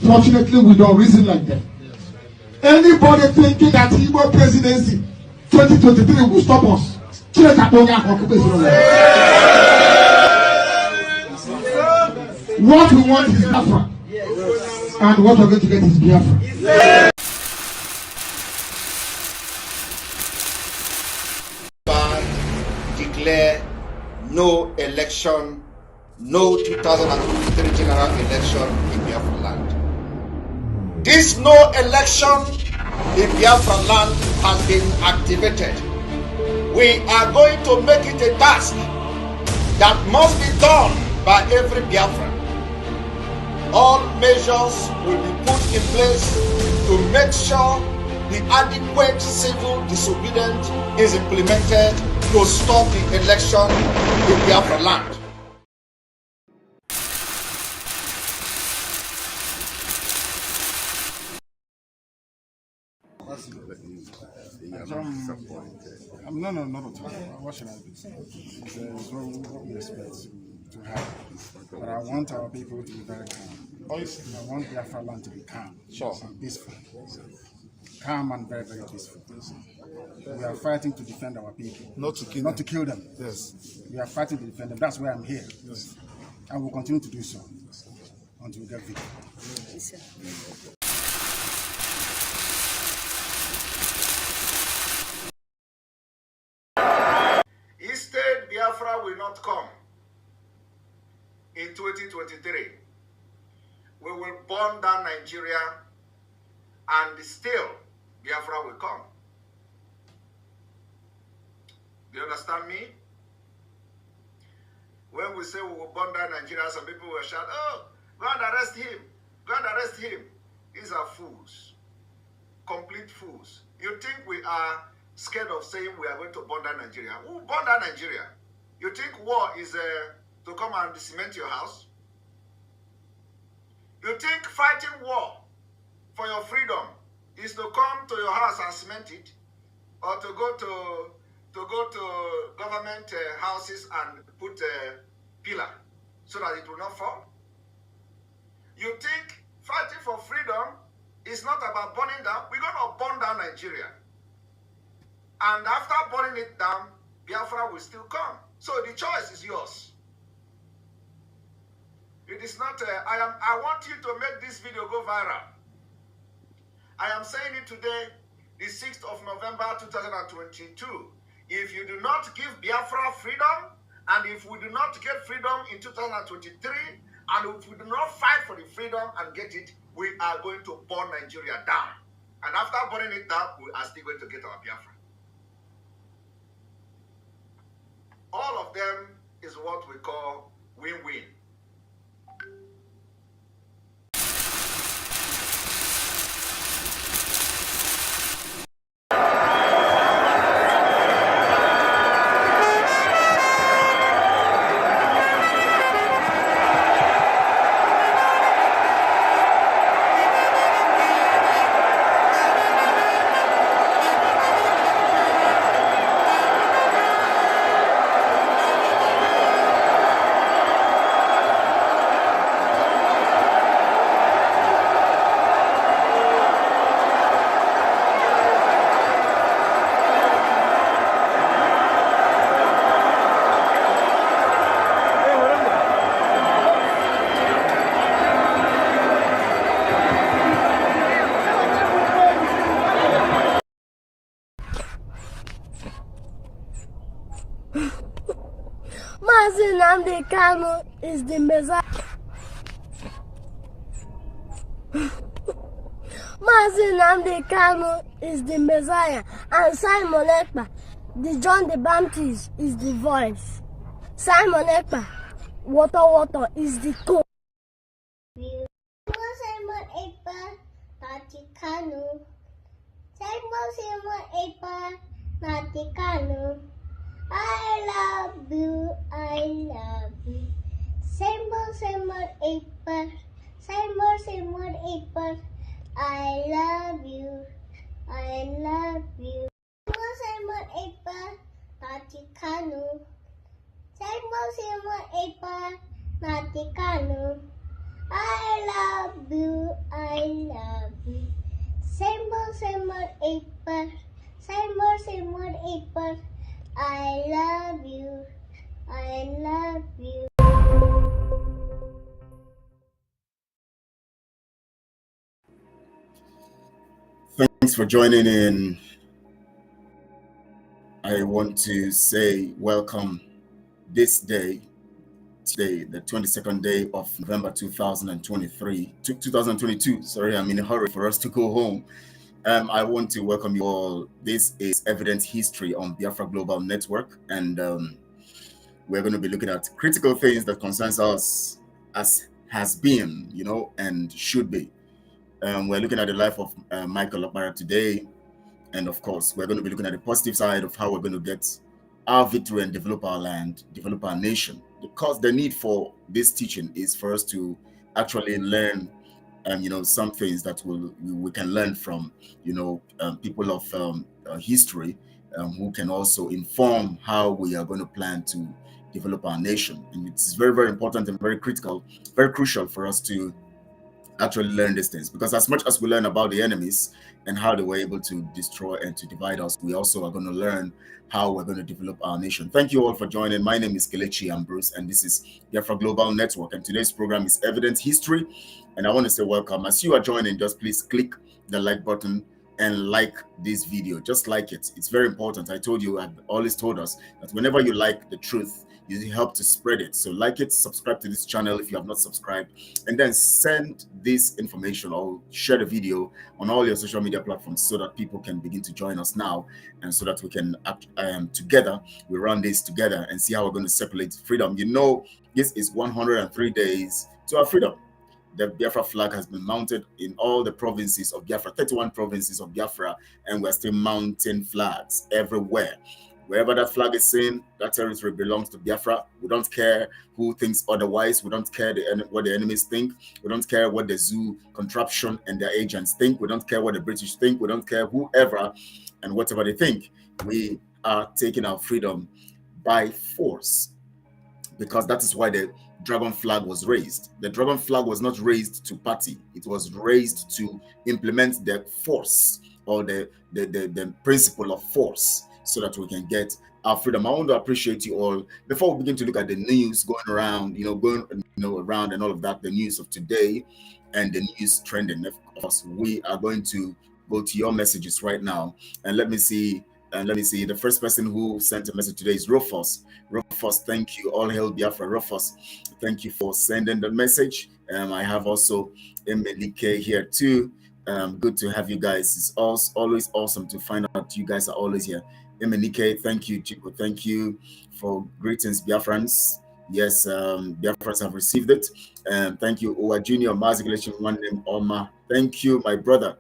Fortunately, we don't reason like that. Anybody thinking that Igbo presidency 2023 will stop us? What we want is Biafra, and what we're going to get is Biafra. Declare no election, no 2023 general election in Biafra land. This no election in Biafra land has been activated. We are going to make it a task that must be done by every Biafran. All measures will be put in place to make sure the adequate civil disobedience is implemented to stop the election in Biafra land. No. What should I do? There's what we expect to happen. But I want our people to be very calm. I want Biafra land to be calm. Sure. And peaceful. Calm and very, very peaceful. We are fighting to defend our people. Not to kill them. Yes. We are fighting to defend them. That's why I'm here. Yes. And we'll continue to do so until we get victory. Yes, Instead, Biafra will not come in 2023. We will burn down Nigeria, and still Biafra will come. Do you understand me? When we say we will burn down Nigeria, some people will shout, "Oh, go and arrest him. Go and arrest him." These are fools. Complete fools. You think we are scared of saying we are going to burn down Nigeria? Who will burn down Nigeria? You think war is to come and cement your house? You think fighting war for your freedom is to come to your house and cement it, or to go to government houses and put a pillar so that it will not fall? You think fighting for freedom is not about burning down? We're going to burn down Nigeria. And after burning it down, Biafra will still come. So the choice is yours. It is not, I want you to make this video go viral. I am saying it today, the 6th of November 2022. If you do not give Biafra freedom, and if we do not get freedom in 2023, and if we do not fight for the freedom and get it, we are going to burn Nigeria down. And after burning it down, we are still going to get our Biafra. All of them is what we call win-win. Nnamdi Kanu is the Messiah. Nnamdi Kanu is the Messiah, and Simon Ekpa, the John the Baptist, is the voice. Simon Ekpa, water is the code. Simon Ekpa, Nnamdi Kanu. Simon Ekpa, Nnamdi Kanu. I love you, I love you. Simon Ekpa, Simon Ekpa, I love you, I love you. Simon Ekpa, Nnamdi Kanu. Simon Ekpa, Nnamdi Kanu. I love you, love you. Symbol, apple. Symbol, apple. I love you. I love you. Thanks for joining in. I want to say welcome this day, today, the 22nd day of November 2022. Sorry, I'm in a hurry for us to go home. I want to welcome you all. This is Evidence History on Biafra Global Network, and we're going to be looking at critical things that concerns us as has been, and should be. We're looking at the life of Michael Okpara today. And of course, we're going to be looking at the positive side of how we're going to get our victory and develop our land, develop our nation. Because the need for this teaching is for us to actually learn, some things that we can learn from, people of history who can also inform how we are going to plan to develop our nation. And it's very, very important and very critical, very crucial for us to actually learn these things, because as much as we learn about the enemies and how they were able to destroy and to divide us, we also are going to learn how we're going to develop our nation. Thank you all for joining. My name is Kelechi Ambrose, and this is Biafra Global Network, and today's program is Evidence History. And I want to say welcome. As you are joining, just please click the like button and like this video. Just like it. It's very important. I've always told us that whenever you like the truth, you help to spread it. So like it, subscribe to this channel if you have not subscribed, and then send this information or share the video on all your social media platforms so that people can begin to join us now, and so that we can together, we run this together and see how we're going to circulate freedom. This is 103 days to our freedom. The Biafra flag has been mounted in all the provinces of Biafra, 31 provinces of Biafra, and we're still mounting flags everywhere. Wherever that flag is seen, that territory belongs to Biafra. We don't care who thinks otherwise. We don't care what the enemies think. We don't care what the zoo contraption and their agents think. We don't care what the British think. We don't care whoever and whatever they think. We are taking our freedom by force, because that is why the dragon flag was raised. The dragon flag was not raised to party. It was raised to implement the force, or the principle of force, so that we can get our freedom. I want to appreciate you all. Before we begin to look at the news going around, around and all of that, the news of today and the news trending, of course, we are going to go to your messages right now. And let me see. The first person who sent a message today is Rufus. Rufus, thank you. All hail Biafra. Rufus, thank you for sending the message. I have also Emelike here too. Good to have you guys. It's always awesome to find out you guys are always here. Emenike, thank you. Chico, thank you for greetings, Biafrans. Yes, Biafrans have received it. Thank you, Owa Junior, Maziglation, one name, Oma. Thank you, my brother,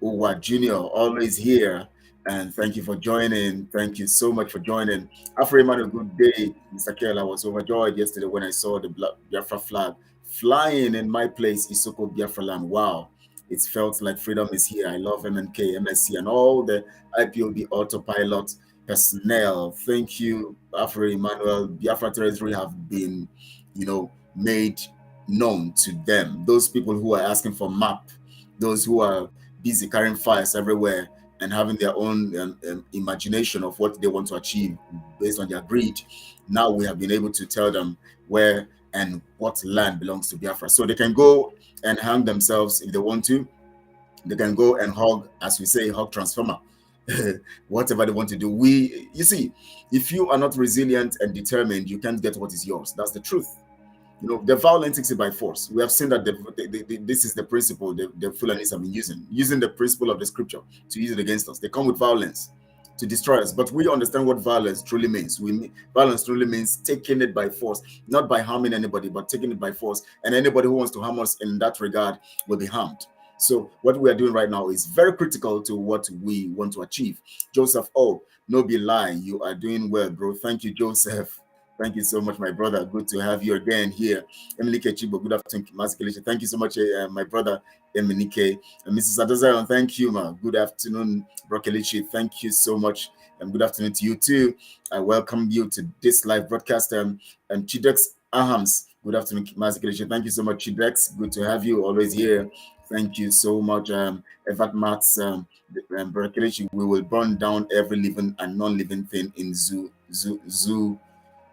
Owa Junior, always here. And thank you for joining. Thank you so much for joining. Afreman, a good day, Mr. Kell. I was overjoyed yesterday when I saw the Biafra flag flying in my place, Isoko Biafra land. Wow. It felt like freedom is here. I love MNK, MSC, and all the IPOB autopilot personnel. Thank you, Afro Emmanuel. Biafra territory have been, made known to them. Those people who are asking for map, those who are busy carrying fires everywhere and having their own imagination of what they want to achieve based on their greed. Now we have been able to tell them where and what land belongs to Biafra. So they can go and hang themselves if they want to. They can go and hug, as we say, hug transformer. Whatever they want to do. You see, if you are not resilient and determined, you can't get what is yours. That's the truth. The violent takes it by force. We have seen that this is the principle the Fulanis have been using the principle of the scripture to use it against us. They come with violence to destroy us, but we understand what violence truly means. Violence truly means taking it by force, not by harming anybody, but taking it by force. And anybody who wants to harm us in that regard will be harmed. So what we are doing right now is very critical to what we want to achieve. Joseph, no be lie, you are doing well, bro. Thank you, Joseph. Thank you so much, my brother. Good to have you again here. Emelike Chibo, good afternoon. Thank you so much, my brother, Emenike. And Mrs. Adozayon, thank you, ma. Good afternoon, Kelechi. Thank you so much. And good afternoon to you, too. I welcome you to this live broadcast. And Chidex Ahams, Good afternoon, Mazi Kelechi. Thank you so much, Chidex. Good to have you always here. Thank you so much, Evat Mats, Kelechi. We will burn down every living and non-living thing in Zuria,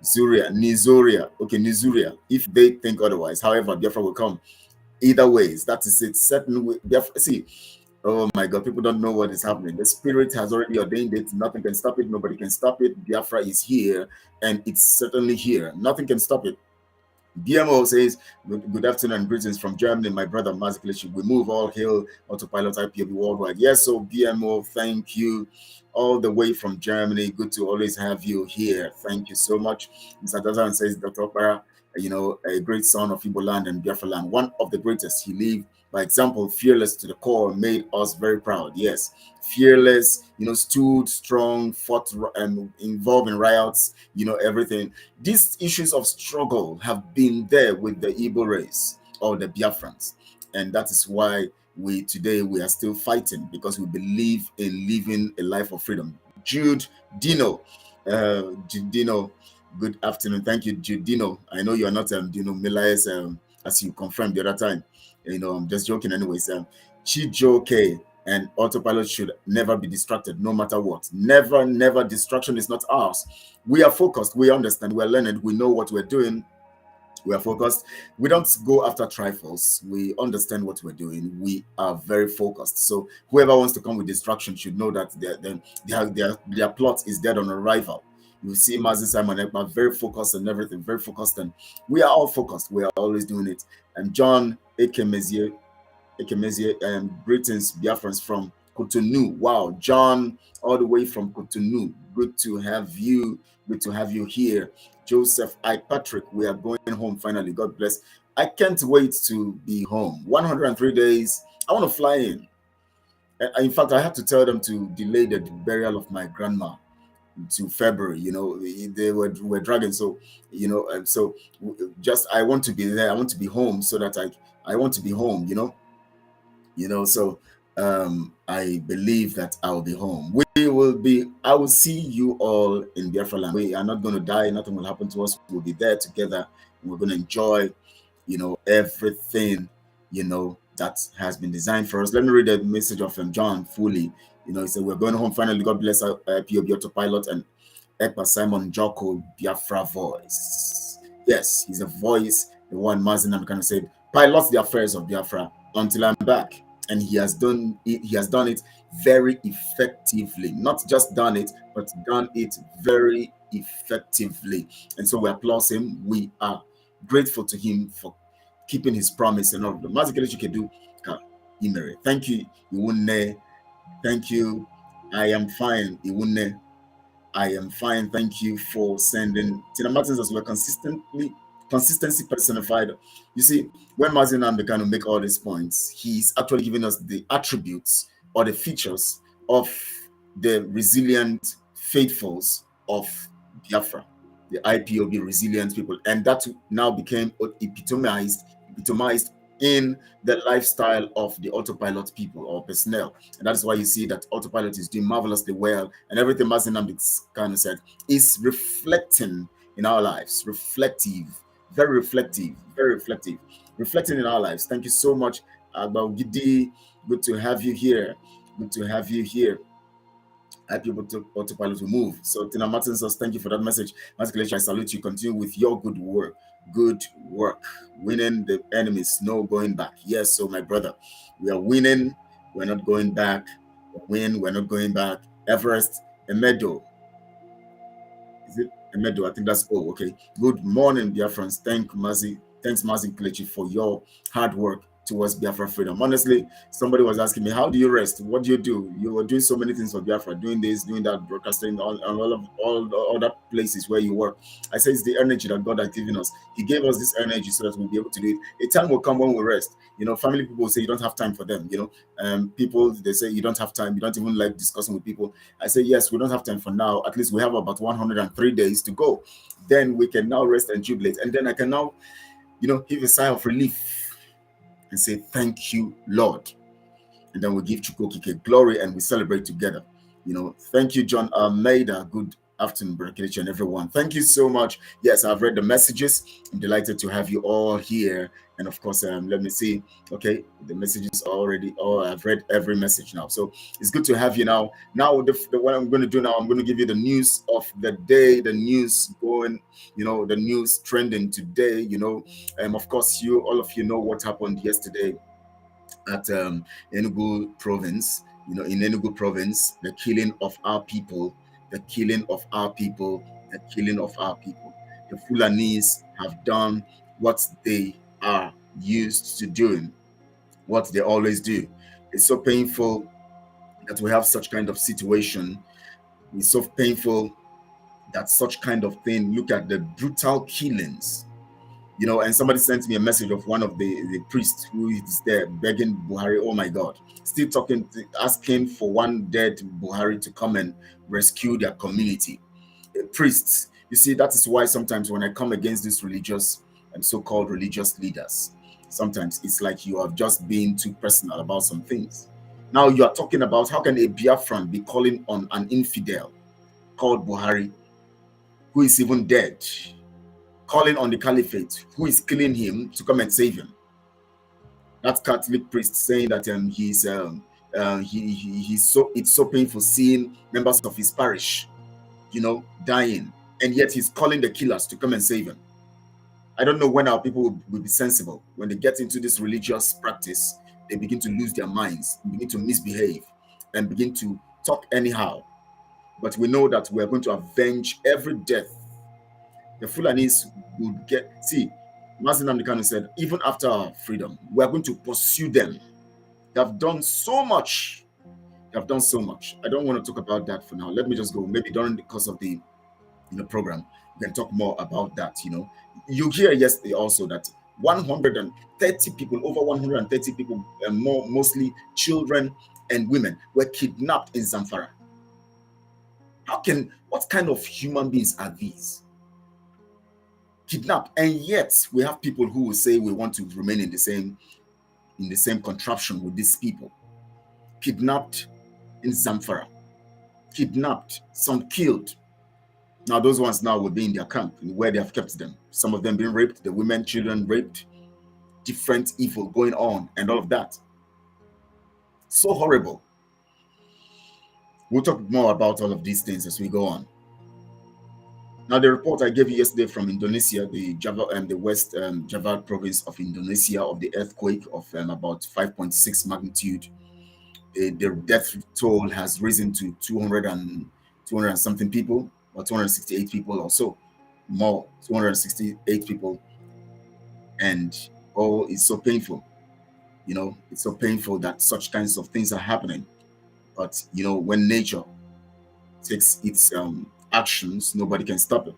Nizoria. Okay, Nizuria. If they think otherwise, however, Biafra will come. Either ways, that is it. Certain way. Biafra, see, oh my God, people don't know what is happening. The spirit has already ordained it. Nothing can stop it. Nobody can stop it. Biafra is here, and it's certainly here. Nothing can stop it. BMO says, good afternoon and greetings from Germany, my brother Mazi Kelechi. We move all hail autopilot IPOB worldwide. Yes, so BMO, thank you. All the way from Germany. Good to always have you here. Thank you so much. Mr. Dazan says, Dr. Okpara, a great son of Igbo land and Biafra land. One of the greatest. He lived by example, fearless to the core, made us very proud. Yes, fearless, stood strong, fought and involved in riots, everything. These issues of struggle have been there with the Igbo race or the Biafrans. And that is why today we are still fighting, because we believe in living a life of freedom. Jude Dino, good afternoon. Thank you, Jude Dino. I know you are not Mila's, as you confirmed the other time. I'm just joking anyways. Chijoke and autopilot should never be distracted, no matter what. Never. Distraction is not ours. We are focused. We understand. We're learned. We know what we're doing. We are focused. We don't go after trifles. We understand what we're doing. We are very focused. So whoever wants to come with distraction should know that their plot is dead on arrival. You see Mazi Simon Ekpa very focused and everything, very focused, and we are all focused. We are always doing it. And John Ekemezie, greetings, Biafrans from Cotonou. Wow, John, all the way from Cotonou. Good to have you. Good to have you here. Joseph I. Patrick, we are going home finally. God bless. I can't wait to be home. 103 days. I want to fly in. In fact, I had to tell them to delay the burial of my grandma to February. They were dragging. So, so just I want to be there. I want to be home so that I want to be home. So I believe that I will be home. I will see you all in Biafra land. We are not going to die. Nothing will happen to us. We'll be there together. And we're going to enjoy, everything, that has been designed for us. Let me read the message of John fully. He said, we're going home finally. God bless our POB autopilot and Ekpa Simon Joko Biafra voice. Yes, he's a voice. The one Mazinam kind of said, pilot the affairs of Biafra until I'm back. And he has done it. He has done it very effectively. Not just done it, but done it very effectively. And so we applaud him. We are grateful to him for keeping his promise and all of the Mazi Kelechi Kedu Imere. Thank you, Iwune. Thank you. I am fine, Iwune. I am fine. Thank you for sending Tina Martins as well. Consistency personified. You see, when Mazin Namde kind of make all these points, he's actually giving us the attributes or the features of the resilient faithfuls of Biafra, the IPOB resilient people, and that now became epitomized in the lifestyle of the autopilot people or personnel. And that's why you see that autopilot is doing marvelously well, and everything Mazin Namde kind of said is reflecting in our lives. Very reflecting in our lives. Thank you so much, Agba Gidi. Good to have you here. Happy autopilot will move. So Tina Martin says, thank you for that message. Mazi Kelechi, I salute you. Continue with your good work. Winning the enemies, no going back. Yes, so my brother, we are winning. We're not going back. We're not going back. Everest, Emedo. Is it Emedo? I think that's okay. Good morning, Biafrans. Thanks, Mazi Kelechi, for your hard work towards Biafra freedom. Honestly, somebody was asking me, how do you rest? What do? You were doing so many things for Biafra, doing this, doing that, broadcasting on all the other places where you work. I say it's the energy that God has given us. He gave us this energy so that we'll be able to do it. A time will come when we rest. Family people say you don't have time for them. People, they say you don't have time. You don't even like discussing with people. I say, yes, we don't have time for now. At least we have about 103 days to go. Then we can now rest and jubilate. And then I can now, give a sigh of relief and say, thank you, Lord. And then we give Chukwokike glory and we celebrate together. Thank you, John Almeida. Good afternoon, Brother Kelechi, and everyone. Thank you so much. Yes, I've read the messages. I'm delighted to have you all here. And of course, let me see. Okay, the messages are already. Oh, I've read every message now. So it's good to have you now. Now, what I'm going to do now, I'm going to give you the news of the day, the news going, the news trending today. Of course, all of you know what happened yesterday at Enugu province. In Enugu province, the killing of our people, the killing of our people, the killing of our people. The Fulanese have done what they are used to doing, what they always do. It's so painful that we have such kind of situation. It's so painful that such kind of thing. Look at the brutal killings. And somebody sent me a message of one of the priests who is there begging Buhari, oh my God, still asking for one dead Buhari to come and rescue their community. Priests, you see, that is why sometimes when I come against these religious and so-called religious leaders, sometimes it's like you have just been too personal about some things. Now you are talking about how can a Biafran be calling on an infidel called Buhari, who is even dead, calling on the caliphate who is killing him to come and save him. That Catholic priest saying that it's so painful seeing members of his parish, dying, and yet he's calling the killers to come and save him. I don't know when our people will be sensible. When they get into this religious practice, they begin to lose their minds, begin to misbehave, and begin to talk anyhow. But we know that we are going to avenge every death. The Fulanis would Mazi Nnamdi Kanu said, even after our freedom, we are going to pursue them. They have done so much. I don't want to talk about that for now. Let me just go. Maybe during the course of the program, we can talk more about that. You hear yesterday also that 130 people, over 130 people, mostly children and women, were kidnapped in Zamfara. What kind of human beings are these? Kidnapped, and yet we have people who will say we want to remain in the same contraption with these people. Kidnapped in Zamfara, kidnapped, some killed. Now those ones now will be in their camp, where they have kept them. Some of them being raped, the women, children raped, different evil going on, and all of that. So horrible. We'll talk more about all of these things as we go on. Now, the report I gave you yesterday from Indonesia, the Java and the West Java province of Indonesia, of the earthquake of about 5.6 magnitude, the death toll has risen to 200 and something people, or 268 people or so, more, 268 people, and it's so painful. It's so painful that such kinds of things are happening. But when nature takes its actions, nobody can stop it.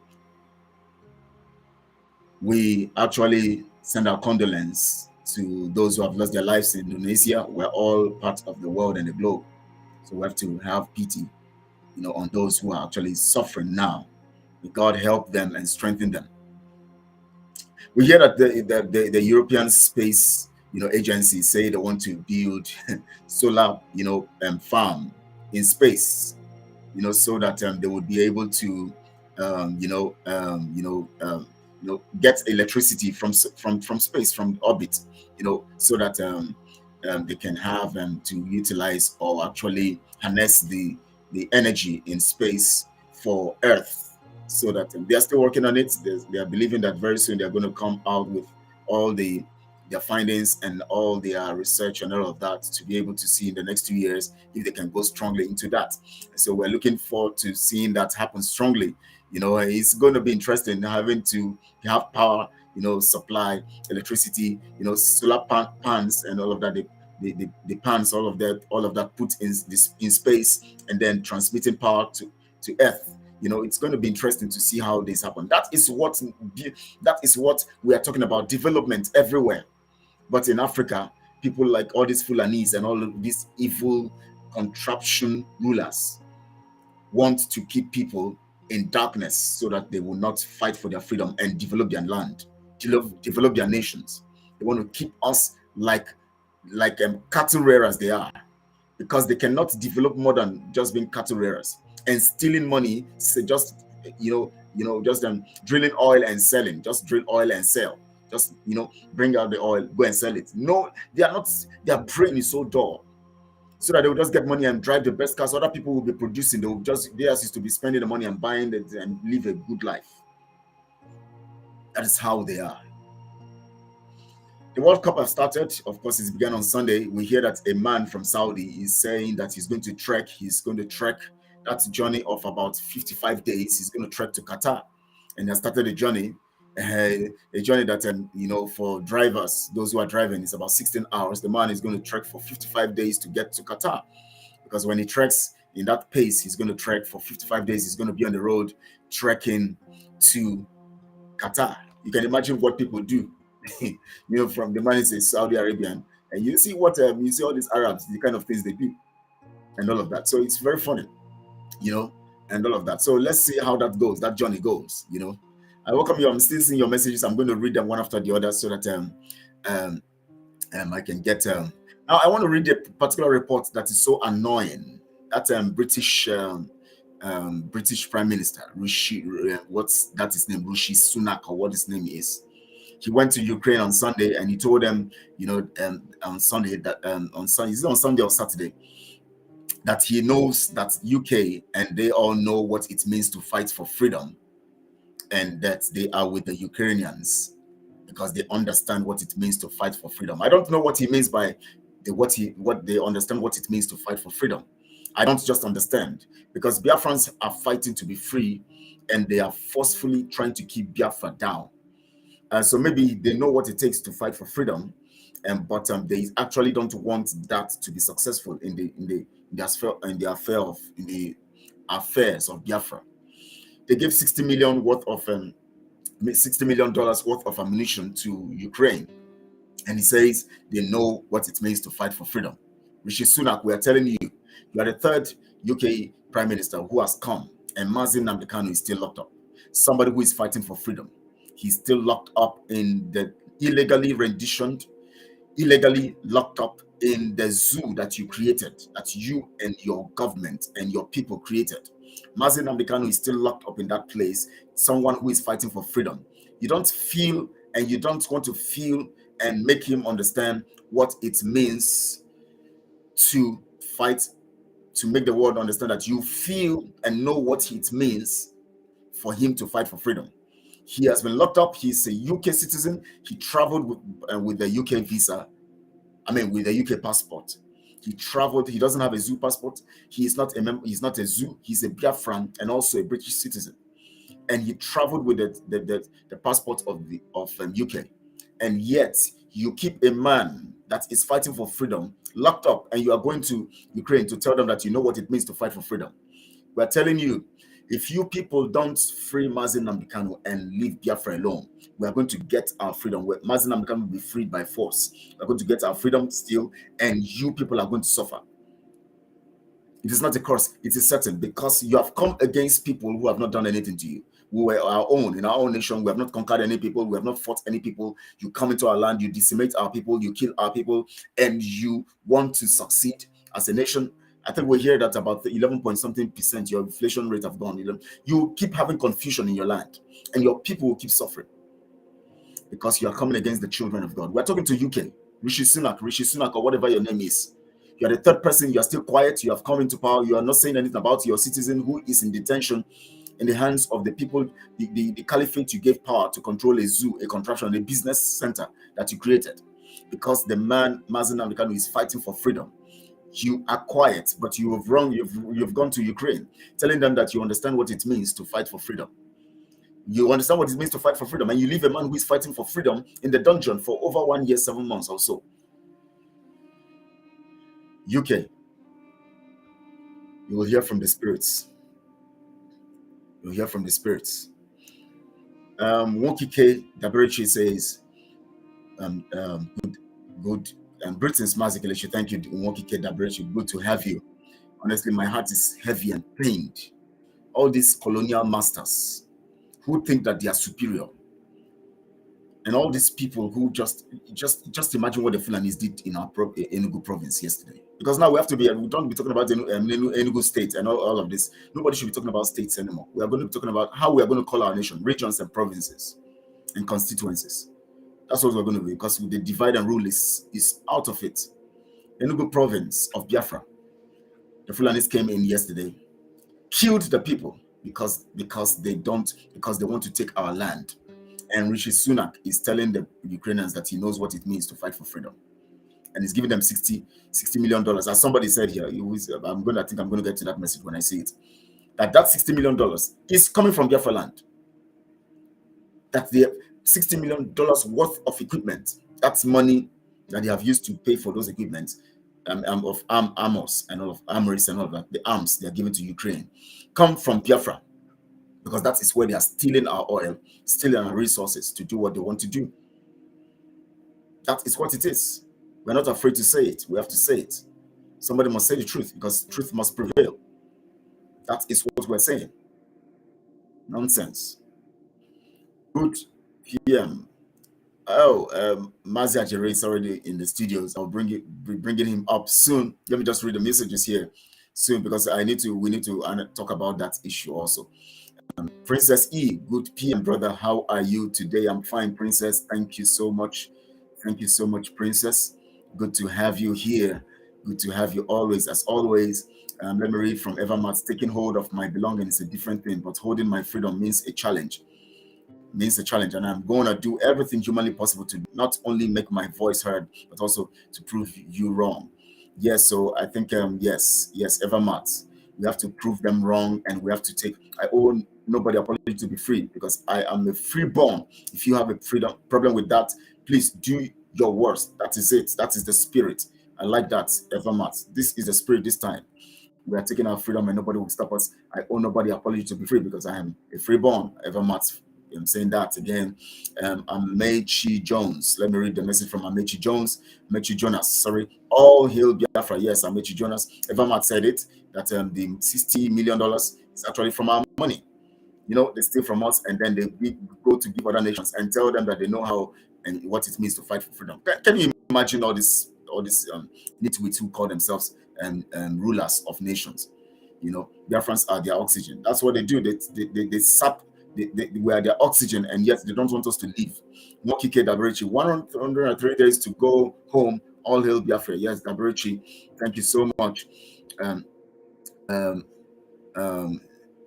We actually send our condolence to those who have lost their lives in Indonesia. We're all part of the world and the globe, so we have to have pity, on those who are actually suffering now. May God help them and strengthen them. We hear that the European Space agencies say they want to build solar farm in space, so that they would be able to get electricity from space, from orbit, so that they can have to utilize or actually harness the energy in space for Earth. So that they are still working on it. They are believing that very soon they are going to come out with all their findings and all their research and all of that, to be able to see in the next 2 years if they can go strongly into that. So we're looking forward to seeing that happen strongly. It's going to be interesting having to have power, supply electricity, solar pans and all of that. The pans, all of that put in space, and then transmitting power to Earth. It's going to be interesting to see how this happens. That is what we are talking about, development everywhere. But in Africa, people like all these Fulanese and all of these evil contraption rulers want to keep people in darkness so that they will not fight for their freedom and develop their land, develop their nations. They want to keep us like cattle rearers they are, because they cannot develop more than just being cattle rearers. and stealing money, so just just drilling oil and selling, just drill oil and sell, just bring out the oil, go and sell it. No, they are not. Their brain is so dull, so that they will just get money and drive the best cars. Other people will be producing. They will just, theirs is to be spending the money and buying it and live a good life. That is how they are. The World Cup has started. Of course, it began on Sunday. We hear that a man from Saudi is saying that he's going to trek. He's going to trek that journey of about 55 days. He's going to trek to Qatar, and he has started a journey. A journey that for drivers, those who are driving, is about 16 hours. The man is going to trek for 55 days to get to Qatar, because when he treks in that pace, he's going to trek for 55 days. He's going to be on the road trekking to Qatar. You can imagine what people do. From the man is a Saudi Arabian, and you see what you see all these Arabs, the kind of things they do, and all of that. So it's very funny, and all of that. So let's see how that goes. That journey goes. I welcome you. I'm still seeing your messages. I'm going to read them one after the other so that I can get. Now I want to read a particular report that is so annoying. That British Prime Minister Rishi, what's that his name? Rishi Sunak, or what his name is. He went to Ukraine on Sunday, and he told them, on Sunday that is it on Sunday or Saturday, that he knows that UK and they all know what it means to fight for freedom, and that they are with the Ukrainians because they understand what it means to fight for freedom. I don't know what he means by what they understand what it means to fight for freedom. I don't just understand, because Biafrans are fighting to be free, and they are forcefully trying to keep Biafra down. So maybe they know what it takes to fight for freedom, but they actually don't want that to be successful in the affairs of Biafra. They gave $60 million worth of ammunition to Ukraine, and he says they know what it means to fight for freedom. Rishi Sunak, we are telling you, you are the third UK Prime Minister who has come, and Mazi Nnamdi Kanu is still locked up. Somebody who is fighting for freedom. He's still locked up in the illegally locked up in the zoo that you created, that you and your government and your people created. Mazi Nnamdi Kanu is still locked up in that place, someone who is fighting for freedom. You don't feel, and you don't want to feel and make him understand what it means to fight, to make the world understand that you feel and know what it means for him to fight for freedom. He has been locked up. He's a UK citizen. He traveled with the UK visa. With the UK passport. He traveled. He doesn't have a zoo passport. He is not a member. He's not a zoo. He's a Biafran and also a British citizen. And he traveled with the passport of UK. And yet you keep a man that is fighting for freedom locked up, and you are going to Ukraine to tell them that you know what it means to fight for freedom. We are telling you, if you people don't free Mazi Nnamdi Kanu and leave Biafra alone, we are going to get our freedom. Mazi Nnamdi Kanu will be freed by force. We are going to get our freedom still, and you people are going to suffer. It is not a curse, it is certain, because you have come against people who have not done anything to you. We were our own, in our own nation. We have not conquered any people. We have not fought any people. You come into our land, you decimate our people, you kill our people, and you want to succeed as a nation. I think we hear that about 11% your inflation rate have gone. You keep having confusion in your land, and your people will keep suffering because you are coming against the children of God. We're talking to UK, Rishi Sunak, or whatever your name is. You are the third person. You are still quiet. You have come into power. You are not saying anything about your citizen who is in detention in the hands of the people, the caliphate you gave power to control a zoo, a contraption, a business center that you created. Because the man, Mazi Nnamdi Kanu, is fighting for freedom. You are quiet, but you have wrong. You've gone to Ukraine, telling them that you understand what it means to fight for freedom. You understand what it means to fight for freedom, and you leave a man who is fighting for freedom in the dungeon for over 1 year, 7 months or so. UK, you will hear from the spirits. You'll hear from the spirits. Wokike Daberichi says, good. Britain's Mazi Kelechi, thank you, Wokike Daberichi. Good to have you. Honestly, my heart is heavy and pained. All these colonial masters who think that they are superior, And all these people who just imagine what the Fulanis did in our Enugu province yesterday. Because now we don't be talking about Enugu state and all of this. Nobody should be talking about states anymore. We are going to be talking about how we are going to call our nation, regions and provinces and constituencies. That's what we're going to be, because the divide and rule is out of it. Enugu province of Biafra, the Fulanis came in yesterday, killed the people because they want to take our land. And Rishi Sunak is telling the Ukrainians that he knows what it means to fight for freedom, and he's giving them $60 million. As somebody said here, I'm going to get to that message when I see it. That $60 million is coming from Biafra land. That the $60 million worth of equipment, that's money that they have used to pay for those equipment, of armors and all of armories and all of that, the arms they are giving to Ukraine, come from Biafra, because that is where they are stealing our oil, stealing our resources to do what they want to do. That is what it is. We're not afraid to say it. We have to say it. Somebody must say the truth, because truth must prevail. That is what we're saying. Nonsense. Good PM. Mazia Jere is already in the studios. I'll be bringing him up soon. Let me just read the messages here soon, because we need to talk about that issue also. Princess E, good PM, brother. How are you today? I'm fine, Princess. Thank you so much. Thank you so much, Princess. Good to have you here. Good to have you always, as always. Let me read from Evermart. Taking hold of my belongings is a different thing, but holding my freedom means a challenge. And I'm going to do everything humanly possible to not only make my voice heard, but also to prove you wrong. Yes, so I think yes, Evermart. We have to prove them wrong, and we have to take. I owe nobody apology to be free, because I am a freeborn. If you have a freedom problem with that, please do your worst. That is it. That is the spirit. I like that, Evermart. This is the spirit this time. We are taking our freedom, and nobody will stop us. I owe nobody apology to be free, because I am a freeborn, Evermart. I'm saying that again. Amechi Jones. Let me read the message from Amechi Jonas. Sorry. All hail Biafra. Yes, Amechi Jonas. Evermart said it, that the $60 million is actually from our money. You know, they steal from us, and then they go to give other nations and tell them that they know how and what it means to fight for freedom. Can you imagine all this nitwits who call themselves rulers of nations? You know, Biafrans are their oxygen. That's what they do. They sap. We are their oxygen, and yet they don't want us to leave. Mokike Daberechi, 103 days to go home. All hail Biafra. Yes, Daberechi, thank you so much.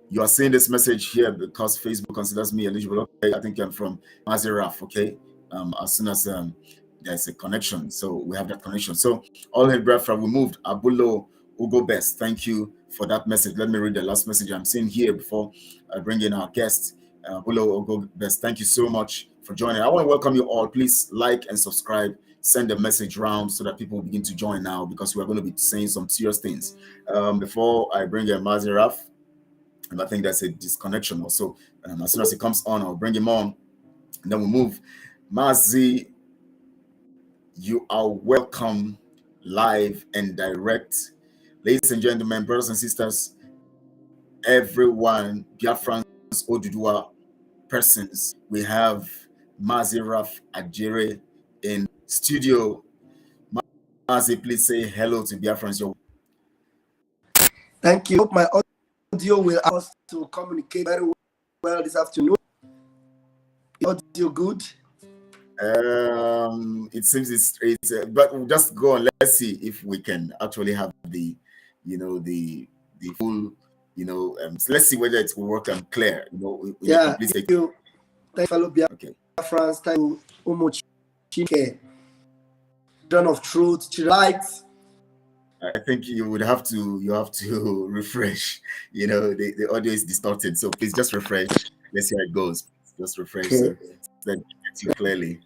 You are seeing this message here because Facebook considers me eligible. Okay, I think I'm from Maziraf. Okay, as soon as there's a connection, so we have that connection. So all hail Biafra. We moved. Abulo Ugo Best, thank you for that message. Let me read the last message I'm seeing here before I bring in our guest. Ugo Best, thank you so much for joining. I want to welcome you all. Please like and subscribe. Send the message around so that people begin to join now, because we are going to be saying some serious things. Before I bring in Maziraf, and I think that's a disconnection also. As soon as he comes on, I'll bring him on, and then we move. Mazi, you are welcome live and direct. Ladies and gentlemen, brothers and sisters, everyone, Biafrans, Oduduwa persons, we have Maziraf Ajere in studio. Mazi, please say hello to Biafrans. Thank you. Hope my audio will allow us to communicate very well this afternoon. Audio good? It seems it's but we'll just go on. Let's see if we can actually have the full, so let's see whether it will work clear. Yeah, thank you. Thank you, Biafrans. Okay. Thank you, Umuchike. Dawn of truth, light. I think you have to refresh. The audio is distorted, so please just refresh. Let's see how it goes. Just refresh, okay. So that gets you clearly.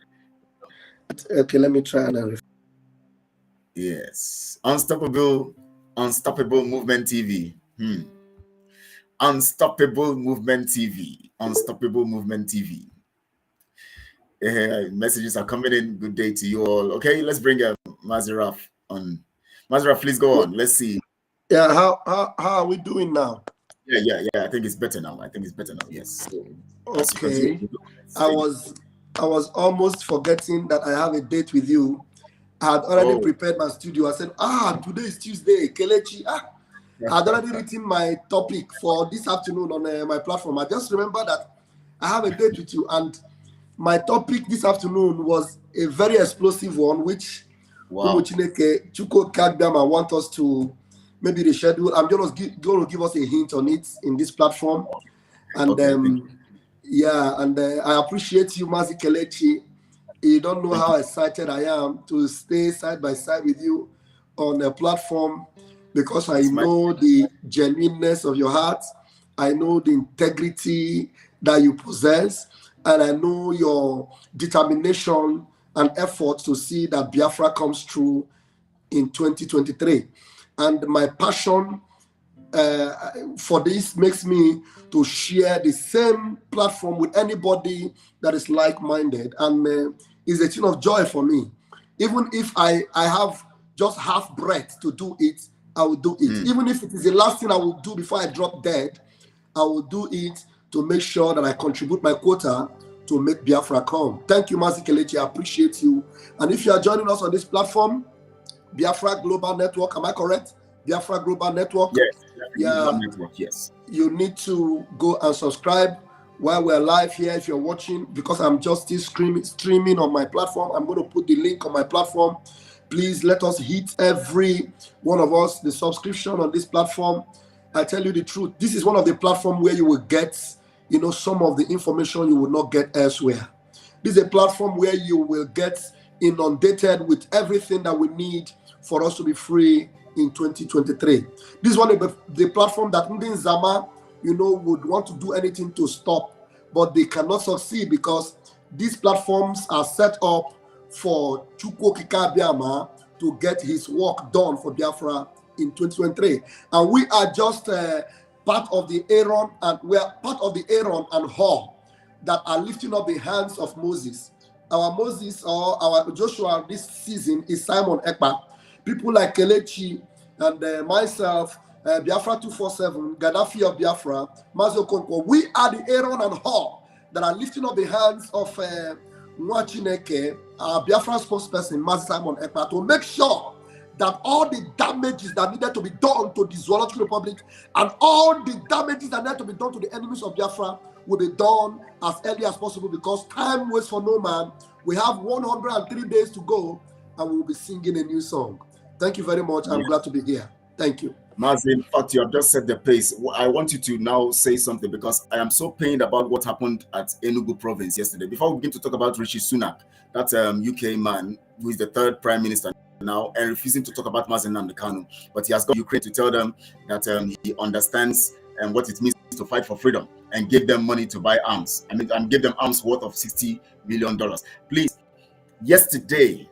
Okay, let me try and refresh. Yes, Unstoppable Movement TV. Unstoppable Movement TV. Messages are coming in. Good day to you all. Okay, let's bring Maziraf on. Maziraf, please go on. Let's see. Yeah, how are we doing now? Yeah. I think it's better now. Yes. So, okay. I I was almost forgetting that I have a date with you. I had already prepared my studio. I said, today is Tuesday. Kelechi, I had already written my topic for this afternoon on my platform. I just remember that I have a date with you, and my topic this afternoon was a very explosive one, which Umuchineke Chuko Kadbiama want us to maybe reschedule. I'm just going to give us a hint on it in this platform. And I appreciate you, Mazi Kelechi. You don't know how excited I am to stay side by side with you on a platform, because I know the genuineness of your heart. I know the integrity that you possess, and I know your determination and effort to see that Biafra comes through in 2023. And my passion for this makes me to share the same platform with anybody that is like-minded, and it's a thing of joy for me. Even if I have just half breath to do it, I will do it. Even if it is the last thing I will do before I drop dead, I will do it to make sure that I contribute my quota to make Biafra come. Thank you, Mazi Kelechi. I appreciate you. And if you are joining us on this platform, Biafra Global Network, am I correct? Biafra Global Network? Yes. Global Network, yes. You need to go and subscribe while we're live here. If you're watching, because I'm just still streaming on my platform, I'm going to put the link on my platform. Please let us hit every one of us the subscription on this platform. I tell you the truth, this is one of the platforms where you will get, some of the information you will not get elsewhere. This is a platform where you will get inundated with everything that we need for us to be free in 2023. This is one of the platform that Ndin Zama, would want to do anything to stop, but they cannot succeed, because these platforms are set up for Chukwu Kikabiama to get his work done for Biafra in 2023. And we are just part of the Aaron, and we are part of the Aaron and Hur that are lifting up the hands of Moses. Our Moses, or our Joshua this season, is Simon Ekpa. People like Kelechi and myself, Biafra 247, Gaddafi of Biafra, Mazo Konko, we are the Aaron and Hur that are lifting up the hands of Nwachineke, our Biafra spokesperson, Mazi Simon Ekpa, to make sure that all the damages that needed to be done to the Zoological Republic and all the damages that needed to be done to the enemies of Biafra will be done as early as possible, because time waits for no man. We have 103 days to go, and we will be singing a new song. Thank you very much. I'm glad to be here. Thank you. Mazi, in fact, you have just set the pace. I want you to now say something, because I am so pained about what happened at Enugu province yesterday. Before we begin to talk about Rishi Sunak, that UK man who is the third prime minister now, and refusing to talk about Mazi Nnamdi Kanu, but he has gone to Ukraine to tell them that he understands what it means to fight for freedom, and give them money to buy arms. And give them arms worth of $60 million. Please, yesterday,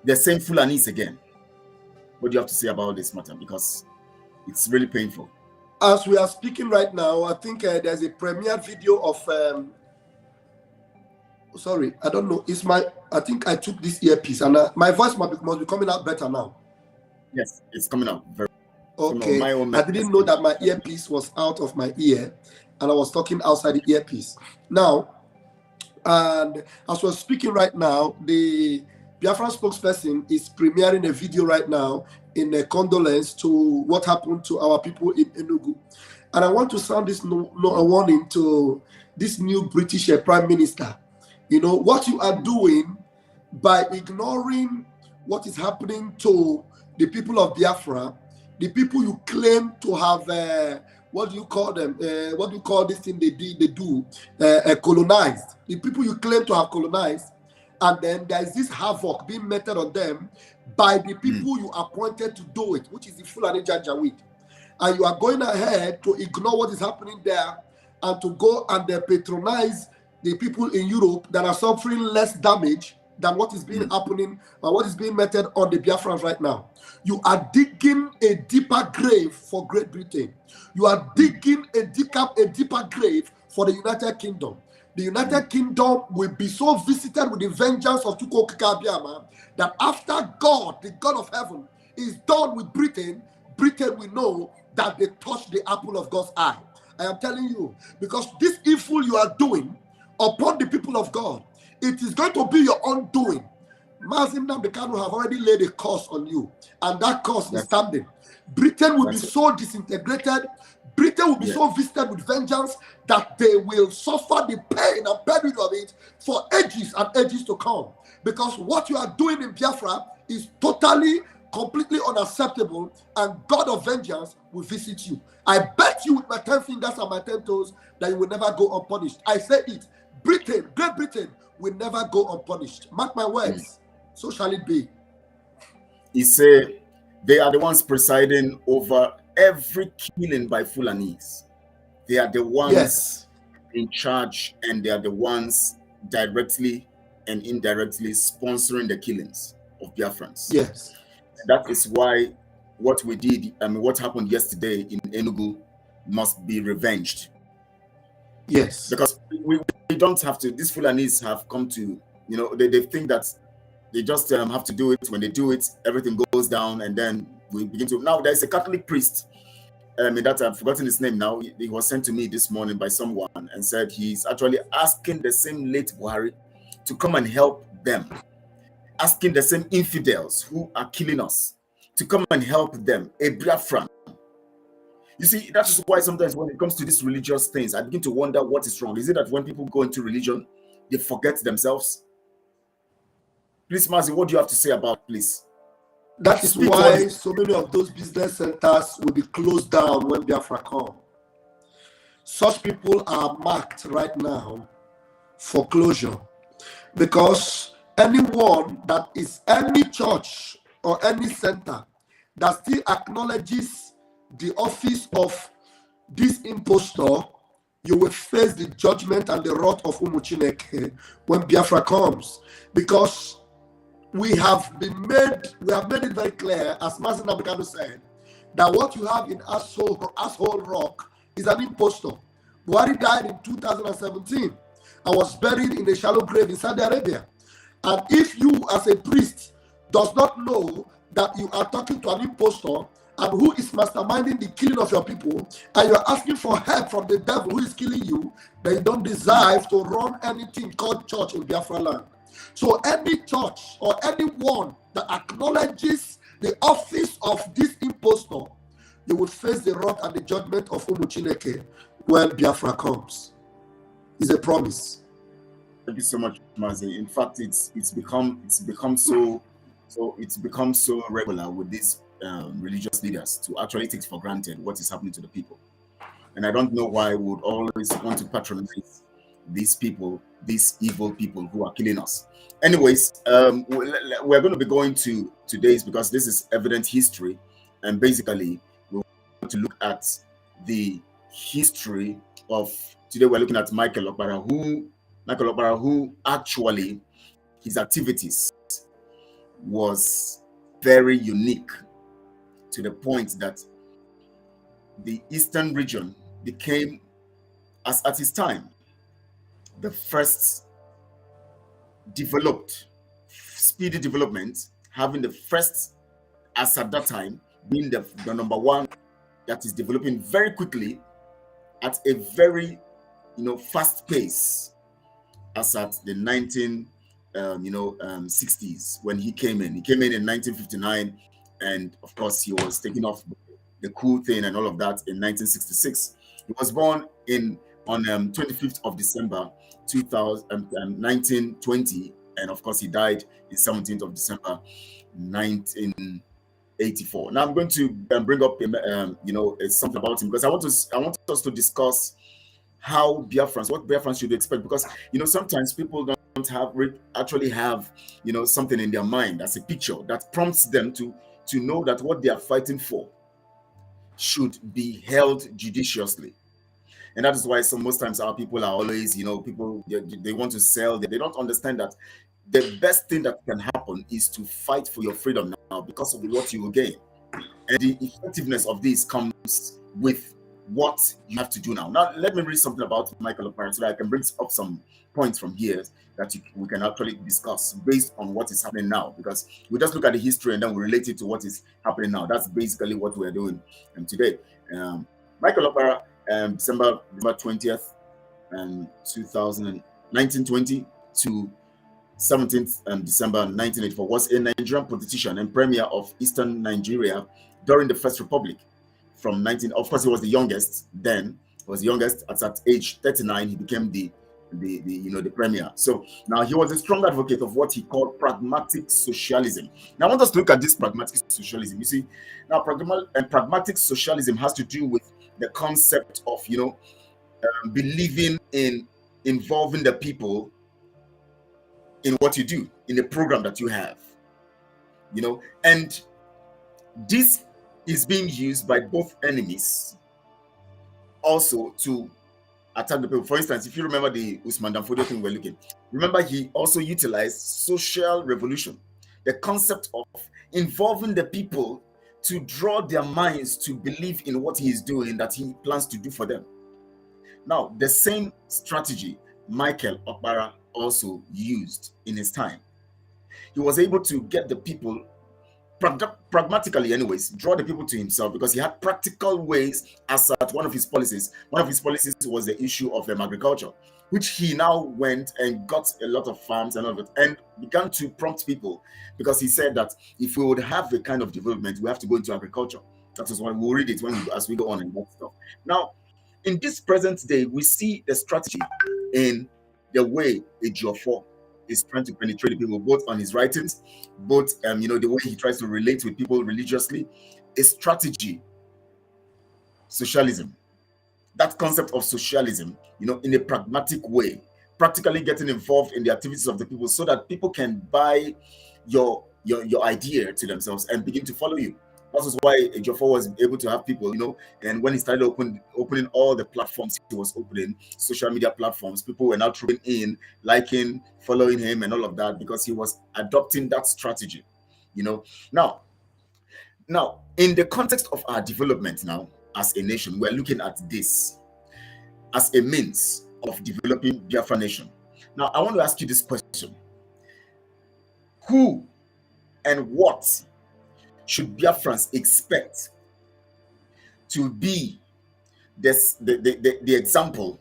they're saying Fulanis again. What do you have to say about this matter? Because it's really painful. As we are speaking right now, I think there's a premiere video of sorry, I don't know. I think I took this earpiece, and my voice must be coming out better now. Yes, it's coming out very. Okay, I didn't know that my earpiece was out of my ear, and I was talking outside the earpiece. Now, and as we're speaking right now, the Biafra spokesperson is premiering a video right now in a condolence to what happened to our people in Enugu. And I want to sound this warning to this new British Prime Minister. What you are doing by ignoring what is happening to the people of Biafra, the people you claim to have, what do you call them? What do you call this thing they do? Colonized. The people you claim to have colonized, and then there is this havoc being meted on them by the people you appointed to do it, which is the Fulani Janjaweed. And you are going ahead to ignore what is happening there and to go and patronize the people in Europe that are suffering less damage than what is being happening and what is being meted on the Biafrans right now. You are digging a deeper grave for Great Britain. You are digging a deeper grave for the United Kingdom. The United Kingdom will be so visited with the vengeance of Chukwu Kikabiama that after God, the God of heaven, is done with Britain, Britain will know that they touched the apple of God's eye. I am telling you, because this evil you are doing upon the people of God it is going to be your undoing. Mazin Namdekanu have already laid a curse on you, and that curse is standing. Britain will be so disintegrated, Britain will be so visited with vengeance that they will suffer the pain and peril of it for ages and ages to come. Because what you are doing in Biafra is totally, completely unacceptable, and God of vengeance will visit you. I bet you with my 10 fingers and my 10 toes that you will never go unpunished. I say it. Britain, Great Britain, will never go unpunished. Mark my words. So shall it be. He said they are the ones presiding over every killing by Fulanis. They are the ones in charge, and they are the ones directly and indirectly sponsoring the killings of Biafrans. Yes. That is why what we did, what happened yesterday in Enugu must be revenged. Yes. Because we don't have to, these Fulanis have come to, they think that they just have to do it. When they do it, everything goes down, and then we begin to. Now there's a Catholic priest, that I've forgotten his name now. He was sent to me this morning by someone and said he's actually asking the same late Buhari to come and help them, asking the same infidels who are killing us to come and help them, a Biafran. You see, that is why sometimes when it comes to these religious things, I begin to wonder what is wrong. Is it that when people go into religion, they forget themselves? Please, Mazi, what do you have to say about, please? That is why so many of those business centers will be closed down when Biafra come. Such people are marked right now for closure, because anyone that is any church or any center that still acknowledges the office of this impostor, you will face the judgment and the wrath of Umuchineke when Biafra comes. Because we have made it very clear, as Master Nabukadu said, that what you have in Asshole Rock is an impostor. Buhari died in 2017 and was buried in a shallow grave in Saudi Arabia. And if you, as a priest, does not know that you are talking to an impostor and who is masterminding the killing of your people, and you are asking for help from the devil who is killing you, then you don't deserve to run anything called church in Biafra land. So any church or anyone that acknowledges the office of this impostor, you will face the wrath and the judgment of Umuchineke when Biafra comes. It's a promise. Thank you so much, Mazi. In fact, it's become so regular with these religious leaders to actually take for granted what is happening to the people. And I don't know why we would always want to patronize these people, these evil people who are killing us. Anyways, we're going to be going to today's, because this is evident history, and basically we want to look at the history of today. We're looking at Michael Okpara, who actually his activities was very unique to the point that the eastern region became, as at his time, the first developed, speedy development, having the first, as at that time, being the number one that is developing very quickly at a very fast pace, as at the 60s when he came in. He came in 1959, and of course he was taking off the cool thing and all of that in 1966. He was born on 25th of December 1920, and of course he died in 17th of December 1984. Now I'm going to bring up something about him, because I want us to discuss how Biafrans, what Biafrans should expect, because sometimes people don't actually have something in their mind as a picture that prompts them to know that what they are fighting for should be held judiciously. And that is why most times our people are always, people, they want to sell. They don't understand that the best thing that can happen is to fight for your freedom now, because of what you will gain. And the effectiveness of this comes with what you have to do now. Now, let me read something about Michael Okpara so that I can bring up some points from here that we can actually discuss based on what is happening now, because we just look at the history and then we relate it to what is happening now. That's basically what we're doing today. Michael Okpara, December 20th, 1920 to 17th December 1984, was a Nigerian politician and premier of Eastern Nigeria during the First Republic. From 19, of course, he was the youngest then. He was the youngest at age 39. He became the premier. So now he was a strong advocate of what he called pragmatic socialism. Now I want us to look at this pragmatic socialism. You see, now pragmatic socialism has to do with the concept of believing in involving the people in what you do, in the program that you have, and this is being used by both enemies also to attack the people. For instance, if you remember the Usman Danfodio thing we're looking, remember he also utilized social revolution, the concept of involving the people to draw their minds to believe in what he is doing, that he plans to do for them. Now, the same strategy Michael Okpara also used in his time. He was able to get the people, pragmatically anyways, draw the people to himself, because he had practical ways. As at one of his policies was the issue of agriculture, which he now went and got a lot of farms and all of it, and began to prompt people, because he said that if we would have a kind of development, we have to go into agriculture. That is why we'll read it as we go on and that stuff. Now, in this present day, we see the strategy in the way Ejiofor is trying to penetrate the people, both on his writings, both the way he tries to relate with people religiously. A strategy, socialism, that concept of socialism, in a pragmatic way, practically getting involved in the activities of the people, so that people can buy your idea to themselves and begin to follow you. That is why Ejiofor was able to have people, and when he started opening all the platforms he was opening, social media platforms, people were now throwing in, liking, following him and all of that, because he was adopting that strategy, Now, in the context of our development now as a nation, we're looking at this as a means of developing Biafra nation. Now, I want to ask you this question. Who and what should Biafrans expect to be the example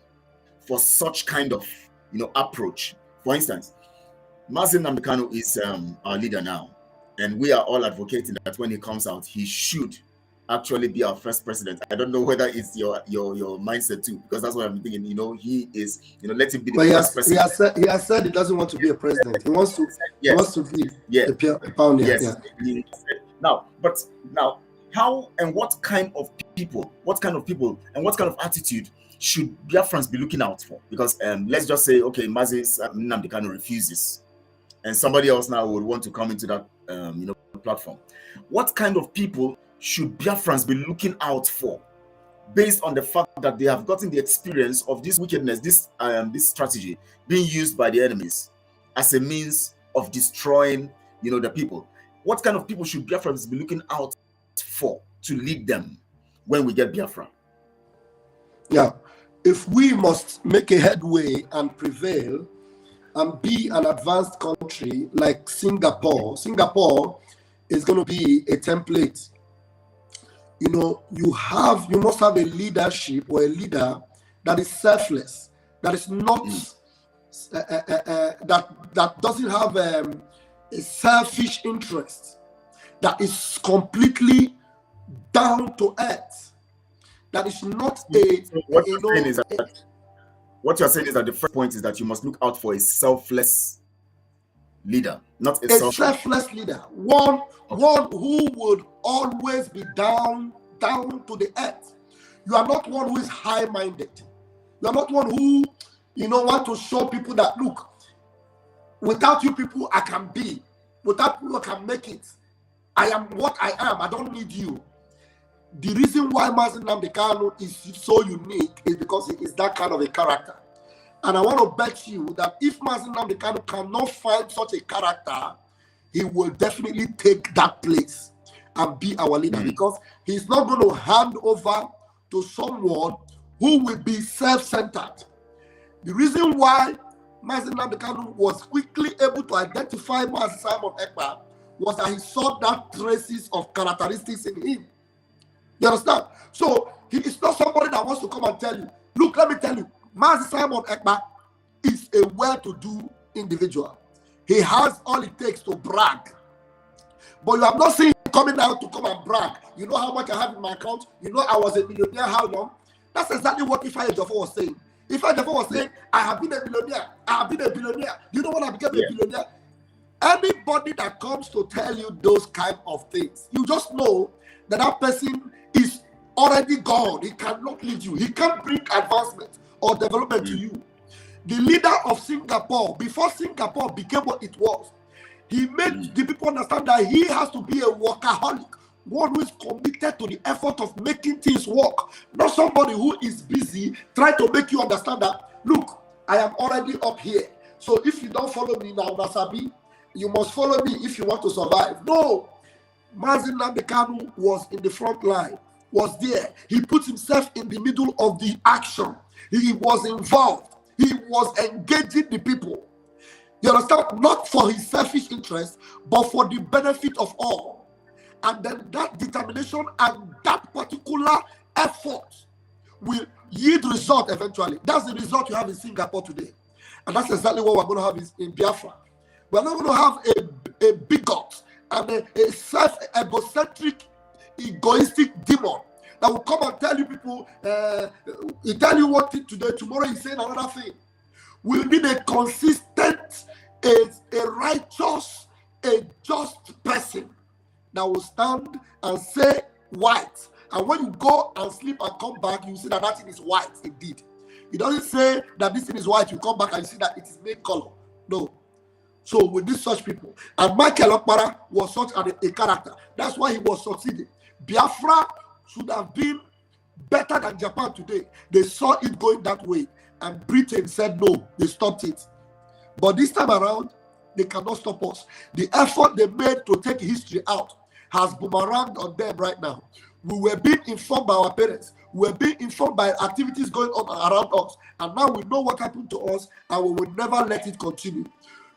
for such kind of approach? For instance, Mazi Nnamdi Kanu is our leader now, and we are all advocating that when he comes out, he should actually be our first president. I don't know whether it's your mindset too, because that's what I'm thinking. He is, let him be the first president. He has said he doesn't want to be a president. He wants to. Yes. He wants to be a pioneer. Yes. Yeah. Now, how and what kind of people and what kind of attitude should Biafrans be looking out for? Because let's just say, okay, Mazi Nnamdi Kanu refuses, and somebody else now would want to come into that platform. What kind of people should Biafrans be looking out for, based on the fact that they have gotten the experience of this wickedness, this strategy being used by the enemies as a means of destroying, the people? What kind of people should Biafrans be looking out for to lead them when we get Biafra? Yeah, if we must make a headway and prevail and be an advanced country like Singapore is going to be a template. You must have a leadership or a leader that is selfless, that is not that doesn't have a selfish interest, that is completely down to earth, that is not a. So what you're saying is that the first point is that you must look out for a selfless leader, not a selfless leader, one who would always be down to the earth. You are not one who is high-minded. You are not one who want to show people that, look, without you people I can be, without people I can make it. I am what I am. I don't need you. The reason why Mazi Nnamdi Kanu is so unique is because he is that kind of a character. And I want to bet you that if Mazi Nnamdi Kanu cannot find such a character, he will definitely take that place and be our leader, because he's not going to hand over to someone who will be self-centered. The reason why Mazi Nnamdi Kanu was quickly able to identify Mazi Simon Ekpa was that he saw that traces of characteristics in him. You understand? So he is not somebody that wants to come and tell you, look, let me tell you, Mazi Simon Ekpa is a well-to-do individual. He has all it takes to brag. But you have not seen him coming out to come and brag. You know how much I have in my account? You know I was a millionaire how long? That's exactly what Ifa Ejiofor was saying. Ifa Ejiofor was saying, I have been a millionaire. I have been a billionaire. You know when I became a billionaire? Anybody that comes to tell you those kind of things, you just know that that person is already gone. He cannot lead you. He can't bring advancement or development to you. The leader of Singapore, before Singapore became what it was, he made the people understand that he has to be a workaholic, one who is committed to the effort of making things work, not somebody who is busy trying to make you understand that, look, I am already up here. So if you don't follow me now, Nasabi, you must follow me if you want to survive. No. Mazi Nnamdi Kanu was in the front line, was there. He put himself in the middle of the action. He was involved. He was engaging the people. You understand? Not for his selfish interest, but for the benefit of all. And then that determination and that particular effort will yield result eventually. That's the result you have in Singapore today. And that's exactly what we're going to have in Biafra. We're not going to have a bigot and a self-egocentric, egoistic demon that will come and tell you people, he tell you one thing today, tomorrow he's saying another thing. We need a consistent, a righteous, a just person that will stand and say white. And when you go and sleep and come back, you see that that thing is white indeed. It doesn't say that this thing is white, you come back and you see that it is made color. No. So we need such people. And Michael Okpara was such a character. That's why he was succeeding. Biafra should have been better than Japan today. They saw it going that way. And Britain said no. They stopped it. But this time around, they cannot stop us. The effort they made to take history out has boomeranged on them right now. We were being informed by our parents. We were being informed by activities going on around us. And now we know what happened to us, and we will never let it continue.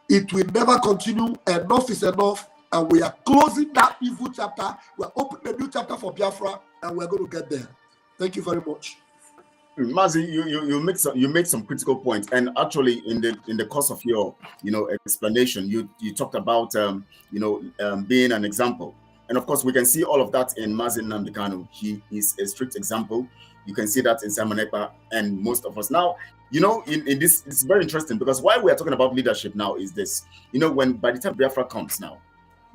It will never continue. Enough is enough. And we are closing that evil chapter. We're opening a new chapter for Biafra, and we're going to get there. Thank you very much. Mazi, you make some critical points, and actually in the course of your explanation, you talked about being an example, and of course we can see all of that in Mazi Nnamdi Kanu. He is a strict example. You can see that in Simon Ekpa and most of us now. In this, it's very interesting because why we are talking about leadership now is this. When by the time Biafra comes now,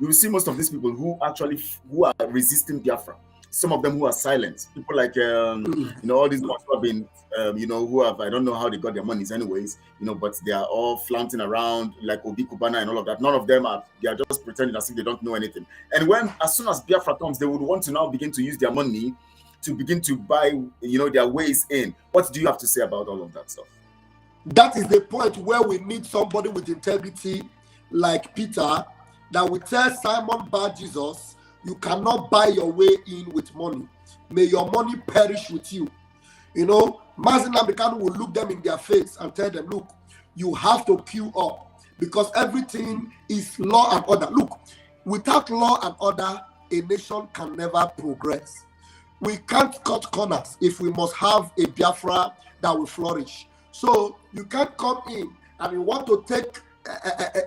you will see most of these people who are resisting Biafra. Some of them who are silent, people like all these ones who have been who have, I don't know how they got their monies anyways, but they are all flaunting around like Obi Kubana and all of that. None of them they are just pretending as if they don't know anything. And as soon as Biafra comes, they would want to now begin to use their money to begin to buy their ways in. What do you have to say about all of that stuff? That is the point where we need somebody with integrity like Peter that will tell Simon Bar Jesus, you cannot buy your way in with money. May your money perish with you. Mazi Nnamdi Kanu will look them in their face and tell them, look, you have to queue up because everything is law and order. Look, without law and order, a nation can never progress. We can't cut corners if we must have a Biafra that will flourish. So you can't come in and you want to take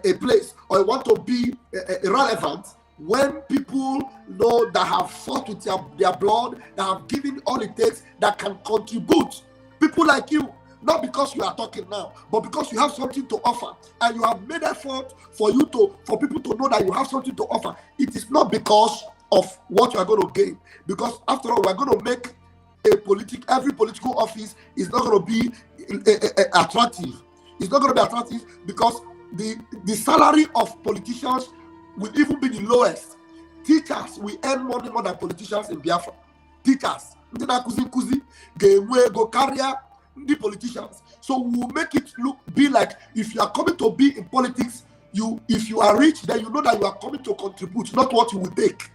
a place or you want to be irrelevant when people know that have fought with their blood, that have given all it takes, that can contribute. People like you, not because you are talking now, but because you have something to offer, and you have made effort for people to know that you have something to offer. It is not because of what you are going to gain, because after all, we are going to make every political office is not going to be attractive. It's not going to be attractive because the salary of politicians will even be the lowest. Teachers will earn money more than politicians in Biafra. Teachers, go carrier the politicians. So we'll make it be like if you are coming to be in politics, if you are rich, then you know that you are coming to contribute, not what you will take.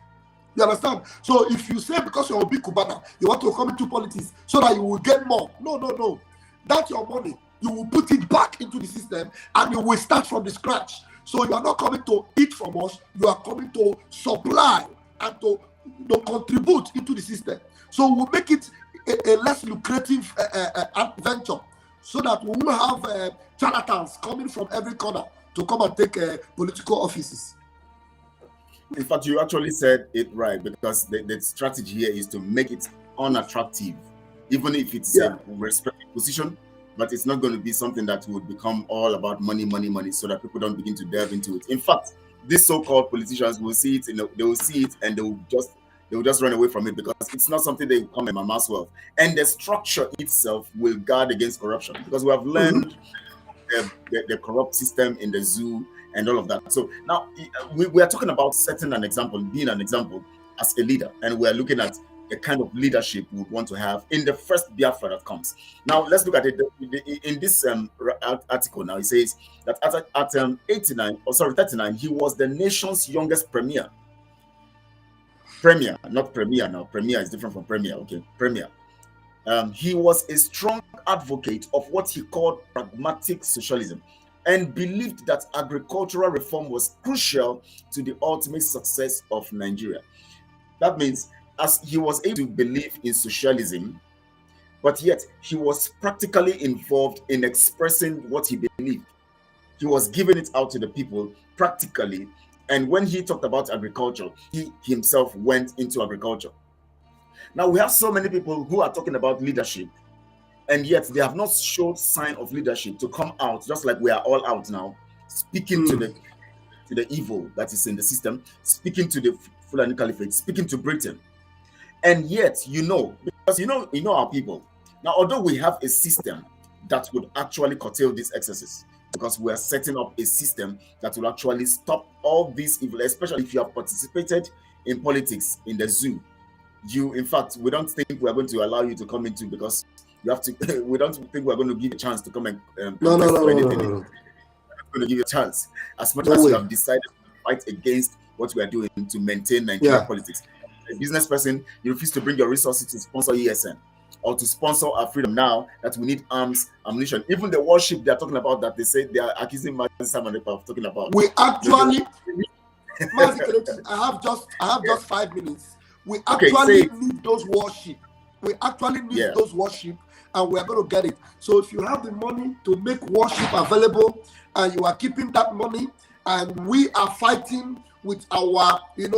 You understand? So if you say because you're a big Kubana, you want to come into politics so that you will get more. No. That's your money. You will put it back into the system and you will start from the scratch. So you are not coming to eat from us, you are coming to supply and to contribute into the system. So we'll make it a less lucrative venture so that we will have charlatans coming from every corner to come and take political offices. In fact, you actually said it right, because the strategy here is to make it unattractive, even if it's a respected position, but it's not going to be something that would become all about money, money, money, so that people don't begin to delve into it. In fact, these so-called politicians will see it, they will see it, and they will just run away from it, because it's not something they come in mass wealth. And the structure itself will guard against corruption, because we have learned the corrupt system in the zoo and all of that. So now we are talking about setting an example, being an example as a leader, and we are looking at the kind of leadership we would want to have in the first Biafra that comes. Now let's look at it in this article. Now it says that at 39, he was the nation's youngest premier. Premier, not premier. Now premier is different from premier. Okay, premier. He was a strong advocate of what he called pragmatic socialism, and believed that agricultural reform was crucial to the ultimate success of Nigeria. That means, as he was able to believe in socialism, but yet he was practically involved in expressing what he believed. He was giving it out to the people practically. And when he talked about agriculture, he himself went into agriculture. Now we have so many people who are talking about leadership, and yet they have not showed sign of leadership to come out, just like we are all out now, speaking to the evil that is in the system, speaking to the Fulani Caliphate, speaking to Britain. And yet, because you know our people. Now, although we have a system that would actually curtail these excesses, because we are setting up a system that will actually stop all these evil, especially if you have participated in politics in the zoo. In fact, we don't think we're going to allow you to come into, because you have to. We don't think we're going to give you a chance to come and No. We're not going to give you a chance, as much as you have decided to fight against what we are doing to maintain Nigerian politics. A business person, you refuse to bring your resources to sponsor ESN or to sponsor our freedom now that we need arms, ammunition. Even the warship they are talking about, that they say they are accusing Simon of talking about. We actually, I have just 5 minutes. We actually need those warship. We actually need those warship, and we are going to get it. So if you have the money to make warship available, and you are keeping that money, and we are fighting with our, the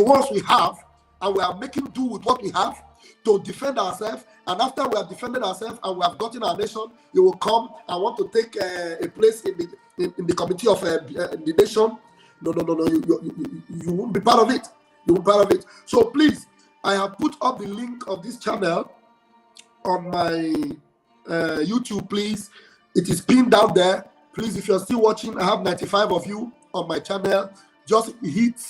ones we have, and we are making do with what we have to defend ourselves. And after we have defended ourselves and we have gotten our nation, you will come and want to take a place in the committee of the nation. No, you won't be part of it. You won't be part of it. So please, I have put up the link of this channel on my YouTube. Please, it is pinned down there. Please, if you're still watching, I have 95 of you on my channel. Just hit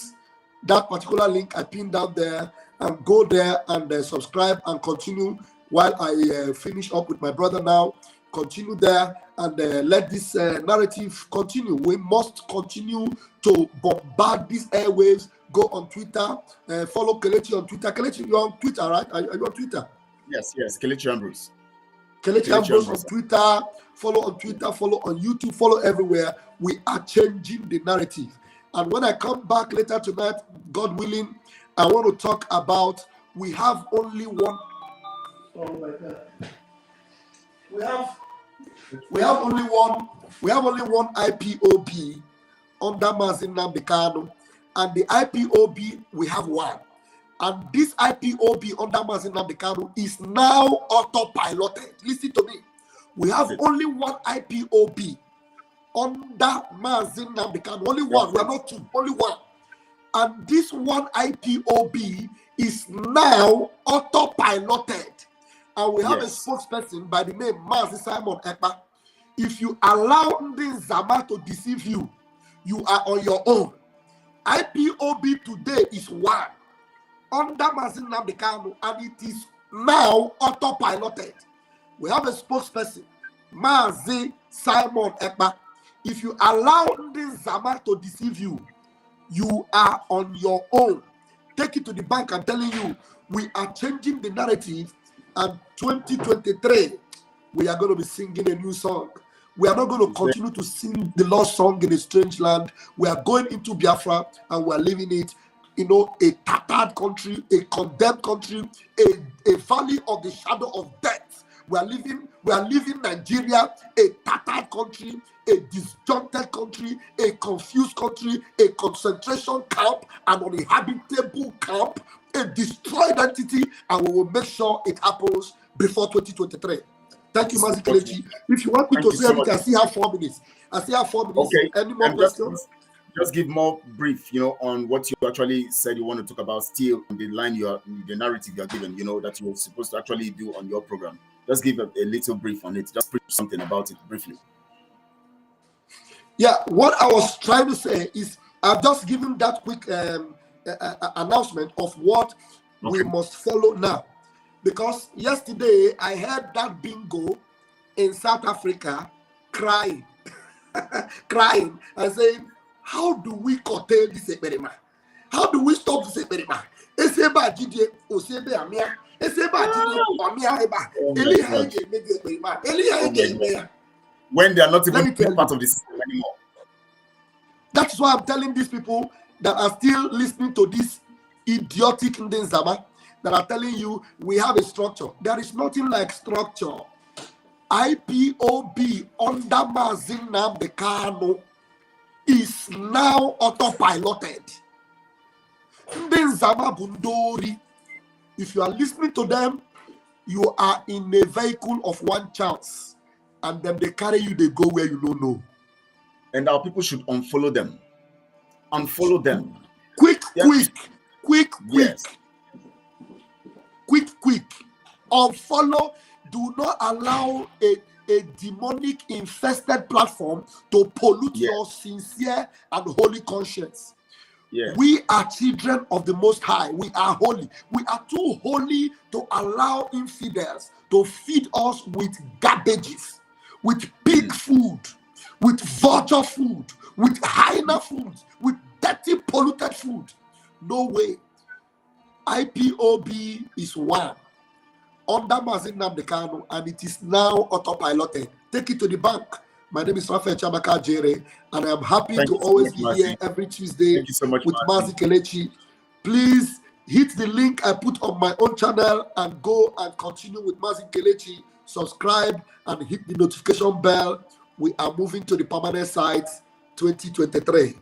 that particular link I pinned down there and go there and subscribe and continue while I finish up with my brother now. Continue there and let this narrative continue. We must continue to bombard these airwaves. Go on Twitter, follow Kelechi on Twitter. Kelechi, you're on Twitter, right? Are you on Twitter? Yes, Kelechi Ambrose. Kelechi Ambrose on Twitter. Follow on Twitter, follow on YouTube, follow everywhere. We are changing the narrative. And when I come back later tonight, God willing, I want to talk about we have only one. Oh my God. We have only one IPOB under Mazin Nnamdi Kanu, and the IPOB we have one. And this IPOB under Mazin Nnamdi Kanu is now autopiloted. Listen to me. We have only one IPOB under Mazin Nnamdi Kanu. Only one. We are not two. Only one. And this one IPOB is now autopiloted. And we have a spokesperson by the name Mazi Simon Ekpa. If you allow this Zama to deceive you, you are on your own. IPOB today is one under Mazin Nnamdi Kanu, and it is now autopiloted. We have a spokesperson, Mazi Simon Ekpa. If you allow this Zama to deceive you, you are on your own. Take it to the bank. I'm telling you, we are changing the narrative. And 2023, we are going to be singing a new song. We are not going to continue to sing the lost song in a strange land. We are going into Biafra and we are living it. A tattered country, a condemned country, a valley of the shadow of death. We are leaving Nigeria a tattered country, a disjointed country, a confused country, a concentration camp, an uninhabitable camp, a destroyed entity, and we will make sure it happens before 2023. Thank you, Mazi Kelechi. If you want me to say anything, I still have 4 minutes. Okay. Any more questions? Just give more brief, on what you actually said you want to talk about, still on the line the narrative you are given, that you were supposed to actually do on your program. Just give a little brief on it. Just preach something about it briefly. Yeah, what I was trying to say is I've just given that quick announcement of what we must follow now. Because yesterday I heard that bingo in South Africa crying, and saying, how do we curtail this experiment? How do we stop this experiment? When they are not even part of the system anymore. That's why I'm telling these people that are still listening to this idiotic Ndenzama that are telling you we have a structure. There is nothing like structure. IPOB under Mazin Nnamdi Kanu is now autopiloted. Ndenzama Bundori, if you are listening to them, you are in a vehicle of one chance, and then they carry you, they go where you don't know. And our people should unfollow them. Unfollow them. Quick. Yes. Quick. Unfollow. Do not allow a demonic infested platform to pollute your sincere and holy conscience. Yes. We are children of the Most High. We are holy. We are too holy to allow infidels to feed us with garbages, with pig food, with vulture food, with hyena food, with dirty, polluted food. No way. IPOB is one under Mazin Nnamdi Kanu, and it is now autopiloted. Take it to the bank. My name is Rafael Chabaka Jere, and I am happy to always be here every Tuesday with Mazi Kelechi. Please hit the link I put on my own channel and go and continue with Mazi Kelechi. Subscribe and hit the notification bell. We are moving to the permanent site 2023.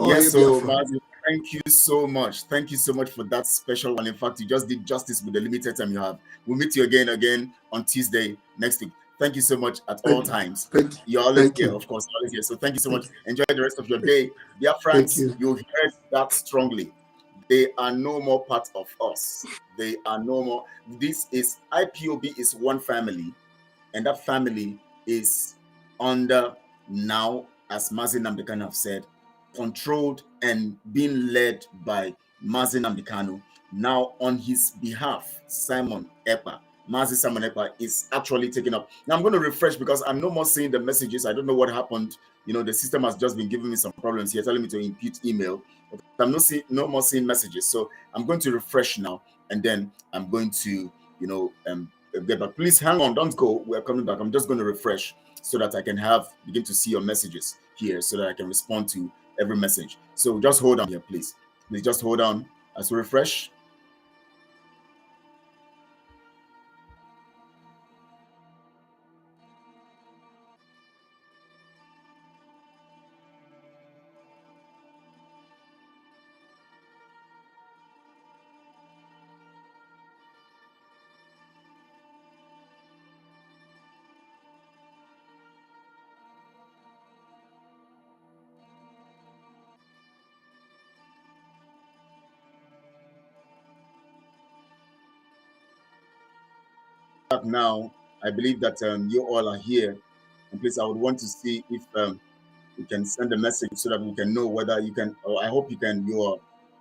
Yes, so Mazi, thank you so much. Thank you so much for that special one. In fact, you just did justice with the limited time you have. We'll meet you again on Tuesday next week. Thank you so much at all times. You're always here, of course, always here. So thank you so much. Enjoy the rest of your day. Dear friends, you heard that strongly. They are no more part of us. They are no more. This is IPOB is one family, and that family is under now, as Mazin Nnamdi Kanu have said, controlled and being led by Mazin Nnamdi Kanu. Now, on his behalf, Mazi Simon Ekpa is actually taking up. Now, I'm going to refresh because I'm no more seeing the messages. I don't know what happened. The system has just been giving me some problems here, telling me to impute email. But I'm no more seeing messages. So I'm going to refresh now, and then I'm going to, get back. Please hang on. Don't go. We're coming back. I'm just going to refresh so that I can begin to see your messages here so that I can respond to every message. So just hold on here, please. Please just hold on as we refresh. Now, I believe that you all are here, and please, I would want to see if you can send a message so that we can know whether you can. Or I hope you can. You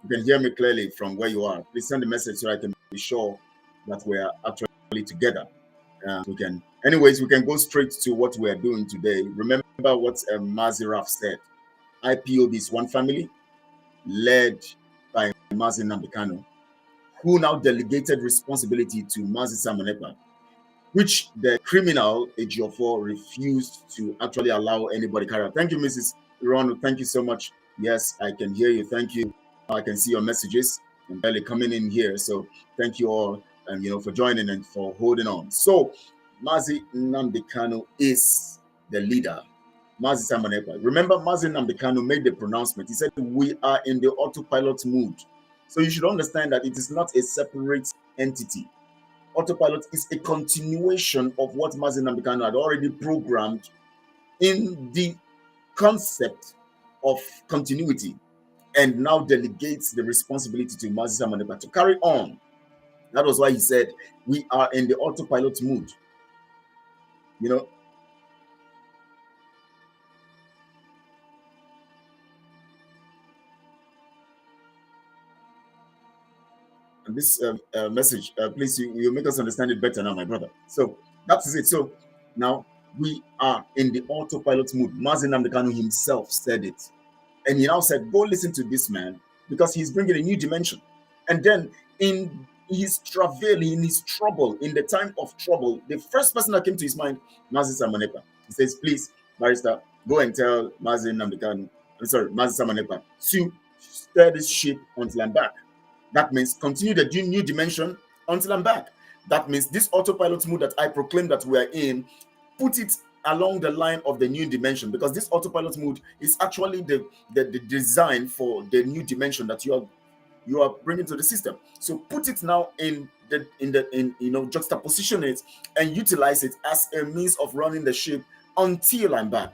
can hear me clearly from where you are. Please send a message so I can be sure that we are actually together. We can. Anyways, we can go straight to what we are doing today. Remember what Mazi Raf said. IPOB is one family, led by Mazin Nnamdi Kanu, who now delegated responsibility to Mazi Simon Ekpa, which the criminal Ejiofor refused to actually allow anybody carry out. Thank you, Mrs. Irono. Thank you so much. Yes, I can hear you. Thank you. I can see your messages and barely coming in here. So thank you all, and for joining and for holding on. So Mazi Nnamdi Kanu is the leader. Mazi Simon Ekpa. Remember, Mazi Nnamdi Kanu made the pronouncement. He said, we are in the autopilot mood. So you should understand that it is not a separate entity. Autopilot is a continuation of what Mazi Nnamdi Kanu had already programmed in the concept of continuity, and now delegates the responsibility to Mazi Simon Ekpa to carry on. That was why he said, we are in the autopilot mood. You know, and this message, please, you make us understand it better now, my brother. So that is it. So now we are in the autopilot mood. Mazi Nnamdi Kanu himself said it. And he now said, go listen to this man, because he's bringing a new dimension. And then in his travail, in his trouble, in the time of trouble, the first person that came to his mind, Mazi Simon Ekpa. He says, please, barrister, go and tell Mazi Nnamdi Kanu, Mazi Simon Ekpa, to steer this ship until I'm back. That means continue the new dimension until I'm back. That means this autopilot mood that I proclaim that we are in, put it along the line of the new dimension, because this autopilot mode is actually the design for the new dimension that you are bringing to the system. So put it now in juxtaposition it and utilize it as a means of running the ship until I'm back.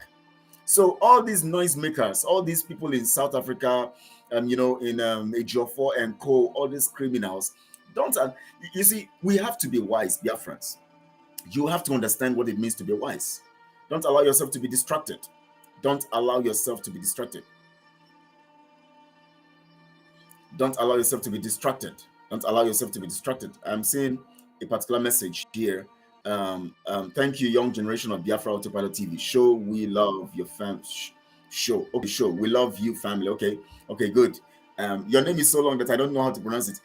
So all these noisemakers, all these people in South Africa, in Ejiofor and co, all these criminals, you see, we have to be wise, Biafrans. You have to understand what it means to be wise. Don't allow yourself to be distracted. Don't allow yourself to be distracted. Don't allow yourself to be distracted. Don't allow yourself to be distracted. I'm seeing a particular message here. Thank you, young generation of Biafra Autopilot TV. Show we love your fam. Show. Okay, show. We love you, family. Okay. Okay, good. Your name is so long that I don't know how to pronounce it.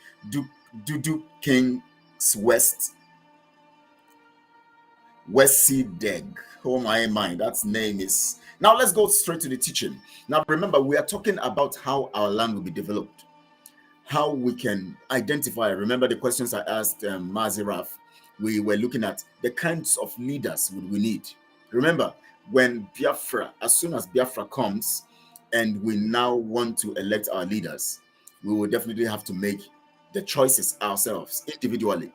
Dudu Kings West. Wesideg. Oh my, that name is. Now let's go straight to the teaching. Now remember, we are talking about how our land will be developed, how we can identify. Remember the questions I asked Mazi Raf. We were looking at the kinds of leaders we need. Remember, when Biafra, as soon as Biafra comes and we now want to elect our leaders, we will definitely have to make the choices ourselves individually.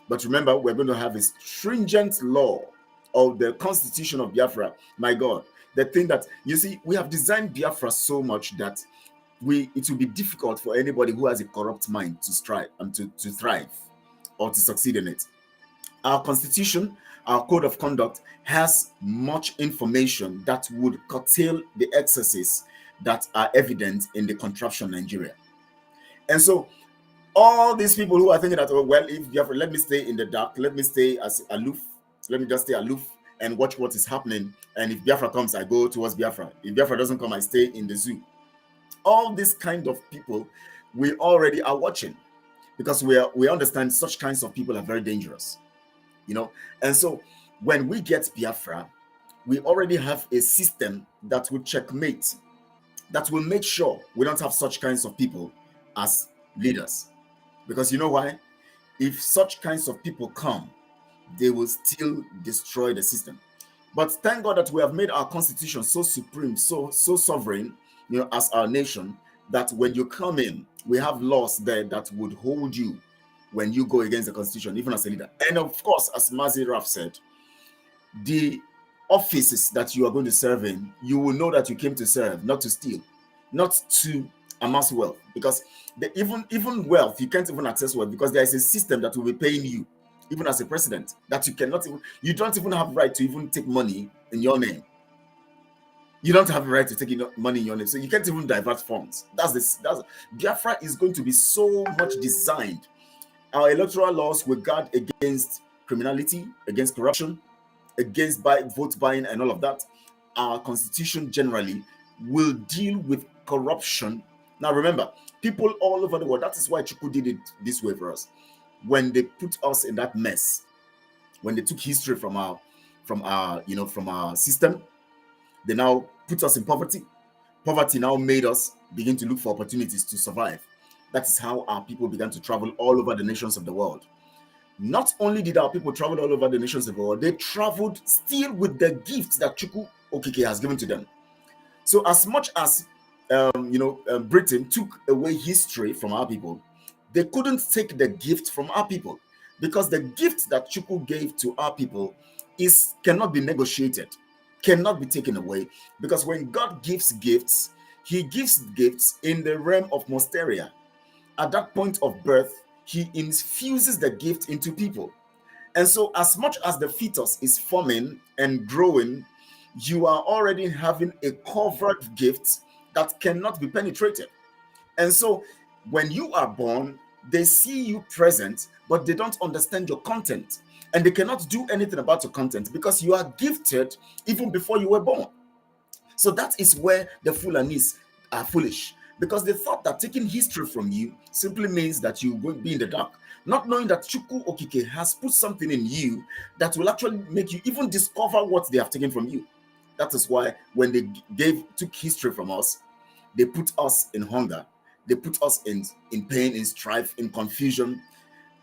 But remember, we're going to have a stringent law of the Constitution of Biafra. My God, the thing that, you see, we have designed Biafra so much that it will be difficult for anybody who has a corrupt mind to strive and to thrive or to succeed in it. Our Constitution, our Code of Conduct has much information that would curtail the excesses that are evident in the contraption Nigeria. And so all these people who are thinking that, oh, well, if Biafra, let me stay in the dark, let me stay as aloof, let me just stay aloof and watch what is happening. And if Biafra comes, I go towards Biafra. If Biafra doesn't come, I stay in the zoo. All these kind of people, we already are watching, because we understand such kinds of people are very dangerous, And so when we get Biafra, we already have a system that will checkmate, that will make sure we don't have such kinds of people as leaders. Because you know why? If such kinds of people come, they will still destroy the system. But thank God that we have made our Constitution so supreme, so sovereign, as our nation, that when you come in, we have laws there that would hold you when you go against the Constitution, even as a leader. And of course, as Mazi Raf said, the offices that you are going to serve in, you will know that you came to serve, not to steal, not to amass wealth. Because even wealth, you can't even access wealth, because there is a system that will be paying you, even as a president, that you don't even have right to even take money in your name. You don't have the right to take money in your name, so you can't even divert funds. Biafra is going to be so much designed. Our electoral laws will guard against criminality, against corruption, against vote buying and all of that. Our Constitution generally will deal with corruption. Now remember, people all over the world, that is why Chukwu did it this way for us. When they put us in that mess, when they took history from our system, they now put us in poverty. Poverty now made us begin to look for opportunities to survive. That is how our people began to travel all over the nations of the world. Not only did our people travel all over the nations of the world, they traveled still with the gifts that Chukwu Okike has given to them. So as much as Britain took away history from our people, they couldn't take the gift from our people, because the gift that Chukwu gave to our people cannot be negotiated, cannot be taken away. Because when God gives gifts, he gives gifts in the realm of Mosteria. At that point of birth, he infuses the gift into people. And so as much as the fetus is forming and growing, you are already having a covered gift that cannot be penetrated. And so when you are born, they see you present, but they don't understand your content. And they cannot do anything about your content because you are gifted even before you were born. So that is where the Fulanis are foolish, because they thought that taking history from you simply means that you will be in the dark, not knowing that Chukwu Okike has put something in you that will actually make you even discover what they have taken from you. That is why when they took history from us, they put us in hunger, they put us in pain, in strife, in confusion.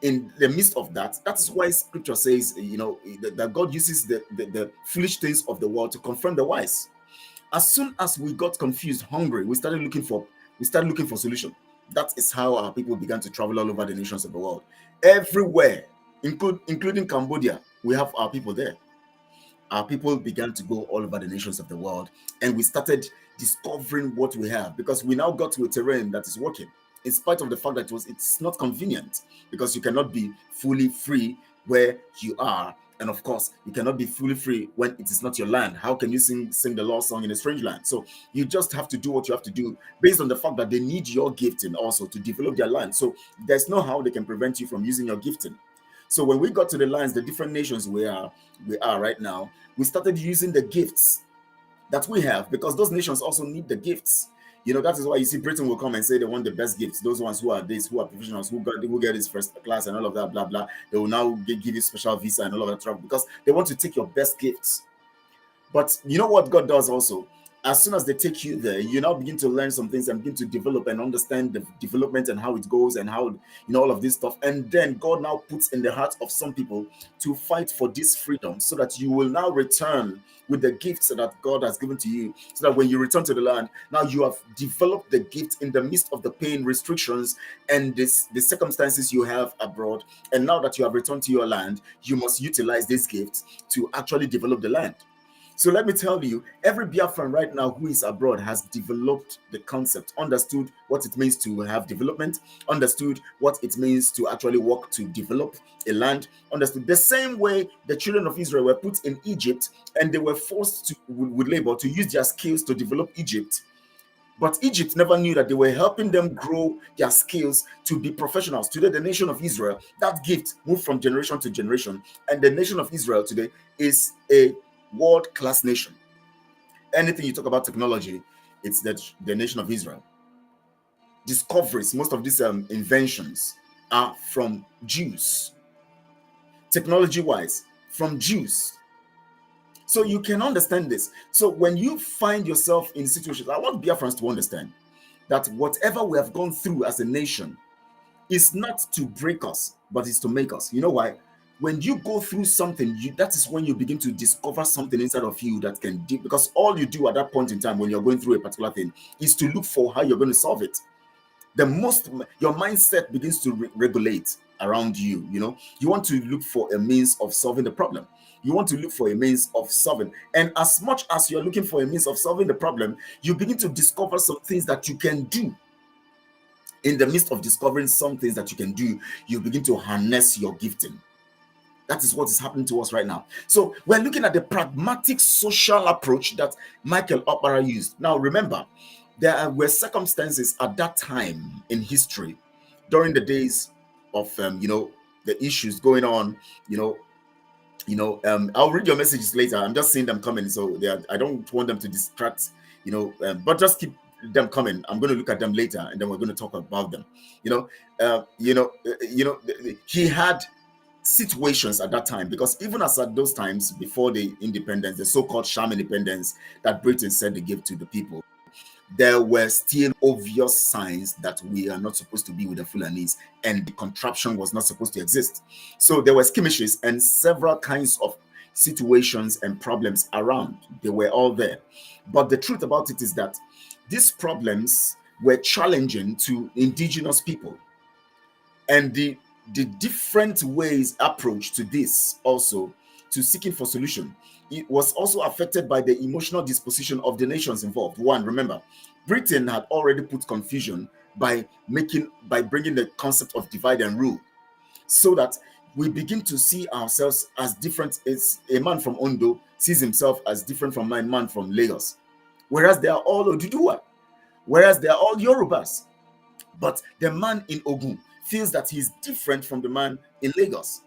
In the midst of that, that is why scripture says, that God uses the foolish things of the world to confirm the wise. As soon as we got confused, hungry, we started looking for solution. That is how our people began to travel all over the nations of the world. Everywhere, including Cambodia, we have our people there. Our people began to go all over the nations of the world, and we started discovering what we have, because we now got to a terrain that is working, in spite of the fact that it's not convenient, because you cannot be fully free where you are. And of course, you cannot be fully free when it is not your land. How can you sing the Lord's song in a strange land? So you just have to do what you have to do based on the fact that they need your gifting also to develop their land. So there's no how they can prevent you from using your gifting. So when we got to the lands, the different nations we are right now, we started using the gifts that we have, because those nations also need the gifts. That is why you see Britain will come and say they want the best gifts. Those ones who are professionals, who get this first class and all of that, blah, blah. They will now give you special visa and all of that trouble, because they want to take your best gifts. But you know what God does also? As soon as they take you there, you now begin to learn some things and begin to develop and understand the development and how it goes and how, all of this stuff. And then God now puts in the heart of some people to fight for this freedom, so that you will now return with the gifts that God has given to you, so that when you return to the land, now you have developed the gift in the midst of the pain, restrictions, and the circumstances you have abroad. And now that you have returned to your land, you must utilize these gifts to actually develop the land. So let me tell you, every Biafran right now who is abroad has developed the concept, understood what it means to have development, understood what it means to actually work to develop a land, understood the same way the children of Israel were put in Egypt and they were forced to, with labor, to use their skills to develop Egypt. But Egypt never knew that they were helping them grow their skills to be professionals. Today, the nation of Israel, that gift moved from generation to generation. And the nation of Israel today is a world-class nation. Anything you talk about technology, it's the nation of Israel. Discoveries, most of these inventions are from Jews. Technology-wise, from Jews. So you can understand this. So when you find yourself in situations, I want Biafrans to understand that whatever we have gone through as a nation is not to break us, but it's to make us. You know why? When you go through something, that is when you begin to discover something inside of you that can do, because all you do at that point in time when you're going through a particular thing is to look for how you're going to solve it. Your mindset begins to regulate around you. You want to look for a means of solving the problem. You want to look for a means of solving. And as much as you're looking for a means of solving the problem, you begin to discover some things that you can do. In the midst of discovering some things that you can do, you begin to harness your gifting. That is what is happening to us right now. So we're looking at the pragmatic social approach that Michael Okpara used. Now remember, there were circumstances at that time in history, during the days of the issues going on. I'll read your messages later. I'm just seeing them coming, so I don't want them to distract. But just keep them coming. I'm going to look at them later, and then we're going to talk about them. He had situations at that time, because even as at those times before the independence, the so-called sham independence that Britain said they gave to the people, there were still obvious signs that we are not supposed to be with the Fulanis, and the contraption was not supposed to exist. So there were skirmishes and several kinds of situations and problems around. They were all there. But the truth about it is that these problems were challenging to indigenous people. And the different ways approach to this, also to seeking for solution, it was also affected by the emotional disposition of the nations involved. One, remember, Britain had already put confusion by bringing the concept of divide and rule, so that we begin to see ourselves as different. It's a man from Ondo sees himself as different from my man from Lagos, whereas they are all Oduduwa, whereas they are all Yorubas. But the man in Ogun feels that he's different from the man in Lagos,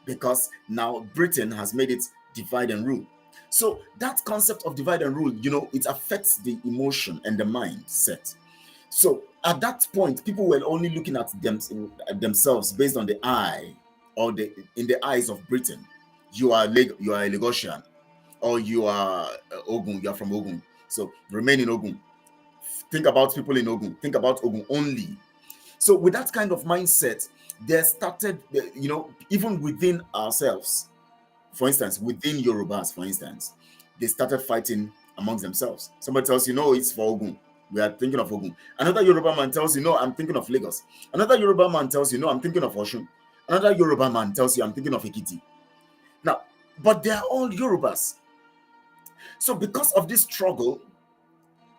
because now Britain has made it divide and rule. So that concept of divide and rule, it affects the emotion and the mindset. So at that point, people were only looking at themselves based on the eye, or in the eyes of Britain. You are a Lagosian, or you are Ogun. You are from Ogun, so remain in Ogun. Think about people in Ogun. Think about Ogun only. So with that kind of mindset, there started, even within ourselves, for instance, within Yorubas, for instance, they started fighting amongst themselves. Somebody tells you, no, it's for Ogun. We are thinking of Ogun. Another Yoruba man tells you, no, I'm thinking of Lagos. Another Yoruba man tells you, no, I'm thinking of Oshun. Another Yoruba man tells you, I'm thinking of Ekiti. Now, but they are all Yorubas. So because of this struggle,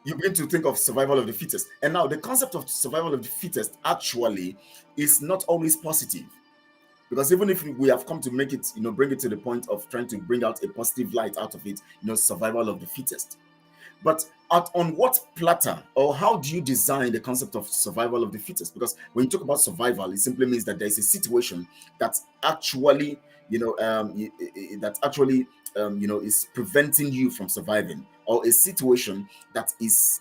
you begin to think of survival of the fittest. And now the concept of survival of the fittest actually is not always positive. Because even if we have come to make it, bring it to the point of trying to bring out a positive light out of it, survival of the fittest. But on what platter, or how do you design the concept of survival of the fittest? Because when you talk about survival, it simply means that there is a situation that actually, is preventing you from surviving, or a situation that is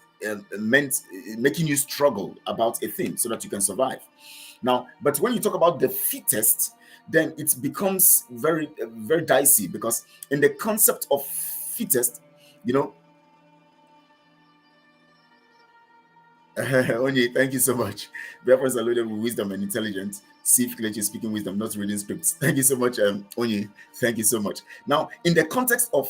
making you struggle about a thing so that you can survive. Now, but when you talk about the fittest, then it becomes very, very dicey, because in the concept of fittest, Onye, thank you so much. Biafra is loaded with wisdom and intelligence. See if Kelechi is speaking wisdom, not reading scripts. Thank you so much, Onye. Thank you so much. Now, in the context of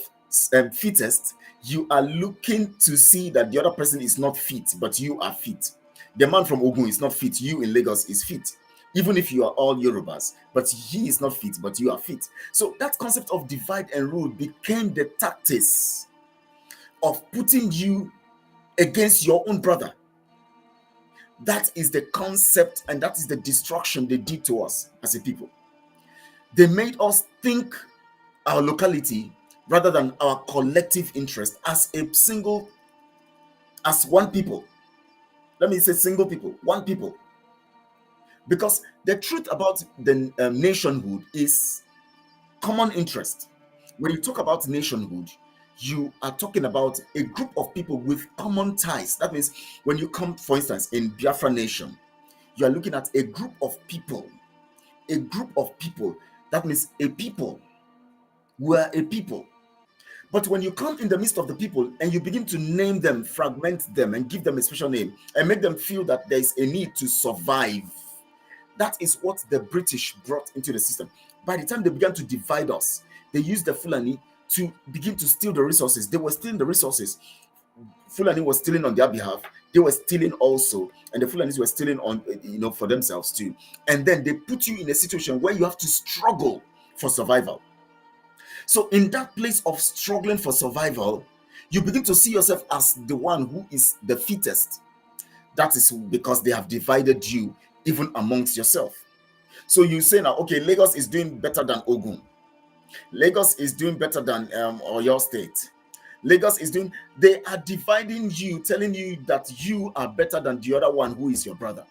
fittest, you are looking to see that the other person is not fit, but you are fit. The man from Ogun is not fit. You in Lagos is fit. Even if you are all Yorubas, but he is not fit, but you are fit. So that concept of divide and rule became the tactics of putting you against your own brother. That is the concept, and that is the destruction they did to us as a people. They made us think our locality rather than our collective interest as one people. Let me say single people, one people. Because the truth about the nationhood is common interest. When you talk about nationhood, you are talking about a group of people with common ties. That means when you come, for instance, in Biafra nation, you are looking at a group of people. A group of people. That means a people. We are a people. But when you come in the midst of the people and you begin to name them, fragment them, and give them a special name, and make them feel that there is a need to survive, that is what the British brought into the system. By the time they began to divide us, they used the Fulani to begin to steal the resources. They were stealing the resources. Fulani was stealing on their behalf. They were stealing also, and the Fulanis were stealing on, for themselves too. And then they put you in a situation where you have to struggle for survival. So in that place of struggling for survival, you begin to see yourself as the one who is the fittest. That is because they have divided you even amongst yourself. So you say now, okay, Lagos is doing better than Ogun. Lagos is doing better than Oyo State. Lagos is doing, they are dividing you, telling you that you are better than the other one who is your brother.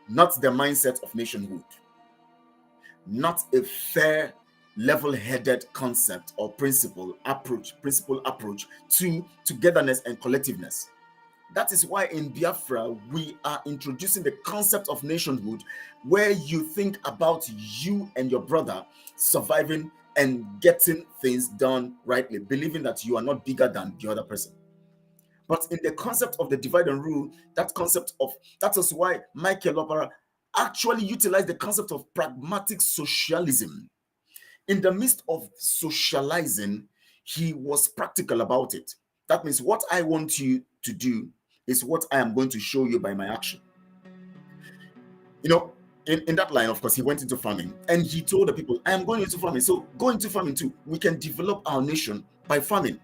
Not the mindset of nationhood. Not a fair, level-headed concept or principle approach to togetherness and collectiveness. That is why in Biafra, we are introducing the concept of nationhood, where you think about you and your brother surviving and getting things done rightly, believing that you are not bigger than the other person. But in the concept of the divide and rule, that is why Michael Okpara actually utilized the concept of pragmatic socialism. In the midst of socializing, he was practical about it. That means what I want you to do is what I am going to show you by my action. You know, in that line, of course, he went into farming and he told the people, I am going into farming. So go into farming too. We can develop our nation by farming.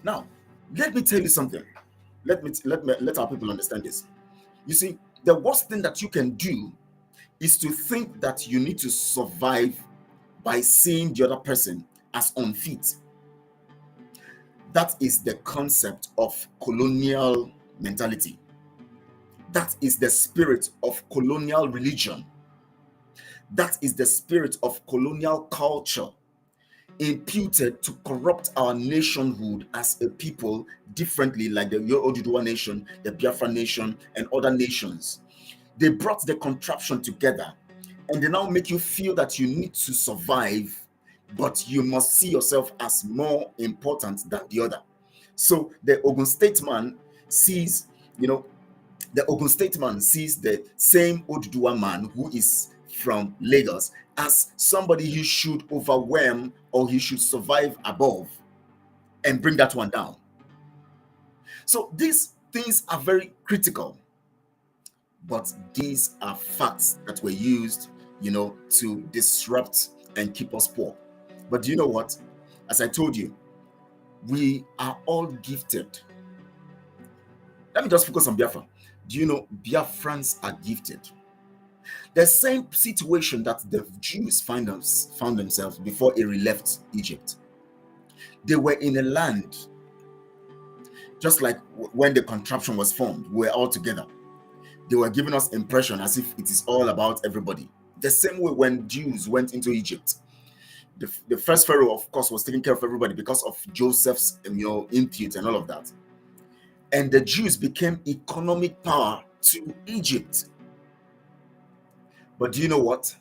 Now, let me tell you something. Let our people understand this. You see, the worst thing that you can do is to think that you need to survive by seeing the other person as unfit. That is the concept of colonial mentality. That is the spirit of colonial religion. That is the spirit of colonial culture imputed to corrupt our nationhood as a people differently, like the Oduduwa nation, the Biafra nation, and other nations. They brought the contraption together and they now make you feel that you need to survive, but you must see yourself as more important than the other. So the Ogun State man sees, the Ogun State man sees the same Oduduwa man who is from Lagos as somebody he should overwhelm or he should survive above and bring that one down. So these things are very critical, but these are facts that were used, to disrupt and keep us poor. But do you know what? As I told you, we are all gifted. Let me just focus on Biafra. Do you know Biafrans are gifted? The same situation that the Jews found themselves before Eri left Egypt. They were in a land, just like when the contraption was formed, we were all together. They were giving us impression as if it is all about everybody. The same way when Jews went into Egypt, the first pharaoh, of course, was taking care of everybody because of Joseph's input and all of that. And the Jews became economic power to Egypt. But do you know what?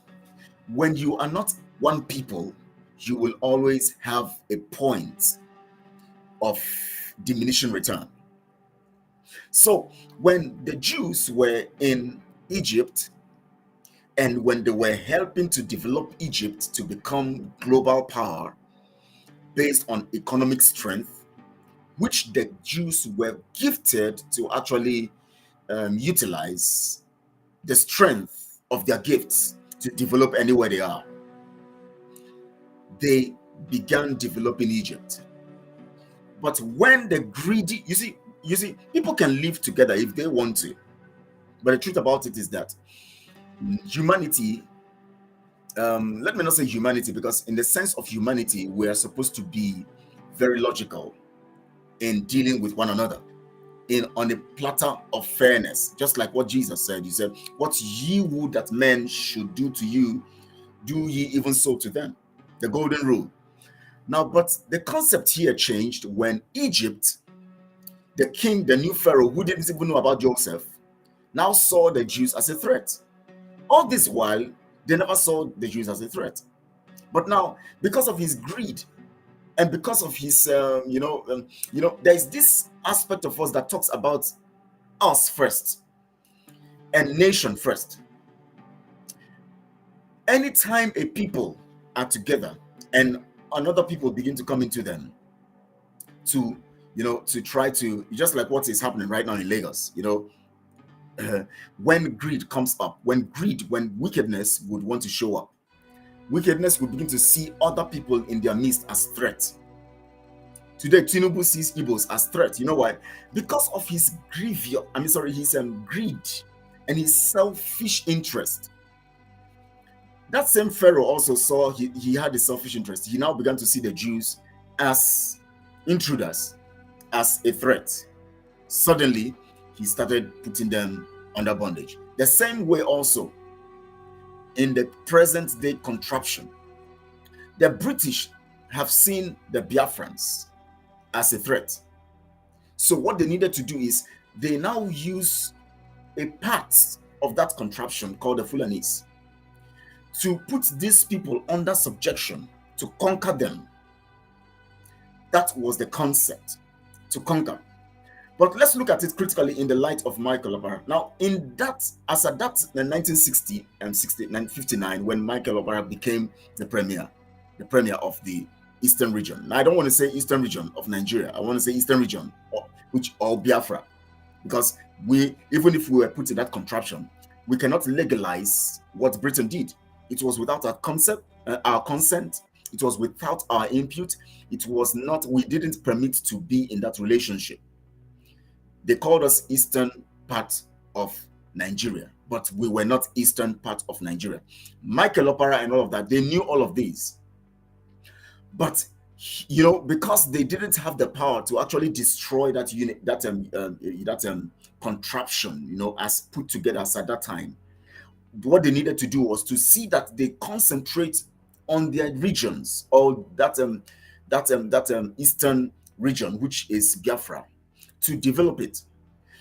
When you are not one people, you will always have a point of diminishing return. So when the Jews were in Egypt and when they were helping to develop Egypt to become global power based on economic strength, which the Jews were gifted to actually utilize the strength of their gifts to develop anywhere they are, they began developing Egypt. But when the greedy, you see, people can live together if they want to. But the truth about it is that humanity, let me not say humanity, because in the sense of humanity, we are supposed to be very logical in dealing with one another on a platter of fairness, just like what Jesus said. He said, what ye would that men should do to you, do ye even so to them. The golden rule. Now, but the concept here changed when Egypt, the king, the new pharaoh, who didn't even know about Joseph, now saw the Jews as a threat. All this while, they never saw the Jews as a threat. But now, because of his greed and because of his, there's this aspect of us that talks about us first and nation first. Anytime a people are together and another people begin to come into them to try to, just like what is happening right now in Lagos, when greed comes up, when wickedness would want to show up, wickedness would begin to see other people in their midst as threats. Today, Tinubu sees Igbos as threats. You know why? Because of his greed and his selfish interest. That same Pharaoh also saw he had a selfish interest. He now began to see the Jews as intruders, as a threat. Suddenly, he started putting them under bondage. The same way also, in the present day contraption, the British have seen the Biafrans as a threat. So what they needed to do is they now use a part of that contraption called the Fulanis to put these people under subjection, to conquer them. That was the concept, to conquer. But let's look at it critically in the light of Michael Okpara. Now, in that, as at that 1960 and 59, when Michael Okpara became the premier of the Eastern region. Now, I don't want to say Eastern region of Nigeria. I want to say Eastern region, or Biafra, because even if we were put in that contraption, we cannot legalize what Britain did. It was without our consent. It was without our input. It was not. We didn't permit to be in that relationship. They called us Eastern part of Nigeria, but we were not Eastern part of Nigeria. Michael Okpara and all of that, they knew all of these. But, you know, because they didn't have the power to actually destroy that unit, that contraption, you know, as put together as at that time, what they needed to do was to see that they concentrate on their regions, or that Eastern region, which is Biafra, to develop it.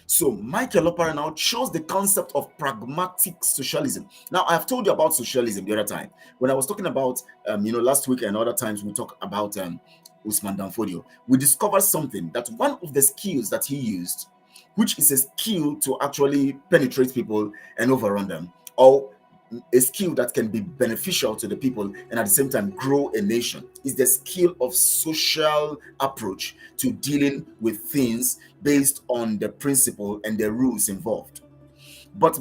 So Michael Okpara now chose the concept of pragmatic socialism. Now, I've told you about socialism the other time. When I was talking about, you know, last week and other times we talked about Usman Danfodio, we discovered something, that one of the skills that he used, which is a skill to actually penetrate people and overrun them, or a skill that can be beneficial to the people and at the same time grow a nation, is the skill of social approach to dealing with things based on the principle and the rules involved. But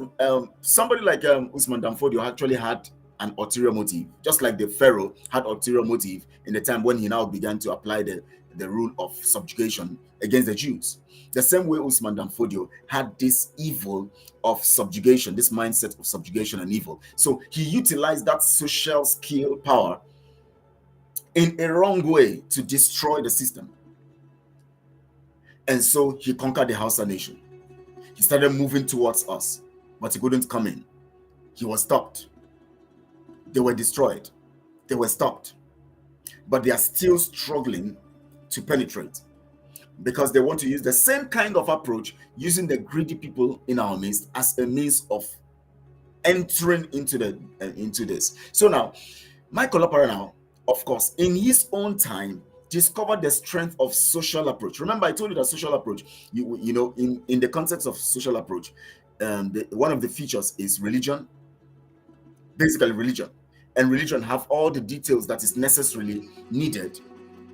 somebody like Usman Danfodio actually had an ulterior motive, just like the Pharaoh had ulterior motive in the time when he now began to apply the rule of subjugation against the Jews. The same way Usman Danfodio had this evil of subjugation, this mindset of subjugation and evil. So he utilized that social skill power in a wrong way to destroy the system. And so he conquered the Hausa nation. He started moving towards us, but he couldn't come in. He was stopped. They were destroyed. They were stopped. But they are still struggling to penetrate, because they want to use the same kind of approach, using the greedy people in our midst as a means of entering into this. So now, Michael Okpara now, of course, in his own time, discovered the strength of social approach. Remember, I told you that social approach, you know, in the context of social approach, one of the features is religion, basically religion. And religion have all the details that is necessarily needed,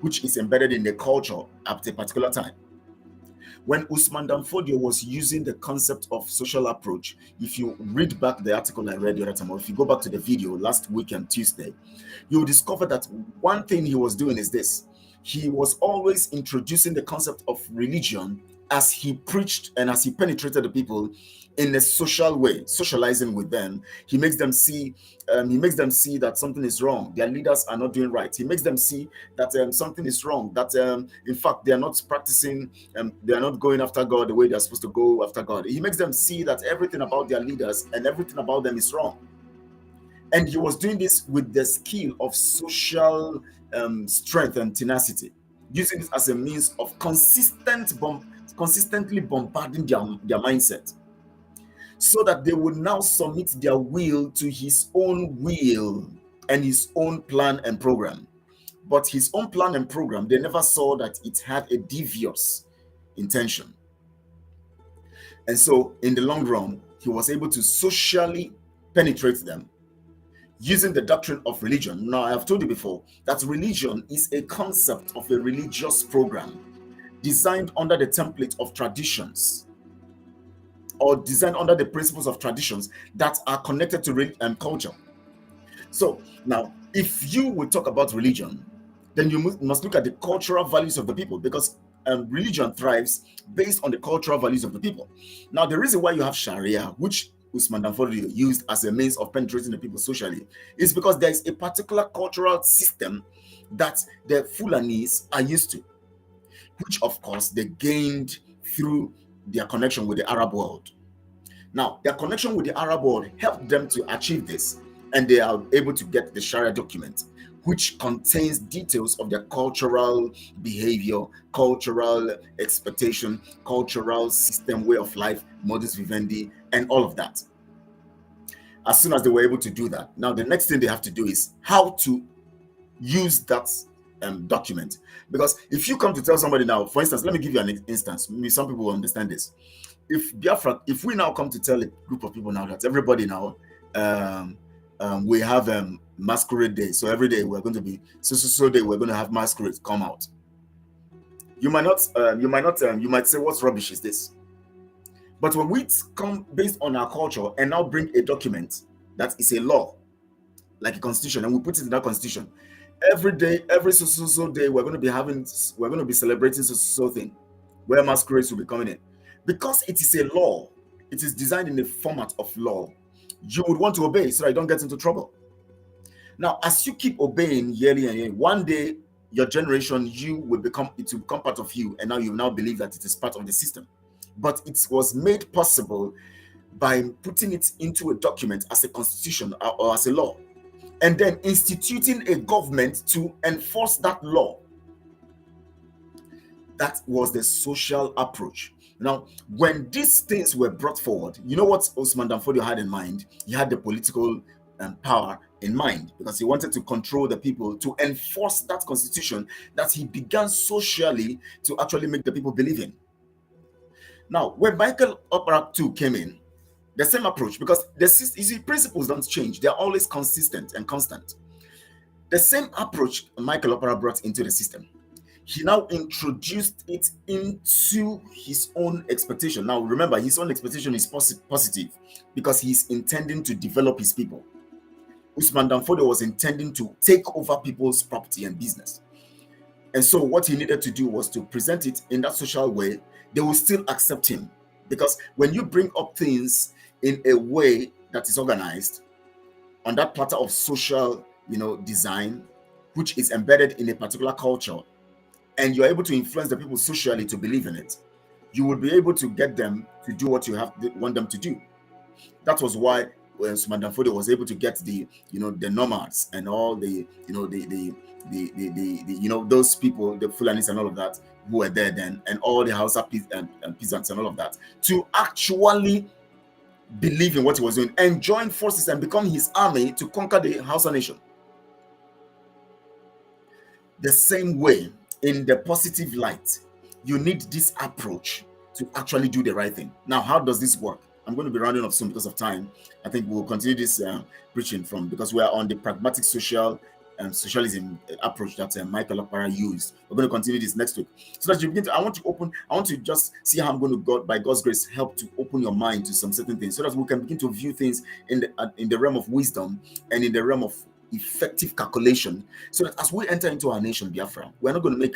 which is embedded in the culture at a particular time. When Usman Danfodio was using the concept of social approach, if you read back the article I read the other time, or if you go back to the video last week and Tuesday, you'll discover that one thing he was doing is this. He was always introducing the concept of religion as he preached and as he penetrated the people in a social way, socializing with them. He makes them see that something is wrong. Their leaders are not doing right. He makes them see that something is wrong, that in fact they are not practicing, they are not going after God the way they are supposed to go after God. He makes them see that everything about their leaders and everything about them is wrong. And he was doing this with the skill of social strength and tenacity, using it as a means of consistently bombarding their mindset, so that they would now submit their will to his own will and his own plan and program. But his own plan and program, they never saw that it had a devious intention. And so in the long run, he was able to socially penetrate them using the doctrine of religion. Now, I have told you before that religion is a concept of a religious program designed under the template of traditions, or designed under the principles of traditions that are connected to culture. So now, if you will talk about religion, then you must look at the cultural values of the people, because religion thrives based on the cultural values of the people. Now, the reason why you have Sharia, which Usman Danfodio used as a means of penetrating the people socially, is because there is a particular cultural system that the Fulanis are used to, which of course they gained through their connection with the Arab world. Now, their connection with the Arab world helped them to achieve this, and they are able to get the Sharia document, which contains details of their cultural behavior, cultural expectation, cultural system, way of life, modus vivendi, and all of that. As soon as they were able to do that, now the next thing they have to do is how to use that document. Because if you come to tell somebody now, for instance, let me give you an instance. Maybe some people will understand this. If we now come to tell a group of people now that everybody now we have masquerade day, so every day we're going to be so day we're going to have masquerade come out. You might say, what rubbish is this? But when we come based on our culture and now bring a document that is a law, like a constitution, and we put it in that constitution, every day, every so day, we're going to be celebrating so thing, where masquerades will be coming in. Because it is a law, it is designed in the format of law, you would want to obey so that you don't get into trouble. Now, as you keep obeying yearly and yearly, one day your generation, it will become part of you, and now you now believe that it is part of the system. But it was made possible by putting it into a document as a constitution or as a law, and then instituting a government to enforce that law. That was the social approach. Now, when these things were brought forward, you know what Usman Danfodio had in mind? He had the political power in mind, because he wanted to control the people, to enforce that constitution that he began socially to actually make the people believe in. Now, when Michael Okpara 2 came in, the same approach, because the principles don't change. They're always consistent and constant. The same approach Michael Okpara brought into the system. He now introduced it into his own expectation. Now, remember, his own expectation is positive because he's intending to develop his people. Usman Danfodio was intending to take over people's property and business. And so what he needed to do was to present it in that social way. They will still accept him, because when you bring up things in a way that is organized on that platter of social, design, which is embedded in a particular culture, and you're able to influence the people socially to believe in it, you will be able to get them to do what you want them to do. That was why when Usman Danfodio was able to get the nomads and all the those people, the Fulanis and all of that, who were there then, and all the Hausa peasants and all of that, to actually believe in what he was doing and join forces and become his army to conquer the Hausa nation. The same way, in the positive light, you need this approach to actually do the right thing. Now, how does this work? I'm going to be rounding up soon because of time. I think we'll continue this preaching because we are on the pragmatic socialism approach that Michael Okpara used. We're going to continue this next week. So that you begin to, I want to just see how I'm going to, by God's grace, help to open your mind to some certain things so that we can begin to view things in the realm of wisdom and in the realm of effective calculation, so that as we enter into our nation, Biafra, we're not going to make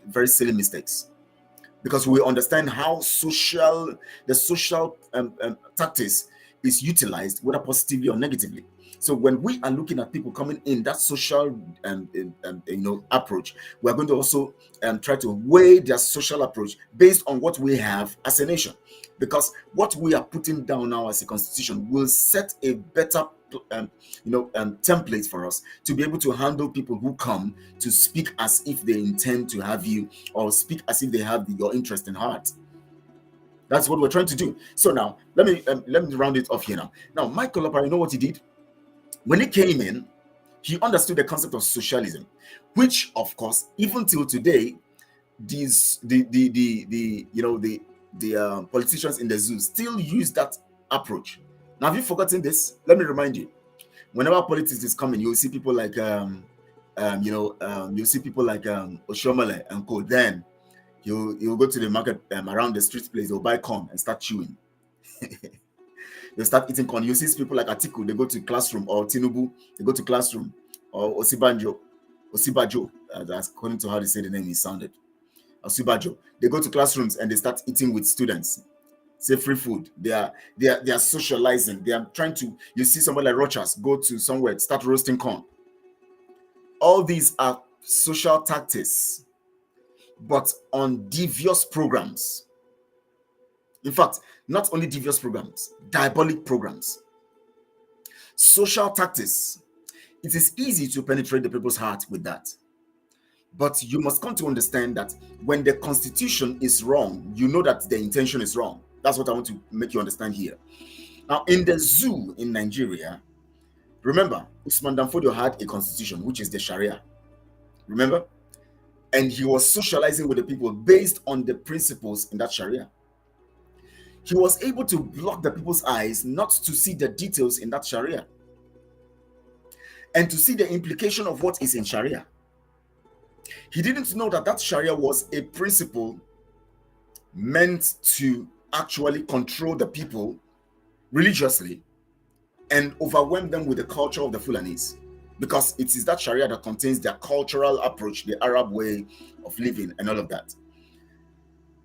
very silly mistakes, because we understand how the social tactics is utilized, whether positively or negatively. So when we are looking at people coming in that social approach, we're going to also try to weigh their social approach based on what we have as a nation, because what we are putting down now as a constitution will set a better template for us to be able to handle people who come to speak as if they intend to have you, or speak as if they have your interest in heart. That's what we're trying to do. So now let me round it off here now. Now, Michael Okpara, you know what he did? When he came in, he understood the concept of socialism, which, of course, even till today, the politicians in the zoo still use that approach. Now, have you forgotten this? Let me remind you. Whenever politics is coming, you'll see people like Oshomole and co. Then you'll go to the market around the street place. They'll buy corn and start chewing. They start eating corn. You see people like Atiku. They go to classroom, or Tinubu. They go to classroom, or Osibajo. That's according to how they say the name is sounded. Osibajo. They go to classrooms and they start eating with students. Say free food. They are socializing. They are trying to. You see somebody like Rochas go to somewhere, start roasting corn. All these are social tactics, but on devious programs. In fact, not only devious programs, diabolic programs. Social tactics. It is easy to penetrate the people's heart with that. But you must come to understand that when the constitution is wrong, you know that the intention is wrong. That's what I want to make you understand here. Now, in the zoo in Nigeria, remember, Usman Danfodio had a constitution, which is the Sharia. Remember? And he was socializing with the people based on the principles in that Sharia. He was able to block the people's eyes not to see the details in that Sharia and to see the implication of what is in Sharia. He didn't know that that Sharia was a principle meant to actually control the people religiously and overwhelm them with the culture of the Fulanis, because it is that Sharia that contains their cultural approach, the Arab way of living and all of that.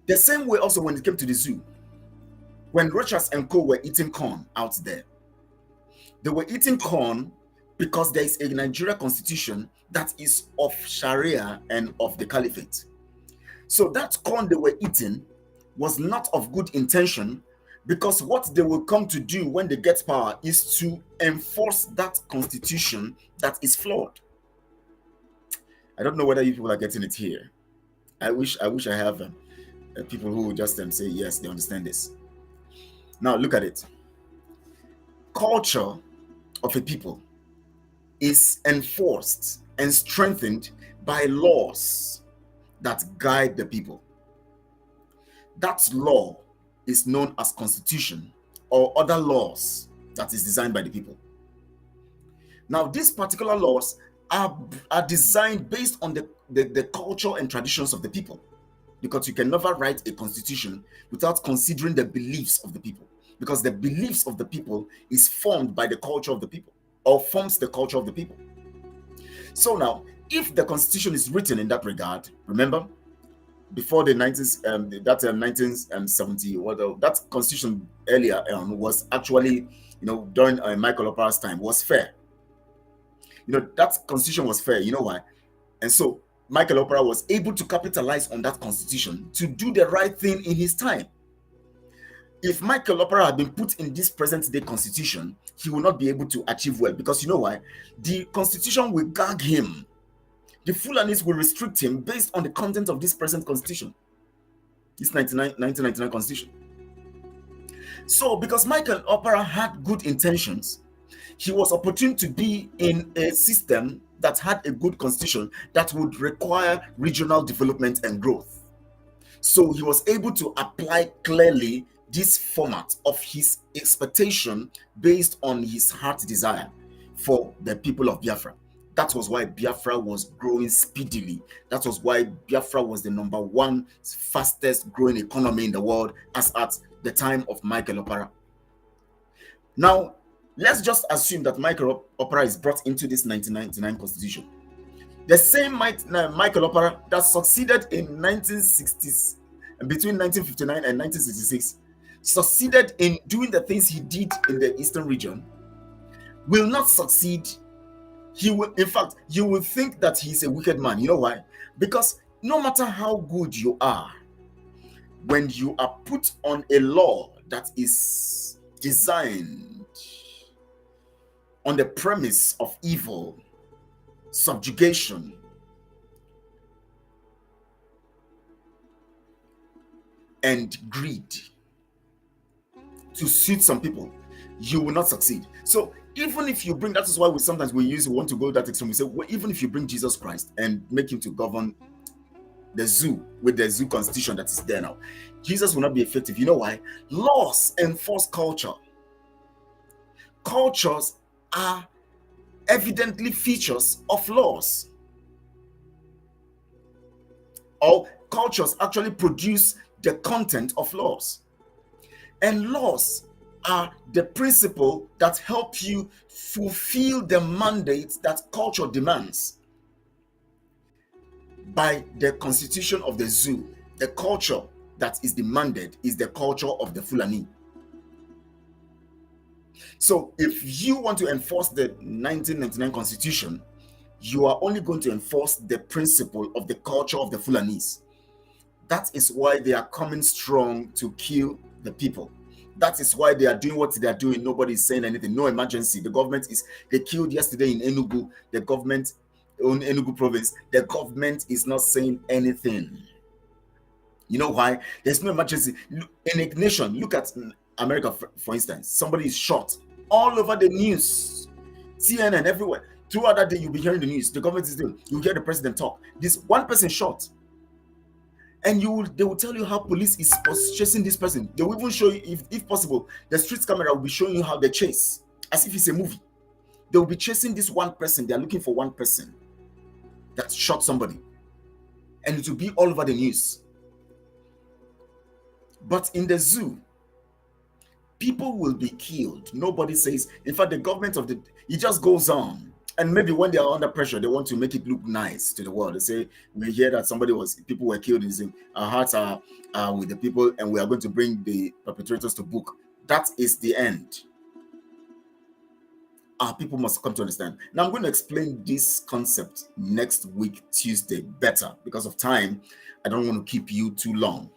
The same way also when it came to the zoo, when Rochas and Co were eating corn out there, they were eating corn because there is a Nigeria constitution that is of Sharia and of the Caliphate. So that corn they were eating was not of good intention, because what they will come to do when they get power is to enforce that constitution that is flawed. I don't know whether you people are getting it here. I wish I have people who just say yes, they understand this. Now look at it. Culture of a people is enforced and strengthened by laws that guide the people. That law is known as constitution or other laws that is designed by the people. Now, these particular laws are designed based on the culture and traditions of the people, because you can never write a constitution without considering the beliefs of the people, because the beliefs of the people is formed by the culture of the people, or forms the culture of the people. So now, if the constitution is written in that regard, remember, before the 1970, that constitution earlier was actually, during Michael Okpara's time, was fair. That constitution was fair. You know why? And so Michael Okpara was able to capitalize on that constitution to do the right thing in his time. If Michael Okpara had been put in this present day constitution, he will not be able to achieve well, because you know why? The constitution will gag him. The Fulanis will restrict him based on the content of this present constitution, this 1999 constitution. So because Michael Okpara had good intentions, he was opportune to be in a system that had a good constitution that would require regional development and growth. So he was able to apply clearly this format of his expectation based on his heart's desire for the people of Biafra. That was why Biafra was growing speedily. That was why Biafra was the #1 fastest growing economy in the world as at the time of Michael Okpara. Now, let's just assume that Michael Okpara is brought into this 1999 constitution. The same Michael Okpara that succeeded in 1960s, between 1959 and 1966, succeeded in doing the things he did in the Eastern region, will not succeed. He will, in fact, you will think that he's a wicked man. You know why? Because no matter how good you are, when you are put on a law that is designed on the premise of evil, subjugation, and greed to suit some people, you will not succeed. So even if you bring, that is why we want to go that extreme. We say, well, even if you bring Jesus Christ and make him to govern the zoo with the zoo constitution that is there now, Jesus will not be effective. You know why? Laws enforce culture. Cultures are evidently features of laws. Or cultures actually produce the content of laws. And laws are the principle that help you fulfill the mandate that culture demands. By the constitution of the zoo, the culture that is demanded is the culture of the Fulani. So if you want to enforce the 1999 constitution, you are only going to enforce the principle of the culture of the Fulanis. That is why they are coming strong to kill the people. That is why they are doing what they are doing. Nobody is saying anything. No emergency. The government they killed yesterday in Enugu, the government in Enugu province. The government is not saying anything. You know why? There's no emergency. In a nation, look at America, for instance. Somebody is shot all over the news, CNN, everywhere. 2 other day you'll be hearing the news. The government is doing. You hear the president talk. This one person shot, and they will tell you how police is chasing this person. They will even show you, if possible, the street camera will be showing you how they chase, as if it's a movie. They will be chasing this one person. They are looking for one person that shot somebody, and it will be all over the news. But in the zoo, people will be killed. Nobody says. In fact, the government it just goes on. And maybe when they are under pressure, they want to make it look nice to the world. They say, we hear that people were killed in Zim. Our hearts are with the people, and we are going to bring the perpetrators to book. That is the end. Our people must come to understand. Now, I'm going to explain this concept next week, Tuesday, better. Because of time, I don't want to keep you too long.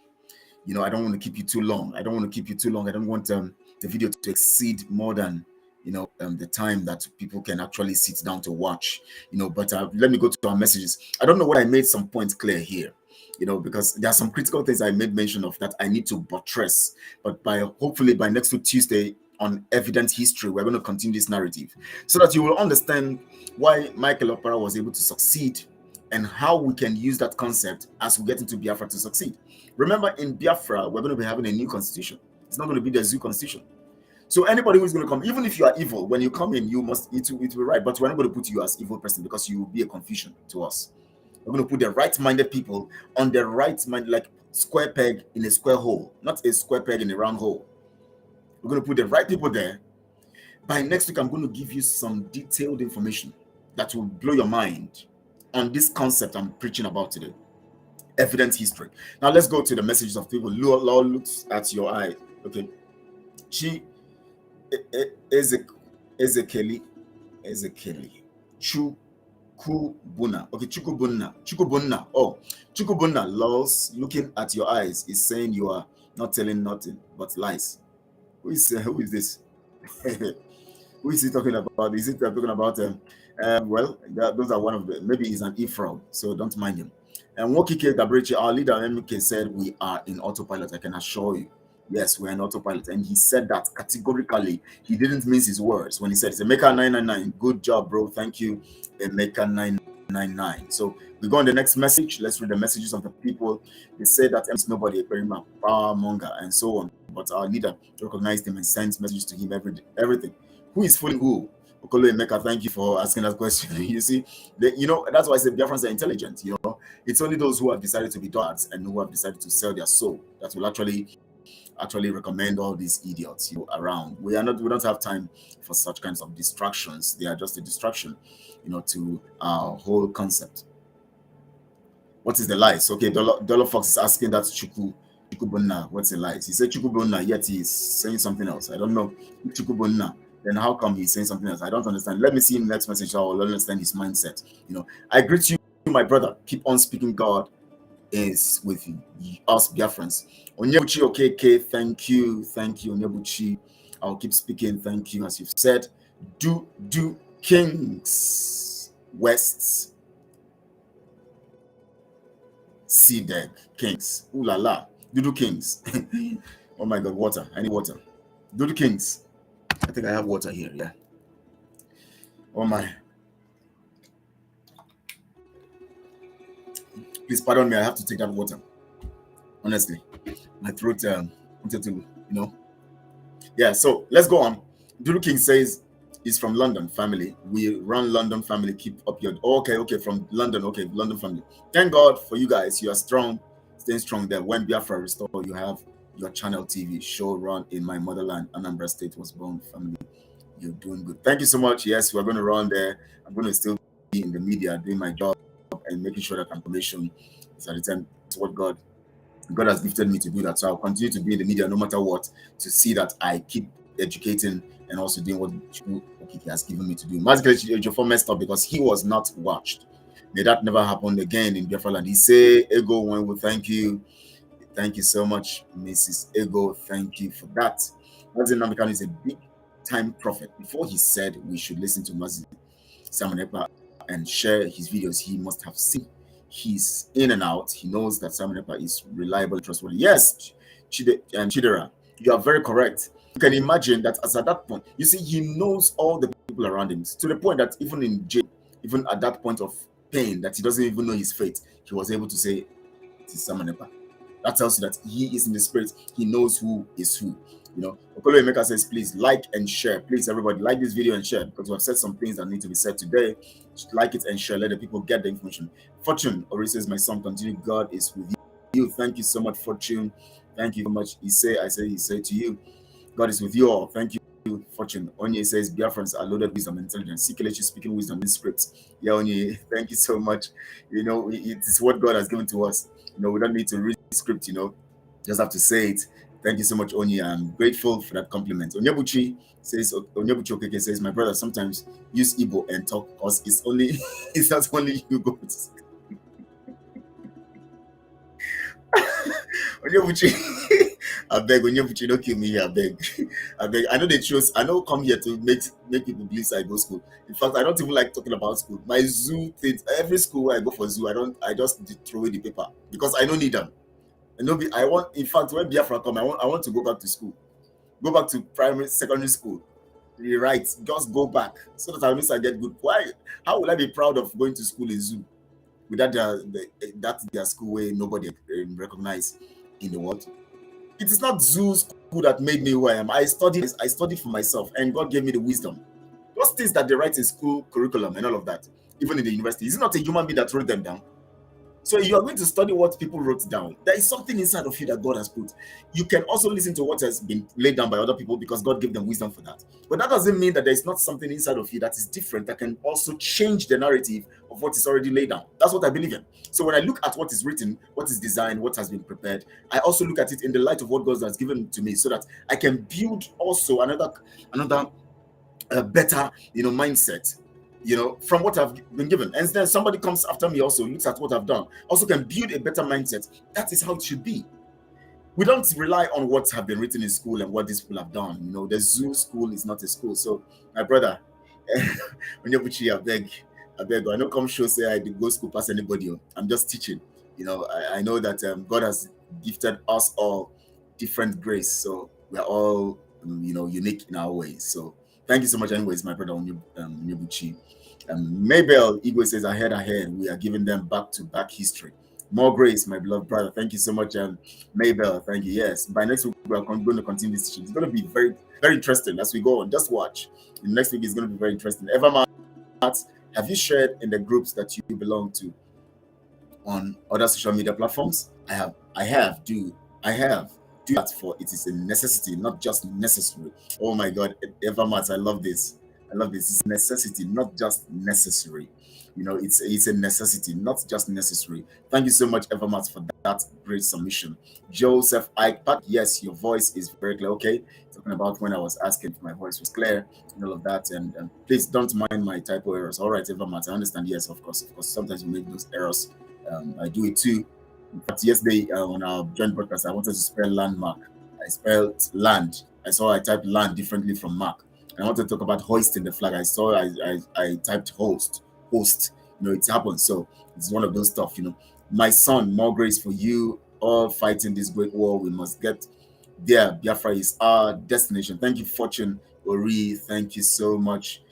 I don't want to keep you too long. I don't want the video to exceed more than the time that people can actually sit down to watch. But let me go to our messages. I don't know what I made some points clear here, because there are some critical things I made mention of that I need to buttress. But hopefully by next week Tuesday on Evident History, we're going to continue this narrative so that you will understand why Michael Okpara was able to succeed and how we can use that concept as we get into Biafra to succeed. Remember, in Biafra, we're going to be having a new constitution. It's not going to be the zoo constitution. So anybody who's going to come, even if you are evil, when you come in, it will be right. But we're not going to put you as evil person, because you will be a confusion to us. We're going to put the right-minded people on the right mind, like square peg in a square hole, not a square peg in a round hole. We're going to put the right people there. By next week, I'm going to give you some detailed information that will blow your mind on this concept I'm preaching about today. Evidence history. Now let's go to the messages of people. Lord looks at your eye. Okay. Ezekeli. Chukubuna. Okay, Chukubuna. Oh, Chukubuna, Laws looking at your eyes is saying you are not telling nothing but lies. Who is this? Who is he talking about? Is he talking about well, those are one of the, maybe he's an Ephraim, so don't mind him. And Wokike Gabrichi, our leader MK, said we are in autopilot. I can assure you. Yes, we're in autopilot. And he said that categorically. He didn't mince his words when he said, Emeka 999. Good job, bro. Thank you, Emeka 999. So we go on the next message. Let's read the messages of the people. They say that it's nobody, a Perima, power monger, and so on. But our leader recognized him and sends messages to him everything. Who is fooling who? Okolo Emeka, thank you for asking that question. You see, that's why I say Biafrans are intelligent. It's only those who have decided to be dogs and who have decided to sell their soul that will actually recommend all these idiots around. We don't have time for such kinds of distractions. They are just a distraction, to our whole concept. What is the lies? Okay, Dollar Fox is asking that Chukubunna. What's the lies? He said Chukubunna, yet he's saying something else. I don't know. Chukubunna. Then how come he's saying something else? I don't understand. Let me see in the next message. I will understand his mindset. I greet you, my brother. Keep on speaking. God is with us, Biafrans. Onyebuchi Okeke, thank you, Onyebuchi. I'll keep speaking. Thank you, as you've said. Do Kings West Seedeg Kings. Ooh la la. Dudu Kings. Oh my God, water. I need water. Dudu Kings. I think I have water here. Yeah. Oh my. Please pardon me. I have to take that water. Honestly, my throat wanted to, Yeah. So let's go on. Dudu King says he's from London family. We run London family. Keep up your. Okay. From London. Okay, London family. Thank God for you guys. You are strong. Stay strong there. When Biafra restore, you have your channel TV show run in my motherland, Anambra State was born family. You're doing good. Thank you so much. Yes, we're going to run there. I'm going to still be in the media doing my job and making sure that information is at the time. It's what God has gifted me to do that. So I'll continue to be in the media no matter what, to see that I keep educating and also doing what he has given me to do. Magically, Ejiofor messed up because he was not watched. May that never happen again in Biafra land. He say, Ego, one will thank you. Thank you so much, Mrs. Ego. Thank you for that. Mazi Namikan is a big-time prophet. Before he said we should listen to Mazi Simon Ekpa and share his videos, he must have seen he's in and out. He knows that Simon Ekpa is reliable and trustworthy. Yes, Chidera, you are very correct. You can imagine that as at that point, you see, he knows all the people around him, to the point that even in jail, even at that point of pain that he doesn't even know his fate, he was able to say, it is Samanepa. That tells you that he is in the spirit. He knows who is who. You know, Okolo Emeka says, please like and share. Please, everybody, like this video and share, because we have said some things that need to be said today. Just like it and share. Let the people get the information. Fortune Ori says, my son, continue. God is with you. Thank you so much, Fortune. Thank you so much. He say to you, God is with you all. Thank you. Fortune. Onye says Biafrans are loaded with wisdom and intelligence. See Kelechi speaking wisdom in scripts. Yeah, Onye, thank you so much. You know, it is what God has given to us. You know, we don't need to read script, you know, just have to say it. Thank you so much, Onye. I'm grateful for that compliment. Onyebuchi Okeke says, my brother, sometimes use Igbo and talk, because it's only it's not only you go. Onyebuchi, I beg, Onyebuchi, don't kill me here, I beg. I beg. I know they chose, I know come here to make people believe I go school. In fact, I don't even like talking about school. My zoo things, every school where I go for zoo, I just throw away the paper because I don't need them. And I want, in fact, when Biafra come, I want to go back to school. Go back to primary, secondary school. Rewrite, just go back so that at least I get good. Why? How will I be proud of going to school in zoo without their school where nobody recognized in the world? It is not zoo school that made me who I am. I studied for myself, and God gave me the wisdom. Those things that they write in school curriculum and all of that, even in the university, is it not a human being that wrote them down? So you are going to study what people wrote down. There is something inside of you that God has put. You can also listen to what has been laid down by other people because God gave them wisdom for that. But that doesn't mean that there is not something inside of you that is different that can also change the narrative of what is already laid down. That's what I believe in. So when I look at what is written, what is designed, what has been prepared, I also look at it in the light of what God has given to me so that I can build also another better, mindset, from what I've been given. And then somebody comes after me also, looks at what I've done, also can build a better mindset. That is how it should be. We don't rely on what have been written in school and what these people have done. The zoo school is not a school. So my brother, Onyebuchi, I beg, I know come show say I did go school past anybody. I'm just teaching. I know that God has gifted us all different grace. So we're all, unique in our ways. So thank you so much, anyways, my brother Onyebuchi. Mabel Igwe says, ahead. We are giving them back-to-back history. More grace, my beloved brother. Thank you so much, Mabel. Thank you. Yes, by next week, we are going to continue this teaching. It's going to be very, very interesting as we go on. Just watch. The next week is going to be very interesting. Evermart, have you shared in the groups that you belong to on other social media platforms? I have. Do that, for it is a necessity, not just necessary. Oh my God, Evermart, I love this. It's necessity, not just necessary. It's a necessity, not just necessary. Thank you so much, Evermart, for that great submission. Joseph Ike, yes, your voice is very clear. Okay, talking about when I was asking if my voice was clear and all of that. And please don't mind my typo errors. All right, Evermart, I understand. Yes, of course. Sometimes we make those errors. I do it too. In fact, yesterday on our joint broadcast, I wanted to spell landmark. I spelled land. I typed land differently from mark. And I wanted to talk about hoisting the flag. I typed host. It happens. So it's one of those stuff. My son, more grace for you. All fighting this great war. We must get there. Biafra is our destination. Thank you, Fortune Ori. Thank you so much.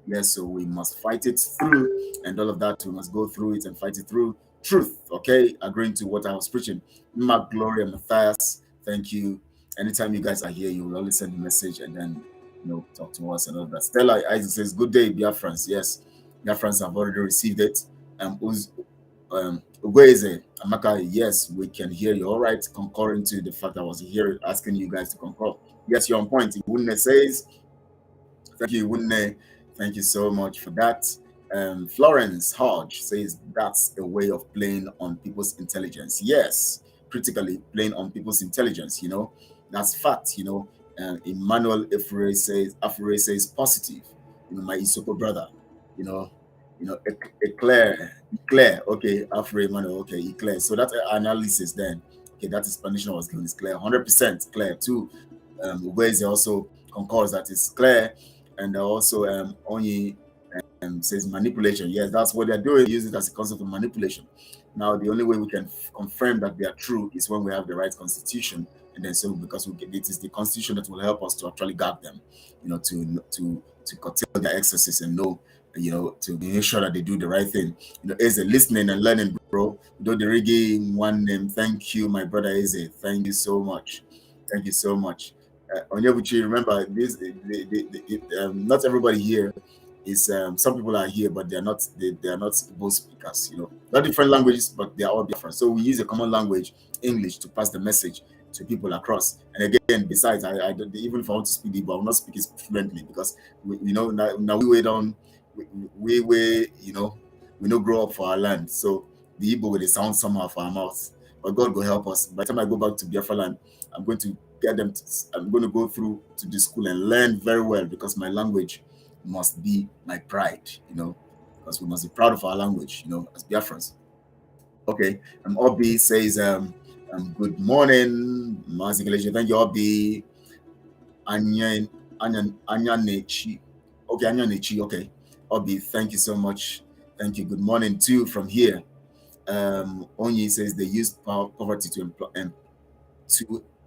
Yes, so we must fight it through, and all of that. We must go through it and fight it through. Truth, okay, agreeing to what I was preaching. Mark, Gloria, Matthias, thank you. Anytime you guys are here, you will always send a message and then talk to us and all that. Stella Isaac says, good day, Biafrans. Yes, Biafrans have already received it. Ugweze, Amaka, yes, we can hear you. All right, concurring to the fact I was here asking you guys to concur. Yes, you're on point. Iwunne says, thank you, Iwunne. Thank you so much for that. Florence Hodge says that's a way of playing on people's intelligence. Yes, critically playing on people's intelligence. That's fact. Emmanuel Afure says positive. My Isoko brother. Eclair. Okay, Afure Emmanuel. Okay, Eclair. So that analysis then. Okay, that explanation was given is clear. 100% clear too. Ugweze also concurs that it's clear, and also Onyi says manipulation. Yes, that's what they're doing. Use it as a concept of manipulation. Now, the only way we can confirm that they are true is when we have the right constitution And then so because it is the constitution that will help us to actually guard them, to curtail their excesses and know, to make sure that they do the right thing. Eze, listening and learning, bro. Do the reggae in one name. Thank you, my brother Eze. Thank you so much. Thank you so much. Onyebuchi, remember this. Not everybody here is. Some people are here, but they are not. They are not both speakers. Not different languages, but they are all different. So we use a common language, English, to pass the message to people across. And again, besides, I don't, even if I want to speak Igbo, I will not speak it fluently because now we wait on we no grow up for our land. So the Igbo will sound somehow for our mouths. But God will help us. By the time I go back to Biafra land, I'm going to get them. I'm going to go through to the school and learn very well because my language must be my pride. Because we must be proud of our language. As Biafrans. Okay. Obi says, good morning, Mazi Kelechi. Thank you, Obi. Anya Nechi. Okay, Anya Nechi. Okay. Obi, thank you so much. Thank you. Good morning too from here. Onyi says they used poverty to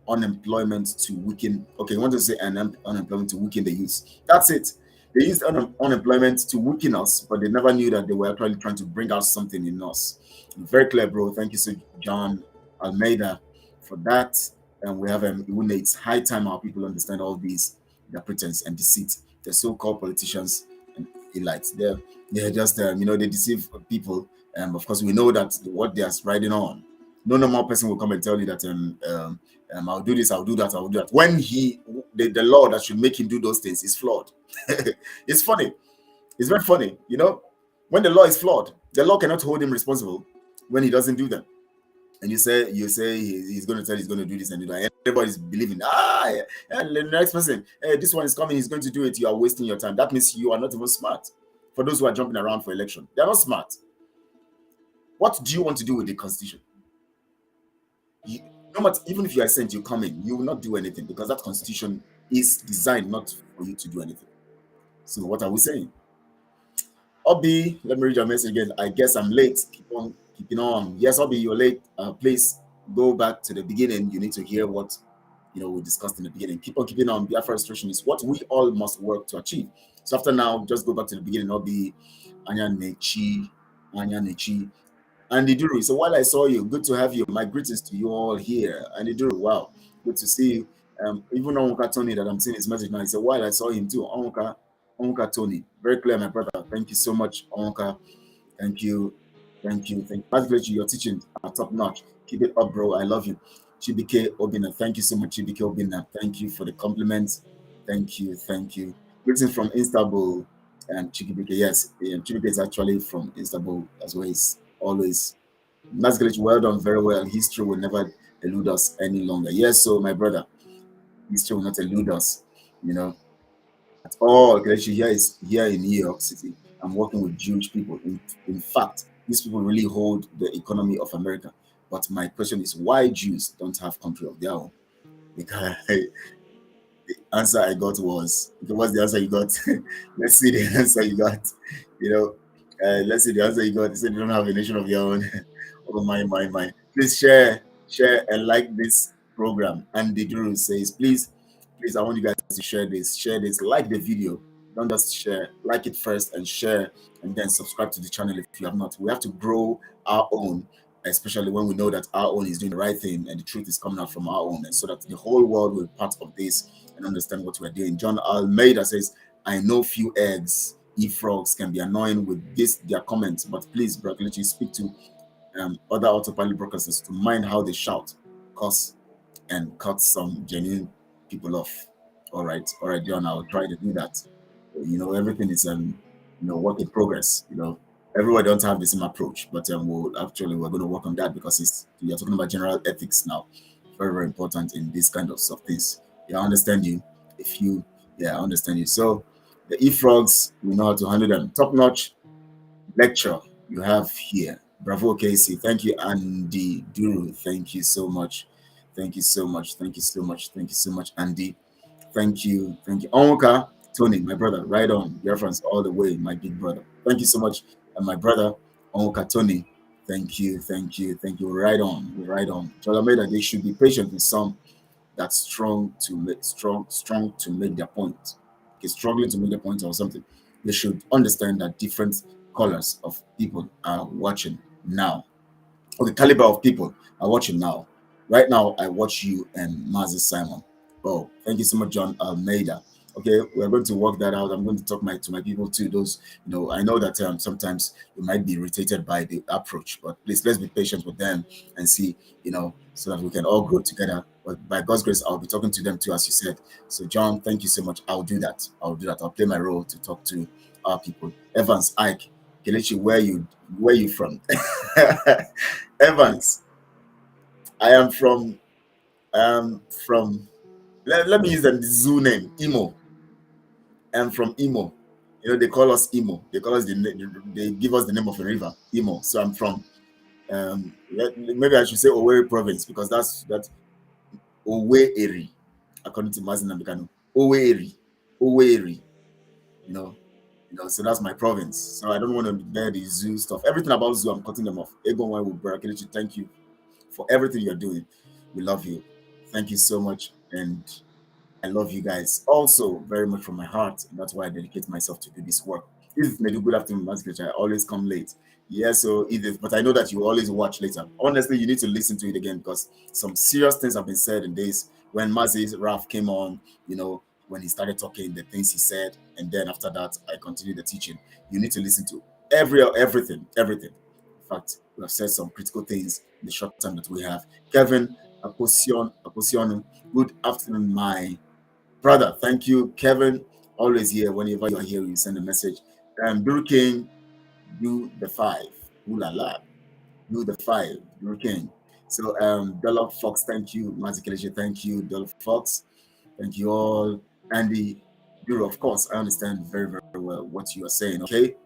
unemployment to weaken. Okay, you want to say unemployment to weaken the youth. That's it. They used unemployment to weaken us, but they never knew that they were actually trying to bring out something in us. Very clear, bro. Thank you so John Almeida for that. And we have it's high time our people understand all these, their pretense and deceit. The so-called politicians and elites. They're just they deceive people. Of course, we know that what they are riding on. No normal person will come and tell you that I'll do this, I'll do that, I'll do that. When the law that should make him do those things is flawed. It's funny. It's very funny. When the law is flawed, the law cannot hold him responsible when he doesn't do them. And you say he's going to tell he's going to do this and do that. Everybody's believing. And the next person, hey, this one is coming, he's going to do it. You are wasting your time. That means you are not even smart. For those who are jumping around for election, they are not smart. What do you want to do with the constitution? No matter, even if you are sent, you come in, you will not do anything because that constitution is designed not for you to do anything. So what are we saying? Obi, let me read your message again. I guess I'm late. Keep on keeping on. Yes, Obi, you're late. Please go back to the beginning. You need to hear what we discussed in the beginning. Keep on keeping on. Biafra restoration is what we all must work to achieve. So after now, just go back to the beginning. Obi, Anya Nechi. Andy Duru. So while I saw you, good to have you. My greetings to you all here. Andy Duru, wow, good to see you. Even Onwuka Tony that I'm seeing his message now, he said, while I saw him too, Onwuka Tony. Very clear, my brother. Thank you so much, Onwuka. Thank you. Particularly your teaching are top notch. Keep it up, bro. I love you. Chibike Obina. Thank you so much, Chibike Obina. Thank you for the compliments. Thank you. Greetings from Istanbul. And Chibike, yes. Chibike is actually from Istanbul as well. Always. That's great. Well done, very well. History will never elude us any longer. Yes, so my brother, history will not elude us, at all. Kelechi here is here in New York City. I'm working with Jewish people. In fact, these people really hold the economy of America. But my question is, why Jews don't have country of their own? Because the answer I got was, what's the answer you got? Let's see the answer you got. Let's see the answer you got. They said they don't have a nation of their own. Oh my. Please share and like this program. And the Drew says, please, I want you guys to share this, like the video. Don't just share, like it first and share, and then subscribe to the channel if you have not. We have to grow our own, especially when we know that our own is doing the right thing and the truth is coming out from our own, and so that the whole world will be part of this and understand what we're doing. John Almeida says, I know few eggs frogs can be annoying with their comments, but please, Brother Kelechi, speak to other autopilot broadcasters to mind how they shout, cuss, and cut some genuine people off. All right, John, I'll try to do that. Everything is work in progress. Everybody don't have the same approach, but we're going to work on that because you're talking about general ethics now. Very, very important in this kind of things. I understand you. I understand you. So the frogs, we know how to handle them. Top notch lecture you have here. Bravo, Casey. Thank you, Andy Duru. Thank you so much, Andy. Thank you. Onwuka Tony, my brother, right on. Your friends all the way, my big brother. Thank you so much, and my brother Onwuka Tony. Thank you. Right on. Cholameda, they should be patient with some that's strong to make their point, okay, struggling to make their point or something, they should understand that different colors of people are watching now. Okay, caliber of people are watching now. Right now, I watch you and Mazi Simon. Oh, thank you so much, John Almeida. Okay, we're going to work that out. I'm going to talk to my people too. Those, I know that sometimes you might be irritated by the approach, but please let's be patient with them and see, so that we can all grow together. But by God's grace, I'll be talking to them too, as you said. So, John, thank you so much. I'll do that. I'll play my role to talk to our people. Evans, Ike, Kelechi, where you from? Evans, I am from let me use the zoo name, Imo. I'm from Imo. They call us Imo. They call us they give us the name of a river, Imo. So I'm from maybe I should say Owerri province, because that's Owerri, according to Mazin Nambikano. Owerri. So that's my province. So I don't want to bear the zoo stuff. Everything about zoo, I'm cutting them off. Egon Kelechi, thank you for everything you're doing. We love you. Thank you so much. And I love you guys also very much from my heart. And that's why I dedicate myself to do this work. Edith Medu, good afternoon, Master. I always come late. Yeah, so Edith, but I know that you always watch later. Honestly, you need to listen to it again, because some serious things have been said in this. When Mazi Raf came on, when he started talking, the things he said, and then after that, I continued the teaching. You need to listen to everything. In fact, we have said some critical things in the short time that we have. Kevin Aposion, good afternoon, my brother. Thank you, Kevin. Always here. Whenever you're here, you send a message. Bill King, do the 5. Ooh la la. Do the 5. Bill King. So, Dollar Fox, thank you. Mazi Kelechi, thank you. Dollar Fox, thank you all. Andy Duro, of course, I understand very, very well what you are saying. Okay.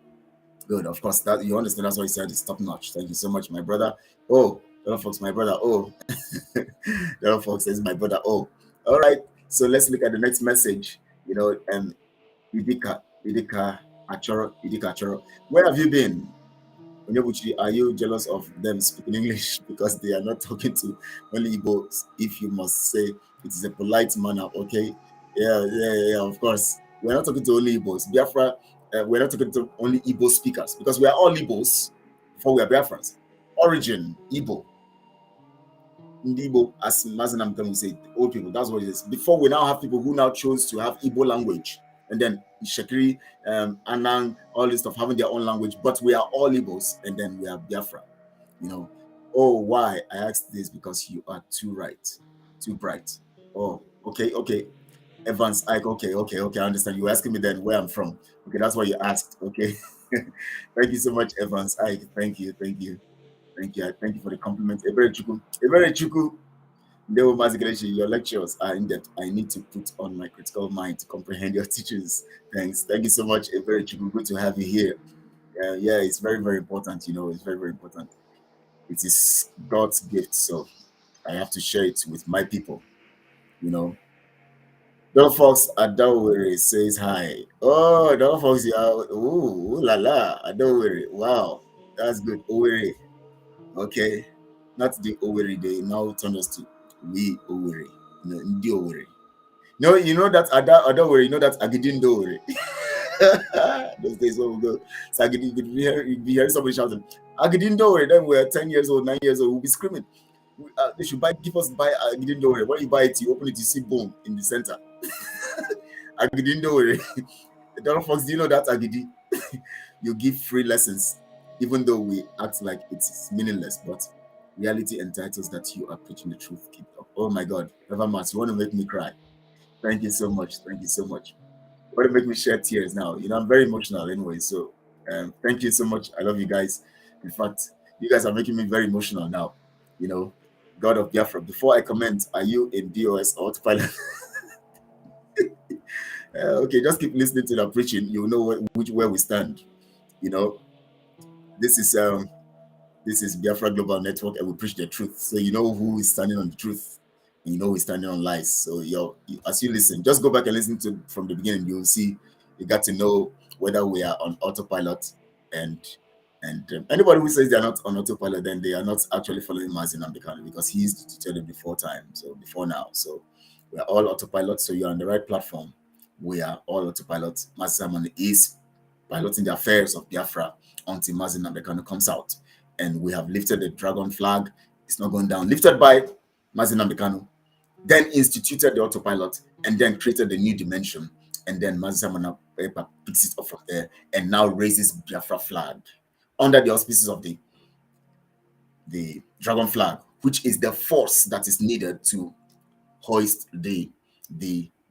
Good, of course, that you understand. That's why he said it's top notch. Thank you so much, my brother. Oh, Dollar Fox, my brother. Oh, Dollar Fox is my brother. Oh, all right. So let's look at the next message. Idika Achoro. Where have you been? Onyebuchi, are you jealous of them speaking English because they are not talking to only Igbo? If you must say it is a polite manner, okay? Yeah, of course. We're not talking to only Igbos. Biafra, we're not talking to only Igbo speakers, because we are all Igbos before we are Biafrans. Origin, Igbo. Igbo, as Mazinam will say, old people, that's what it is. Before, we now have people who now chose to have Igbo language. And then Shekiri, Anang, all this stuff, having their own language, but we are all Igbos, and then we are Biafra. Oh, why? I asked this because you are too bright. Oh, okay. Evans, Ike, okay, I understand. You were asking me then where I'm from. Okay, that's what you asked. Okay. Thank you so much, Evans, Ike. Thank you. Thank you for the compliment. Ebere Chuku. Your lectures are in depth. I need to put on my critical mind to comprehend your teachings. Thanks. Thank you so much, Ebere Chuku. Good to have you here. Yeah, it's very, very important. It's very, very important. It is God's gift, so I have to share it with my people. Don Fox Adawere says hi. Oh, Don Fox, ooh la la, Adawere. Wow, that's good. Owere. Okay, not the Owere. They now turn us to we Owere. Ndi Owere. No, you know that Adawere. You know that Agidindo Owere. Those days when we go, so you'd be hearing somebody shouting Agidindo Owere. Then we're 10 years old, 9 years old. We'll be screaming. They should buy Agidindo Owere. When you buy it, you open it, you see bone in the center. Agidindo Owere. Donald Fox, do you know that Agidi? You give free lessons, even though we act like it's meaningless, but reality entitles that you are preaching the truth. Keep up. Oh my God, Reverend Mass, you want to make me cry. Thank you so much. You want to make me shed tears now. I'm very emotional anyway, so thank you so much. I love you guys. In fact, you guys are making me very emotional now. God of Biafra. Before I comment, are you in DOS or autopilot? Okay, just keep listening to the preaching. You'll know where we stand. This is Biafra Global Network, and we preach the truth. So you know who is standing on the truth, and you know who is standing on lies. So as you listen, just go back and listen to from the beginning. You'll see, you got to know whether we are on autopilot, and anybody who says they are not on autopilot, then they are not actually following Mazin Nambikano, because he used to tell them before now. So We are all autopilot, so you're on the right platform. We are all autopilot. Mazi Simon is piloting the affairs of Biafra until Mazi Nnamdi Kanu comes out. And we have lifted the dragon flag. It's not going down. Lifted by Mazi Nnamdi Kanu, then instituted the autopilot, and then created a new dimension. And then Mazi Simon picks it up from there and now raises Biafra flag under the auspices of the dragon flag, which is the force that is needed to hoist the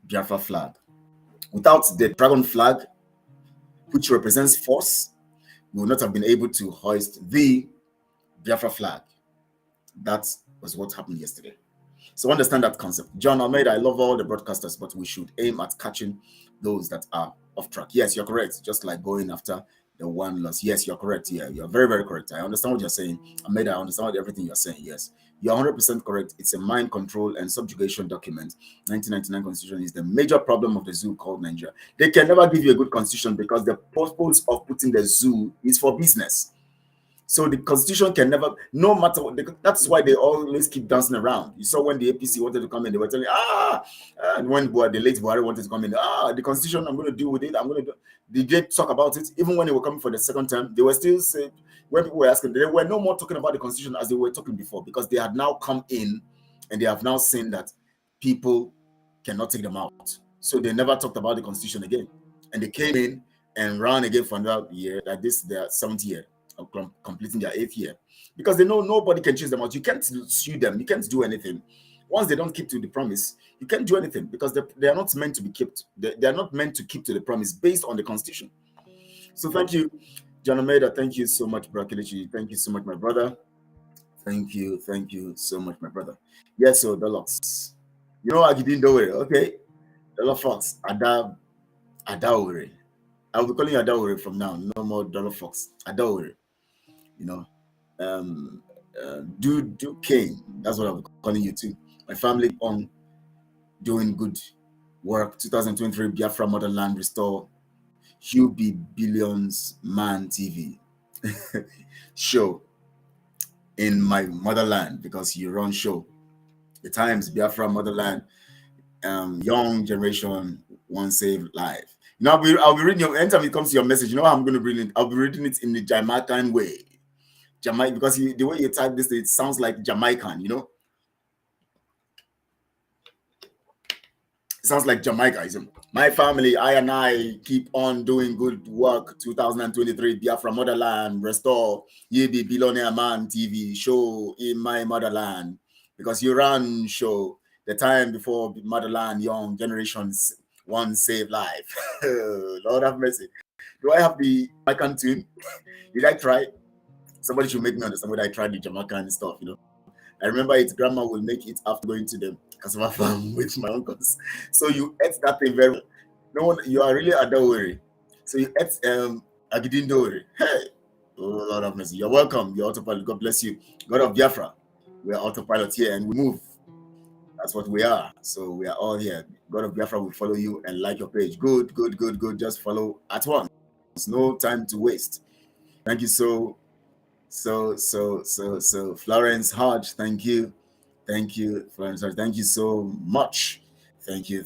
Biafra flag. Without the dragon flag, which represents force, we would not have been able to hoist the Biafra flag. That was what happened yesterday. So understand that concept. John Almeida, I love all the broadcasters, but we should aim at catching those that are off track. Yes, you're correct. Just like going after the one loss. Yes, you're correct. Yeah, you're very, very correct. I understand what you're saying. Almeida, I understand everything you're saying. Yes, you're 100% correct. It's a mind control and subjugation document. 1999 Constitution is the major problem of the zoo called Nigeria. They can never give you a good constitution because the purpose of putting the zoo is for business. So the constitution can never, no matter what, that's why they always keep dancing around. You saw when the APC wanted to come in, they were telling, and when the late Buhari wanted to come in, the constitution, I'm going to deal with it. Did they talk about it? Even when they were coming for the second time, they were still saying, when people were asking, they were no more talking about the constitution as they were talking before, because they had now come in and they have now seen that people cannot take them out. So they never talked about the constitution again. And they came in and ran again for another year, like this, their 7th year. Completing their 8th year, because they know nobody can chase them out. You can't sue them. You can't do anything. Once they don't keep to the promise, you can't do anything, because they are not meant to be kept. They are not meant to keep to the promise based on the constitution. So thank you, John Almeida. Thank you so much, Kelechi. Thank you so much, my brother. Thank you so much, my brother. Yes, so Dolox. You know, Agidindowere. Okay, Dollar Fox. Adawere. I'll be calling you Adawere from now. No more Dollar Fox. Adawere. You know, do King. That's what I'm calling you too. My family on doing good work. 2023 Biafra Motherland Restore. Be Billions Man TV show in my motherland, because you run show. The Times Biafra Motherland, young generation, one save life. Now I'll be reading your. Anytime it comes to your message, you know how I'm going to bring it. I'll be reading it in the Jamaican way. Jamaica, because the way you type this, it sounds like Jamaican, you know. It sounds like Jamaicaism. My family, I and I keep on doing good work. 2023 Biafra Motherland Restore. Ye be Billionaire Man TV show in my motherland, because you run show the time before motherland, young generations, one save life. Lord have mercy. Do I have the Jamaican tune? Did I try? Somebody should make me understand whether I tried the Jamaican stuff, you know. I remember it, grandma will make it after going to the cassava farm with my uncles. So you ate that thing very well. No one, you are really Adawere. So you ate Agidindowere. Hey, oh Lord have mercy. You're welcome. You're autopilot. God bless you. God of Biafra. We are autopilot here and we move. That's what we are. So we are all here. God of Biafra will follow you and like your page. Good. Just follow at once. There's no time to waste. Thank you so Florence Hodge, thank you Florence Hodge, thank you so much, thank you.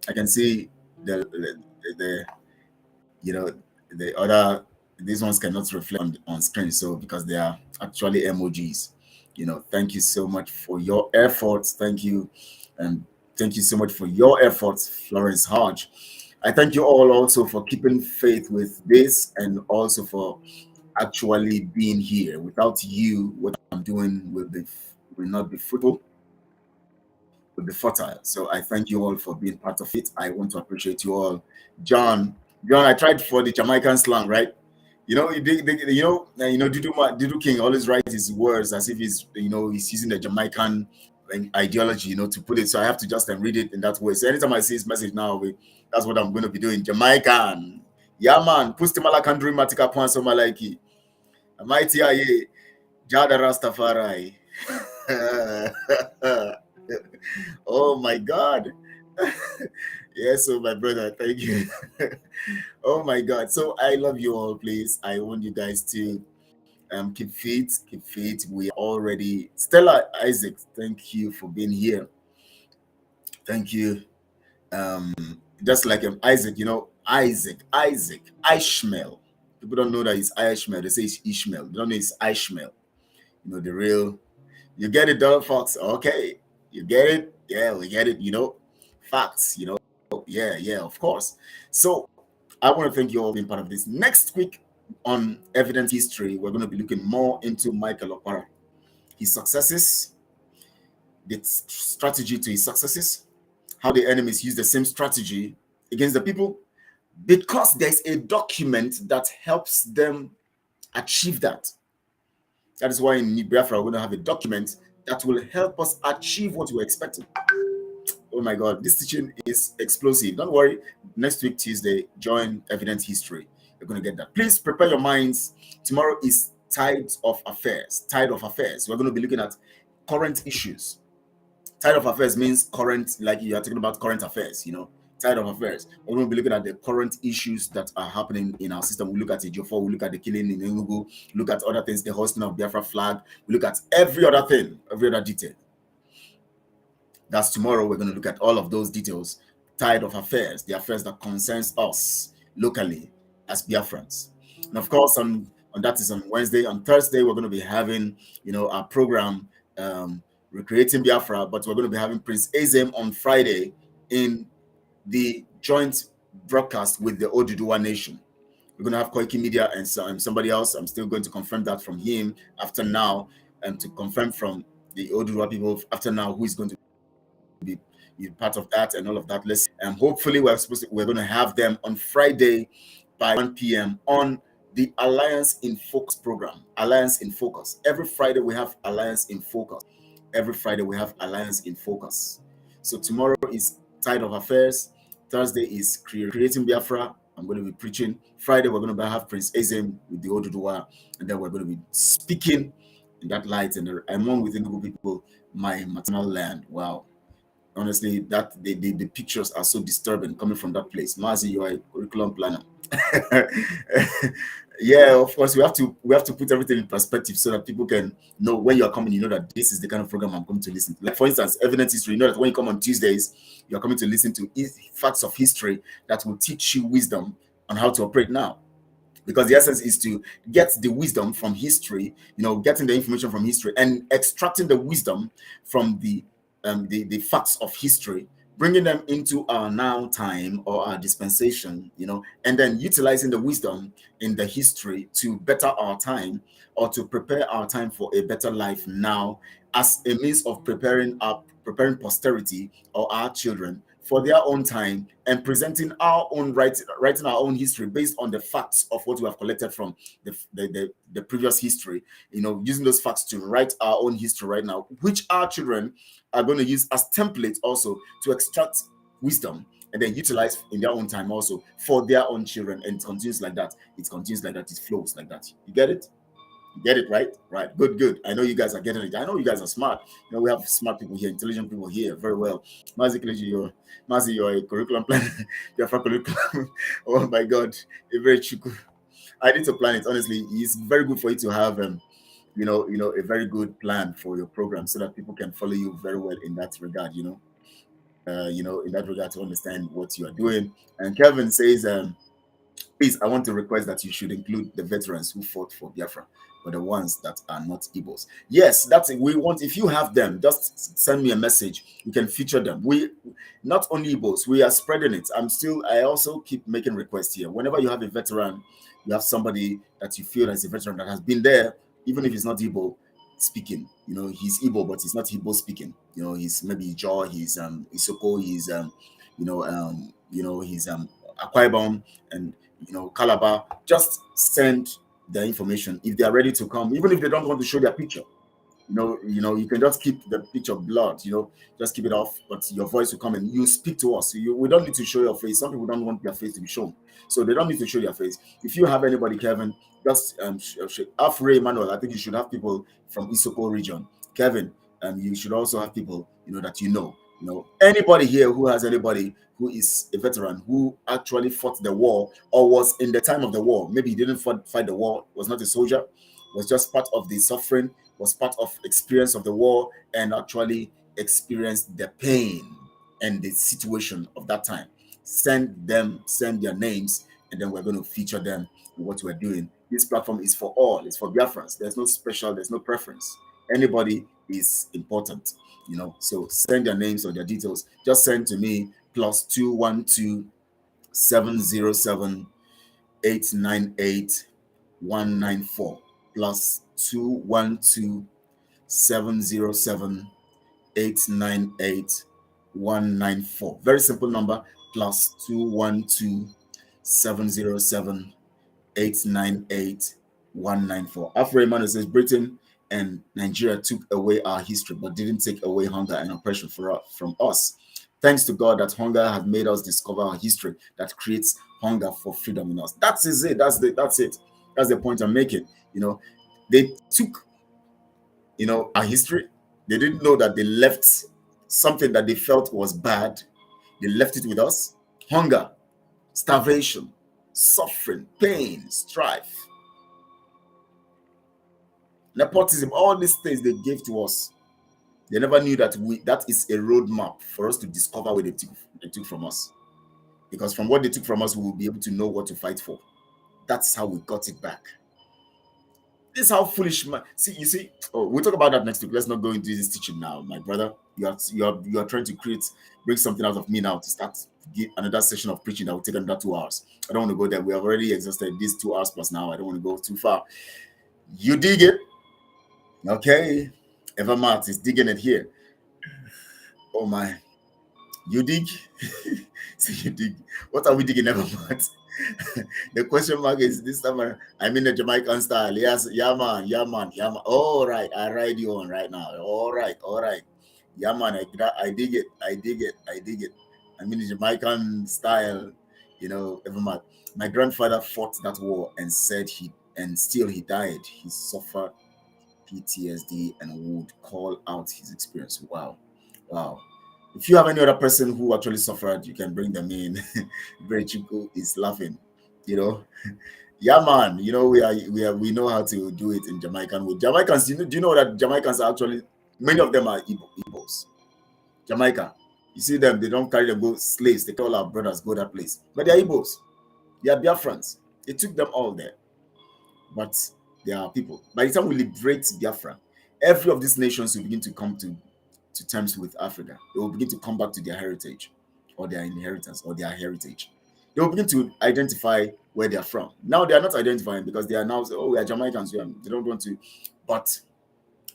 I can see the you know, the other, these ones cannot reflect on screen, so because they are actually emojis, you know. Thank you so much for your efforts. Thank you, and thank you so much for your efforts, Florence Hodge. I thank you all also for keeping faith with this, and also for actually being here. Without you, what I'm doing will not be fruitful, will be fertile. So I thank you all for being part of it. I want to appreciate you all. John, I tried for the Jamaican slang, right? You know, Dudu King always writes his words as if he's using the Jamaican ideology, you know, to put it. So I have to just read it in that way. So anytime I see his message now, that's what I'm going to be doing. Jamaican. Yeah, man. Pustimala Kandri Matika Pwanso Malaiki. Mighty Aye. Jada Rastafari. Oh my God. Yes, so my brother, thank you. Oh my God. So I love you all, please. I want you guys to keep fit. We are already Stella Isaac. Thank you for being here. Thank you. Just like Isaac, Ishmael. People don't know that it's Ishmael. They say it's Ishmael. They don't know it's Ishmael. The real. You get it, Donald Fox. Okay, you get it. Yeah, we get it. Facts. Yeah, of course. So I want to thank you all for being part of this. Next week on Evidence History, we're going to be looking more into Michael Okpara, his successes, the strategy to his successes, how the enemies use the same strategy against the people, because there's a document that helps them achieve that. That is why in Biafra we're going to have a document that will help us achieve what we're expecting. Oh my God, this teaching is explosive. Don't worry. Next week, Tuesday, join Evidence History. You're going to get that. Please prepare your minds. Tomorrow is Tide of Affairs. Tide of Affairs. We're going to be looking at current issues. Tide of Affairs means current, like you are talking about current affairs, Tide of Affairs. We're going to be looking at the current issues that are happening in our system. We look at Ejiofor, we look at the killing in Enugu, look at other things, the hosting of Biafra flag, we look at every other thing, every other detail. That's tomorrow. We're going to look at all of those details. Tide of Affairs, the affairs that concerns us locally as Biafrans. And of course, on that is on Wednesday. On Thursday, we're going to be having, our program, Recreating Biafra, but we're going to be having Prince Azem on Friday in the joint broadcast with the Oduduwa Nation. We're going to have Koiki Media and somebody else. I'm still going to confirm that from him after now, and to confirm from the Oduduwa people after now who is going to be part of that and all of that. Hopefully we're going to have them on Friday by 1 p.m. on the Alliance in Focus program. Alliance in Focus. Every Friday we have Alliance in Focus. So tomorrow is Tide of Affairs. Thursday is Creating Biafra. I'm going to be preaching. Friday we're going to have Prince Azem with the Oduduwa, and then we're going to be speaking in that light and among within the people, my maternal land. Wow. Honestly, that the pictures are so disturbing coming from that place. Mazi, you are a curriculum planner. Yeah, of course, we have to put everything in perspective so that people can know when you are coming. You know that this is the kind of program I'm coming to listen to. Like, for instance, Evidence History. You know that when you come on Tuesdays, you are coming to listen to facts of history that will teach you wisdom on how to operate now. Because the essence is to get the wisdom from history, getting the information from history and extracting the wisdom from the facts of history, bringing them into our now time or our dispensation, and then utilizing the wisdom in the history to better our time or to prepare our time for a better life now, as a means of preparing posterity or our children for their own time, and presenting our own writing our own history based on the facts of what we have collected from the previous history, using those facts to write our own history right now, which our children are going to use as templates also to extract wisdom and then utilize in their own time also for their own children. And it continues like that. It flows like that. You get it? You get it, right? Right. Good. I know you guys are getting it. I know you guys are smart. We have smart people here, intelligent people here. Very well. Mazi Kelechi, you're a curriculum planner. You're a curriculum. Oh my God. Very chuku. I need to plan it. Honestly, it's very good for you to have a very good plan for your program so that people can follow you very well in that regard, in that regard, to understand what you are doing. And Kevin says, please, I want to request that you should include the veterans who fought for Biafra, but the ones that are not Igbos. Yes, that's it. We want, if you have them, just send me a message. You can feature them. We, not only Igbos, we are spreading it. I also keep making requests here. Whenever you have a veteran, you have somebody that you feel is a veteran that has been there, even if he's not Igbo speaking, he's Igbo, but he's not Igbo speaking. He's maybe Jaw, he's Isoko, he's he's Akwa Ibom and Calabar. Just send the information if they are ready to come, even if they don't want to show their picture. You can just keep the picture blurred, just keep it off, but your voice will come and you speak to us. We don't need to show your face. Some people don't want their face to be shown, so they don't need to show their face. If you have anybody, Kevin, just Afre Emmanuel, I think you should have people from Isoko region. Kevin, you should also have people, that anybody here who has anybody who is a veteran who actually fought the war or was in the time of the war. Maybe he didn't fight the war, was not a soldier, was just part of the suffering, was part of experience of the war, and actually experienced the pain and the situation of that time. Send their names, and then we're going to feature them in what we're doing. This platform is for all. It's for Biafrans. There's no special, there's no preference. Anybody is important, you know. So send their names or their details. Just send to me +212 707 898 194 +212 707 898 194. Very simple number. +212 707 898 194. Afro Emmanuel says Britain and Nigeria took away our history, but didn't take away hunger and oppression from us. Thanks to God that hunger has made us discover our history that creates hunger for freedom in us. That's it. That's it. That's the point I'm making. You know, they took, you know, our history. They didn't know that they left something that they felt was bad. They left it with us. Hunger, starvation, suffering, pain, strife, nepotism, all these things they gave to us. They never knew that that is a roadmap for us to discover what they took from us. Because from what they took from us, we will be able to know what to fight for. That's how we got it back. This is how foolish man. You see. Oh, we'll talk about that next week. Let's not go into this teaching now, my brother. You are trying to bring something out of me now to start another session of preaching that will take another 2 hours. I don't want to go there. We have already exhausted these 2 hours plus now. I don't want to go too far. You dig it? Okay. Evermart is digging it here. Oh my. You dig? So you dig. What are we digging, Evermart? The question mark is this time. I'm in the Jamaican style. Yes, yeah man. All right, I ride you on right now. All right. Yeah man, I dig it. I'm in the Jamaican style. You know, Evermart. My grandfather fought that war and said still he died. He suffered PTSD and would call out his experience. Wow. If you have any other person who actually suffered, you can bring them in. Very Chico is laughing, you know. Yeah, man. You know, we know how to do it in Jamaican. With Jamaicans, do you know that Jamaicans are actually, many of them are Igbos. Jamaica, you see them, they don't carry them go slaves. They call our brothers go that place, but they're Igbos. They are Biafrans. It took them all there, but they are people. By the time we liberate Biafra, every of these nations will begin to come to terms with Africa. They will begin to come back to their heritage or their inheritance or their heritage. They will begin to identify where they are from. Now they are not identifying because they are now saying, oh, we are Jamaicans. They don't want to. But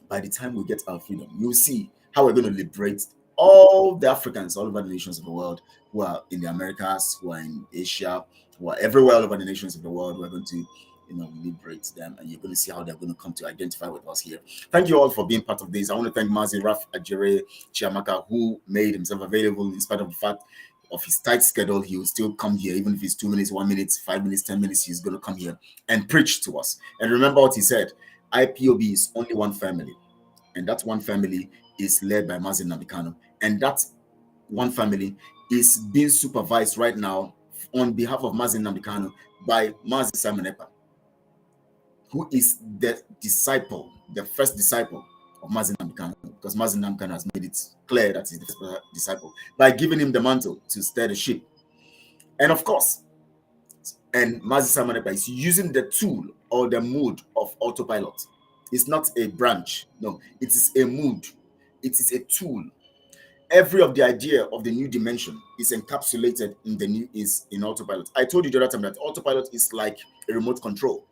by the time we get our freedom, you'll see how we're going to liberate all the Africans all over the nations of the world who are in the Americas, who are in Asia, who are everywhere all over the nations of the world. We're going to liberate them, and you're going to see how they're going to come to identify with us here. Thank you all for being part of this. I want to thank Mazi Raf Ajere Chiamaka, who made himself available in spite of the fact of his tight schedule. He will still come here, even if it's 2 minutes, 1 minute, 5 minutes, 10 minutes. He's going to come here and preach to us. And remember what he said: IPOB is only one family, and that one family is led by Mazi Nabikano, and that one family is being supervised right now on behalf of Mazi Nabikano by Mazi Simon Ekpa, who is the disciple, the first disciple of Mazi Nnamdi, because Mazi Nnamdi has made it clear that he's the disciple by giving him the mantle to steer the ship. And of course, and Mazi Simon Ekpa is using the tool or the mood of autopilot. It's not a branch, no, it is a mood, it is a tool. Every of the idea of the new dimension is encapsulated in autopilot. I told you the other time that autopilot is like a remote control.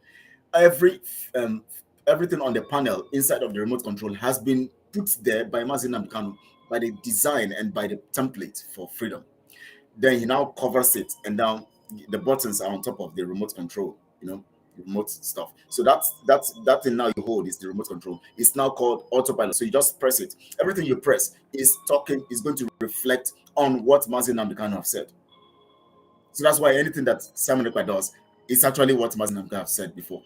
Everything on the panel inside of the remote control has been put there by Mazi Nnamdi by the design and by the template for freedom. Then he now covers it, and now the buttons are on top of the remote control, remote stuff. So that thing now you hold is the remote control. It's now called autopilot. So you just press it. Everything you press is going to reflect on what Mazi Nnamdi have said. So that's why anything that Simon Ekpa does is actually what Mazi Nnamdi have said before.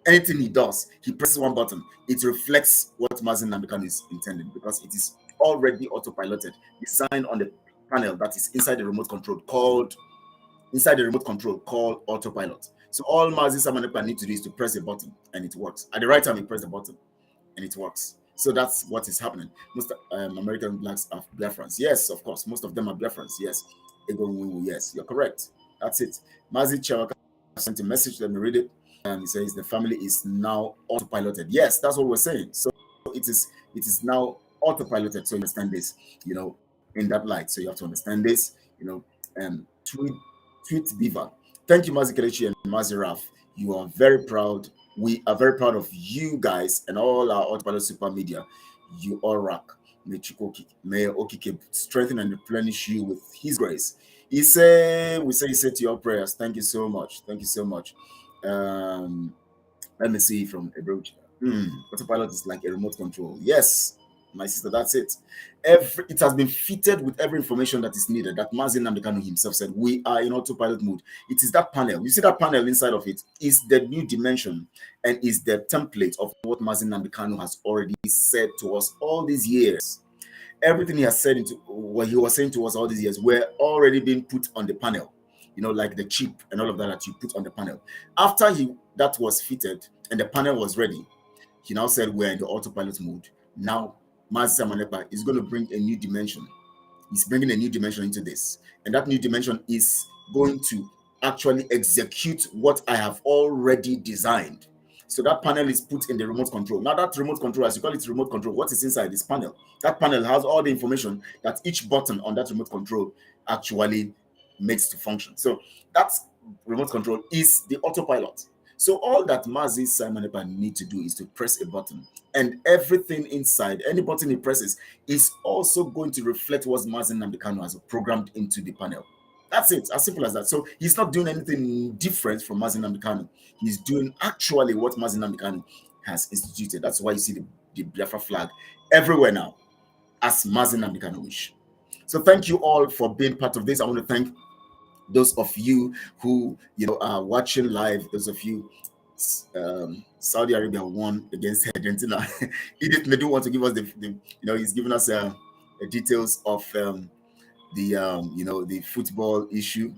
Anything he does, he presses one button, it reflects what Mazi Nnamdi is intended, because it is already autopiloted, designed on the panel that is inside the remote control called autopilot. So all Mazi Simon Ekpa need to do is to press a button and it works. At the right time, he press the button and it works. So that's what is happening. Most American blacks are Biafrans. Yes, of course. Most of them are Biafrans. Yes. Yes, you're correct. That's it. Mazi Chawaka sent a message. Let me read it. And he says the family is now autopiloted. Yes, that's what we're saying. So it is now autopiloted. So you understand this, in that light. So you have to understand this, tweet Beaver. Thank you, Mazi Kelechi and Mazi Raf. You are very proud. We are very proud of you guys and all our autopilot super media. You all rock. May Okike strengthen and replenish you with his grace. We say to your prayers. Thank you so much. Thank you so much. Let me see from a brooch. Autopilot is like a remote control. Yes, my sister, that's it. It has been fitted with every information that is needed. That Mazi Namdekanu himself said, we are in autopilot mode. It is that panel. You see that panel inside of it is the new dimension and is the template of what Mazi Namdekanu has already said to us all these years. Everything he has said into what he was saying to us all these years were already being put on the panel. Like the chip and all of that you put on the panel. After that was fitted and the panel was ready, he now said we're in the autopilot mode. Now, Mazi Samanepa is going to bring a new dimension. He's bringing a new dimension into this. And that new dimension is going to actually execute what I have already designed. So that panel is put in the remote control. Now that remote control, as you call it remote control, what is inside this panel? That panel has all the information that each button on that remote control actually makes to function. So that remote control is the autopilot. So all that Mazi Samanepa need to do is to press a button, and everything inside, any button he presses, is also going to reflect what Mazi Namdekanu has programmed into the panel. That's it, as simple as that. So he's not doing anything different from Mazi Namdekanu. He's doing actually what Mazi Namdekanu has instituted. That's why you see the Biafra flag everywhere now, as Mazi Namdekanu wish. So thank you all for being part of this. I want to thank those of you who are watching live. Those of you, Saudi Arabia won against Argentina. Edith Medu want to give us he's giving us the details of the football issue.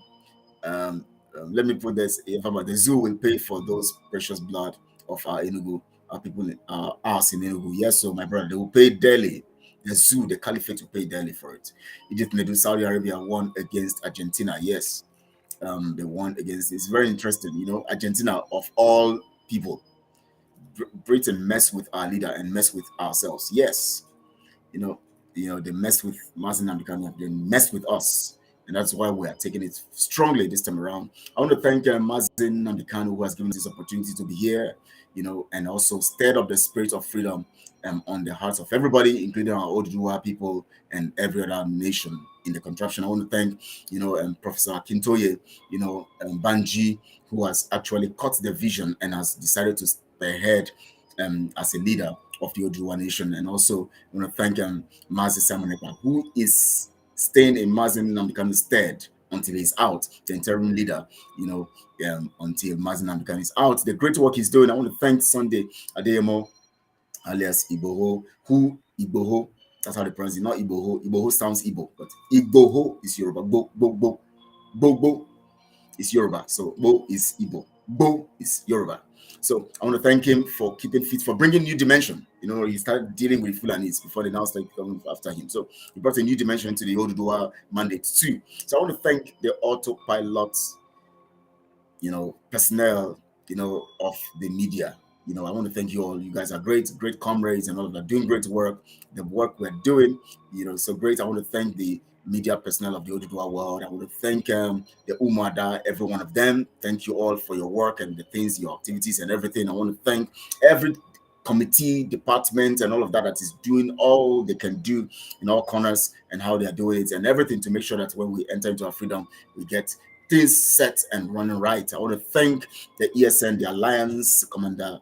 Let me put this: the zoo will pay for those precious blood of our Enugu, our people, us in Enugu. Yes, so my brother, they will pay dearly. The zoo, the caliphate, will pay dearly for it. Egypt, Medu, Saudi Arabia won against Argentina. Yes, they won against. It's very interesting. Argentina of all people, Britain messed with our leader and messed with ourselves. Yes, they messed with Mazi Namdekanu. They messed with us. And that's why we are taking it strongly this time around. I want to thank Mazi Namdekanu, who has given us this opportunity to be here, and also stirred up the spirit of freedom on the hearts of everybody, including our Oduduwa people and every other nation in the contraption. I want to thank, Professor Akintoye, Banji, who has actually cut the vision and has decided to spearhead as a leader of the Oduduwa nation. And also, I want to thank Mazi Samanepa, who is staying in Mazi Namdekanu's stead until he's out, the interim leader, until Mazi Namdekanu is out. The great work he's doing. I want to thank Sunday Adeyemo, alias Igboho, that's how they pronounce it, not Igboho. Igboho sounds Igbo, but Igboho is Yoruba. Bo is Yoruba. So Bo is Igbo. Bo is Yoruba. So I want to thank him for keeping fit, for bringing new dimension. He started dealing with Fulanis before they now started coming after him. So he brought a new dimension into the Oduduwa mandate too. So I want to thank the autopilot, personnel, of the media. I want to thank you all. You guys are great comrades and all of that, doing great work. The work we're doing, so great. I want to thank the media personnel of the Oduduwa world. I want to thank the Umada, every one of them. Thank you all for your work and the things, your activities and everything. I want to thank every committee, department, and all of that is doing all they can do in all corners and how they are doing it and everything to make sure that when we enter into our freedom, we get things set and running right. I want to thank the ESN, the Alliance Commander,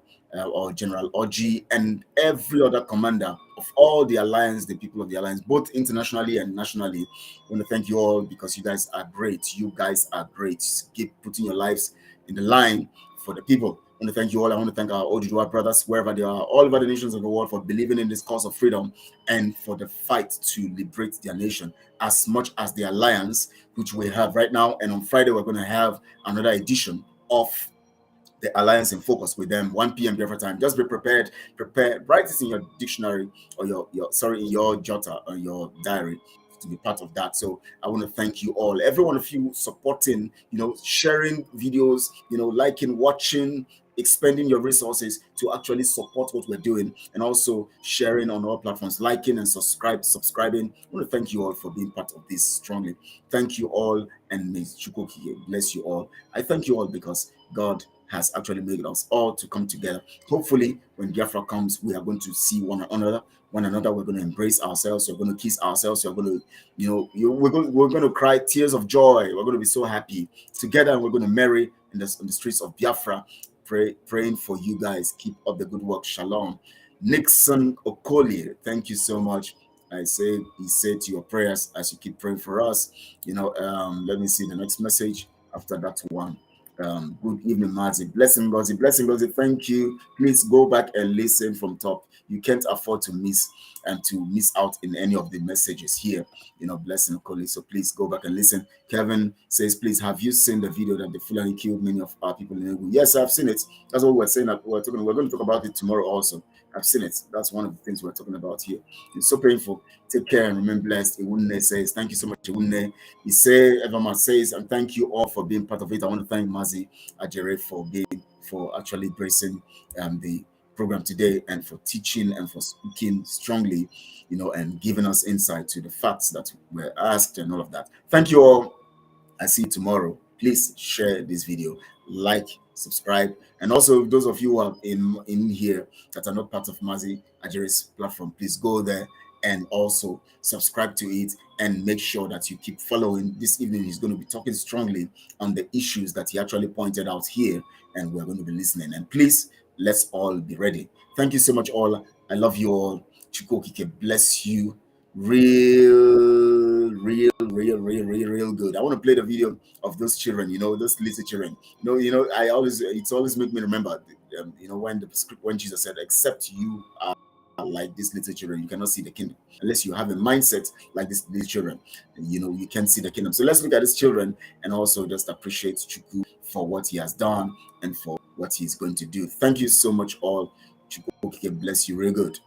or General Oji, and every other commander of all the alliance, the people of the alliance, both internationally and nationally. I want to thank you all because you guys are great. You guys are great. Keep putting your lives in the line for the people. I want to thank you all. I want to thank our Oduduwa brothers, wherever they are, all over the nations of the world, for believing in this cause of freedom and for the fight to liberate their nation, as much as the alliance, which we have right now. And on Friday, we're going to have another edition of the Alliance in Focus with them, 1 p.m. Biafra time. Just be prepared. Write this in your dictionary or in your jotter or your diary to be part of that. So I want to thank you all, every one of you supporting, sharing videos, liking, watching, expending your resources to actually support what we're doing, and also sharing on all platforms, liking and subscribing. I want to thank you all for being part of this strongly. Thank you all, and may Chukwuki bless you all. I thank you all because God has actually made us all to come together. Hopefully, when Biafra comes, we are going to see one another. We're going to embrace ourselves. We're going to kiss ourselves. We're going to, we're going to cry tears of joy. We're going to be so happy together, and we're going to marry on the streets of Biafra. Praying for you guys. Keep up the good work. Shalom. Nixon Okolie, thank you so much. He said to your prayers as you keep praying for us. Let me see the next message after that one. Good evening, Mazi. Blessing, Gozi. Thank you. Please go back and listen from top. You can't afford to miss out in any of the messages here. Blessing, Okolie. So please go back and listen. Kevin says, please, have you seen the video that the Fulani killed many of our people in Enugu? Yes, I've seen it. That's what we're saying. We're going to talk about it tomorrow also. I've seen it. That's one of the things we're talking about here. It's so painful. Take care and remain blessed. Iwunne says, thank you so much, Iwunne. Everma says, and thank you all for being part of it. I want to thank Mazi Ajere for actually bracing the program today, and for teaching and for speaking strongly, and giving us insight to the facts that were asked and all of that. Thank you all. I see you tomorrow. Please share this video, like, subscribe, and also those of you who are in here that are not part of Mazi Ajere's platform, please go there and also subscribe to it, and make sure that you keep following. This evening he's going to be talking strongly on the issues that he actually pointed out here, and we're going to be listening. And please, let's all be ready. Thank you so much all. I love you all. Chukwukike bless you real good. I want to play the video of those children, those little children. It's always make me remember, when Jesus said, except you are like these little children, you cannot see the kingdom. Unless you have a mindset like these children, you can't see the kingdom. So let's look at these children and also just appreciate Chukwu for what he has done and for what he's going to do. Thank you so much all. Chukwu bless you real good.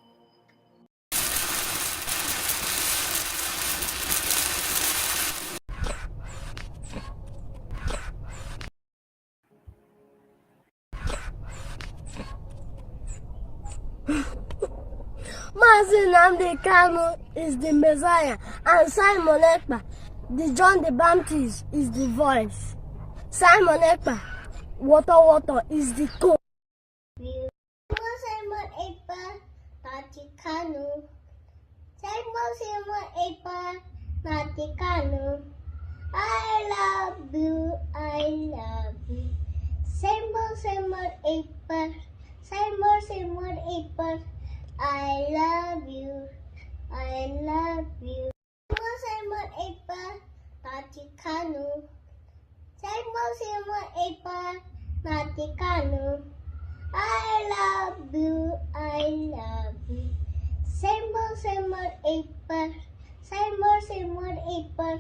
Mazi Nnamdi Kanu is the Messiah, and Simon Ekpa, the John the Baptist, is the voice. Simon Ekpa, water is the code. Simon Ekpa, Nati Kanu. Simon Ekpa, Nati Kanu. I love you. Simon Ekpa, Simon Ekpa. I love you. Simon Ekpa, Nati Kanu. Simon Ekpa, Nati Kanu. I love you. Simon Ekpa, Simon Ekpa.